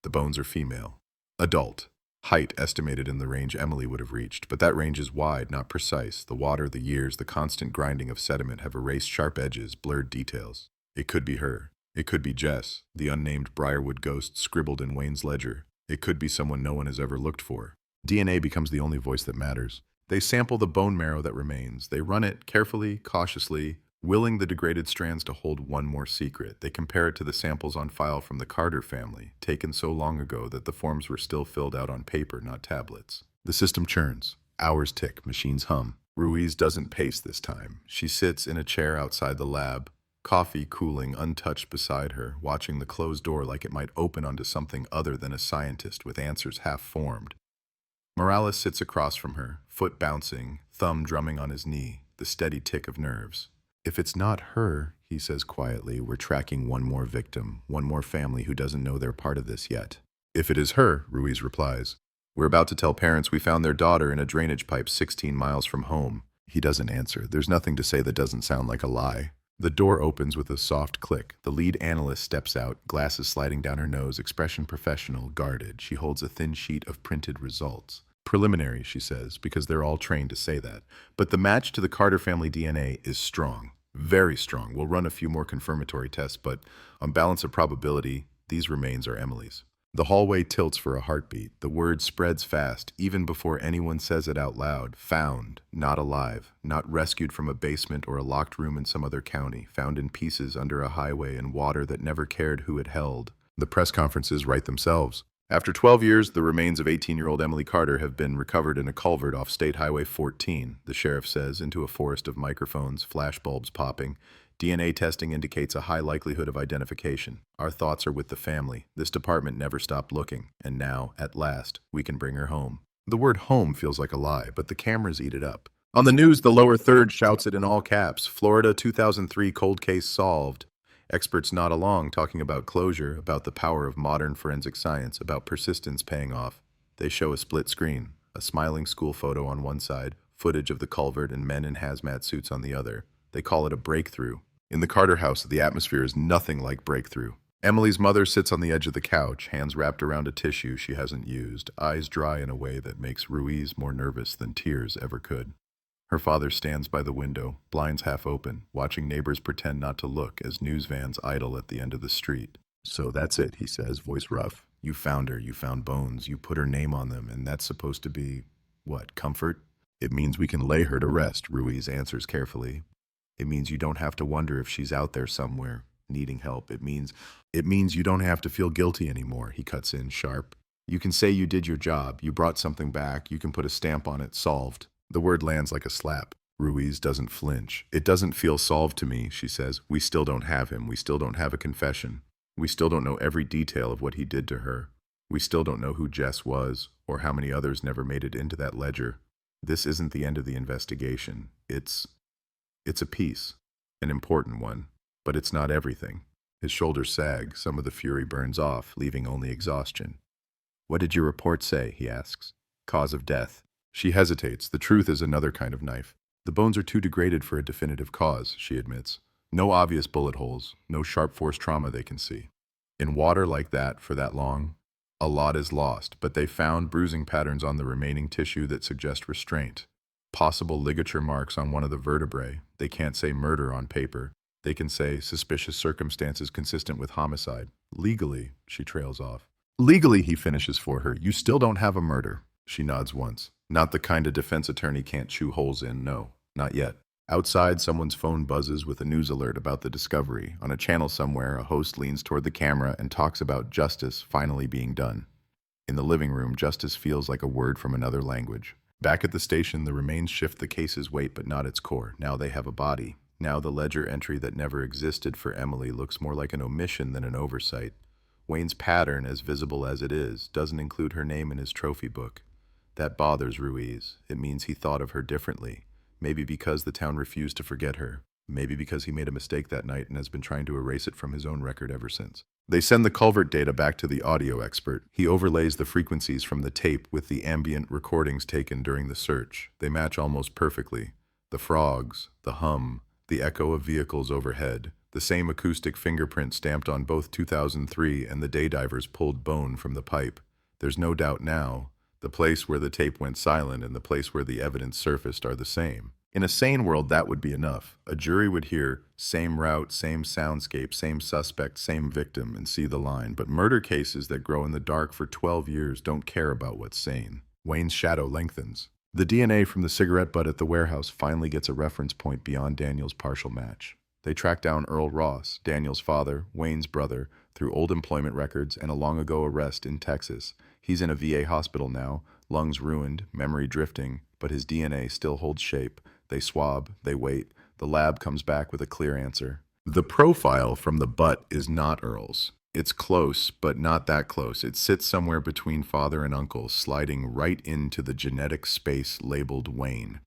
The bones are female. Adult. Height estimated in the range Emily would have reached, but that range is wide, not precise. The water, the years, the constant grinding of sediment have erased sharp edges, blurred details. It could be her. It could be Jess, the unnamed Briarwood ghost scribbled in Wayne's ledger. It could be someone no one has ever looked for. DNA becomes the only voice that matters. They sample the bone marrow that remains. They run it carefully, cautiously, willing the degraded strands to hold one more secret. They compare it to the samples on file from the Carter family, taken so long ago that the forms were still filled out on paper, not tablets. The system churns. Hours tick, machines hum. Ruiz doesn't pace this time. She sits in a chair outside the lab, coffee cooling untouched beside her, watching the closed door like it might open onto something other than a scientist with answers half-formed. Morales sits across from her, foot bouncing, thumb drumming on his knee, the steady tick of nerves. If it's not her, he says quietly, we're tracking one more victim, one more family who doesn't know they're part of this yet. If it is her, Ruiz replies, we're about to tell parents we found their daughter in a drainage pipe 16 miles from home. He doesn't answer. There's nothing to say that doesn't sound like a lie. The door opens with a soft click. The lead analyst steps out, glasses sliding down her nose, expression professional, guarded. She holds a thin sheet of printed results. Preliminary, she says, because they're all trained to say that. But the match to the Carter family DNA is strong, very strong. We'll run a few more confirmatory tests, but on balance of probability, these remains are Emily's. The hallway tilts for a heartbeat. The word spreads fast, even before anyone says it out loud. Found, not alive, not rescued from a basement or a locked room in some other county, found in pieces under a highway in water that never cared who it held. The press conferences write themselves. After 12 years, the remains of 18-year-old Emily Carter have been recovered in a culvert off State Highway 14, the sheriff says, into a forest of microphones, flashbulbs popping. DNA testing indicates a high likelihood of identification. Our thoughts are with the family. This department never stopped looking, and now, at last, we can bring her home. The word home feels like a lie, but the cameras eat it up. On the news, the lower third shouts it in all caps. Florida 2003 cold case solved. Experts nod along, talking about closure, about the power of modern forensic science, about persistence paying off. They show a split screen, a smiling school photo on one side, footage of the culvert and men in hazmat suits on the other. They call it a breakthrough. In the Carter house, the atmosphere is nothing like breakthrough. Emily's mother sits on the edge of the couch, hands wrapped around a tissue she hasn't used, eyes dry in a way that makes Ruiz more nervous than tears ever could. Her father stands by the window, blinds half open, watching neighbors pretend not to look as news vans idle at the end of the street. So that's it, he says, voice rough. You found her, you found bones, you put her name on them, and that's supposed to be, what, comfort? It means we can lay her to rest, Ruiz answers carefully. It means you don't have to wonder if she's out there somewhere, needing help. It means you don't have to feel guilty anymore, he cuts in sharp. You can say you did your job, you brought something back, you can put a stamp on it, solved. The word lands like a slap. Ruiz doesn't flinch. It doesn't feel solved to me, she says. We still don't have him. We still don't have a confession. We still don't know every detail of what he did to her. We still don't know who Jess was, or how many others never made it into that ledger. This isn't the end of the investigation. It's a piece, an important one, but it's not everything. His shoulders sag, some of the fury burns off, leaving only exhaustion. What did your report say, he asks. Cause of death. She hesitates. The truth is another kind of knife. The bones are too degraded for a definitive cause, she admits. No obvious bullet holes, no sharp force trauma they can see. In water like that for that long, a lot is lost, but they found bruising patterns on the remaining tissue that suggest restraint. Possible ligature marks on one of the vertebrae. They can't say murder on paper. They can say suspicious circumstances consistent with homicide. Legally, she trails off. Legally, he finishes for her. You still don't have a murder. She nods once. Not the kind a defense attorney can't chew holes in, no. Not yet. Outside, someone's phone buzzes with a news alert about the discovery. On a channel somewhere, a host leans toward the camera and talks about justice finally being done. In the living room, justice feels like a word from another language. Back at the station, the remains shift the case's weight, but not its core. Now they have a body. Now the ledger entry that never existed for Emily looks more like an omission than an oversight. Wayne's pattern, as visible as it is, doesn't include her name in his trophy book. That bothers Ruiz. It means he thought of her differently. Maybe because the town refused to forget her. Maybe because he made a mistake that night and has been trying to erase it from his own record ever since. They send the culvert data back to the audio expert. He overlays the frequencies from the tape with the ambient recordings taken during the search. They match almost perfectly. The frogs, the hum, the echo of vehicles overhead, the same acoustic fingerprint stamped on both 2003 and the day divers pulled bone from the pipe. There's no doubt now, the place where the tape went silent and the place where the evidence surfaced are the same. In a sane world, that would be enough. A jury would hear same route, same soundscape, same suspect, same victim, and see the line. But murder cases that grow in the dark for 12 years don't care about what's sane. Wayne's shadow lengthens. The DNA from the cigarette butt at the warehouse finally gets a reference point beyond Daniel's partial match. They track down Earl Ross, Daniel's father, Wayne's brother, through old employment records and a long-ago arrest in Texas. He's in a VA hospital now, lungs ruined, memory drifting, but his DNA still holds shape. They swab, they wait. The lab comes back with a clear answer. The profile from the butt is not Earl's. It's close, but not that close. It sits somewhere between father and uncle, sliding right into the genetic space labeled Wayne.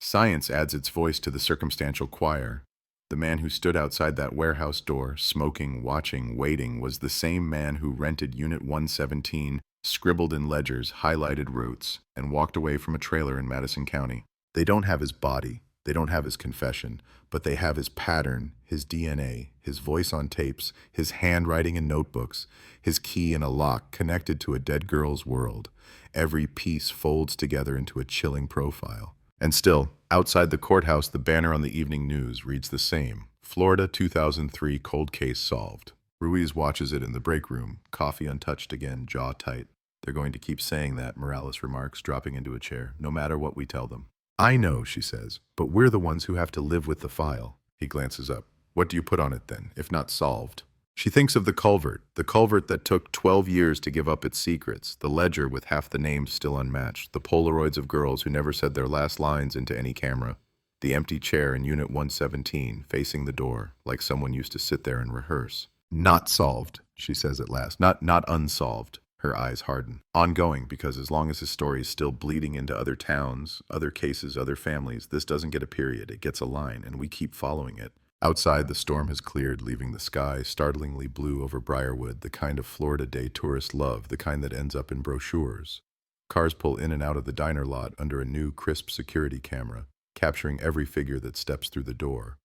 Science adds its voice to the circumstantial choir. The man who stood outside that warehouse door, smoking, watching, waiting, was the same man who rented Unit 117, scribbled in ledgers, highlighted routes, and walked away from a trailer in Madison County. They don't have his body. They don't have his confession, but they have his pattern, his DNA, his voice on tapes, his handwriting in notebooks, his key in a lock connected to a dead girl's world. Every piece folds together into a chilling profile. And still, outside the courthouse, the banner on the evening news reads the same. Florida 2003 cold case solved. Ruiz watches it in the break room, coffee untouched again, jaw tight. They're going to keep saying that, Morales remarks, dropping into a chair, no matter what we tell them. I know, she says, but we're the ones who have to live with the file. He glances up. What do you put on it then, if not solved? She thinks of the culvert that took 12 years to give up its secrets, the ledger with half the names still unmatched, the Polaroids of girls who never said their last lines into any camera, the empty chair in Unit 117 facing the door, like someone used to sit there and rehearse. Not solved, she says at last, not unsolved. Her eyes harden. Ongoing, because as long as his story is still bleeding into other towns, other cases, other families, this doesn't get a period, it gets a line, and we keep following it. Outside, the storm has cleared, leaving the sky startlingly blue over Briarwood, the kind of Florida day tourists love, the kind that ends up in brochures. Cars pull in and out of the diner lot under a new, crisp security camera, capturing every figure that steps through the door.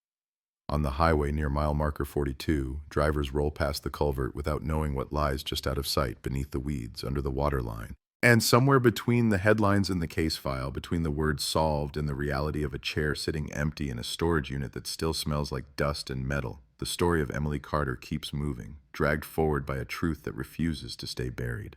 On the highway near mile marker 42, drivers roll past the culvert without knowing what lies just out of sight beneath the weeds under the water line. And somewhere between the headlines in the case file, between the word solved and the reality of a chair sitting empty in a storage unit that still smells like dust and metal, the story of Emily Carter keeps moving, dragged forward by a truth that refuses to stay buried.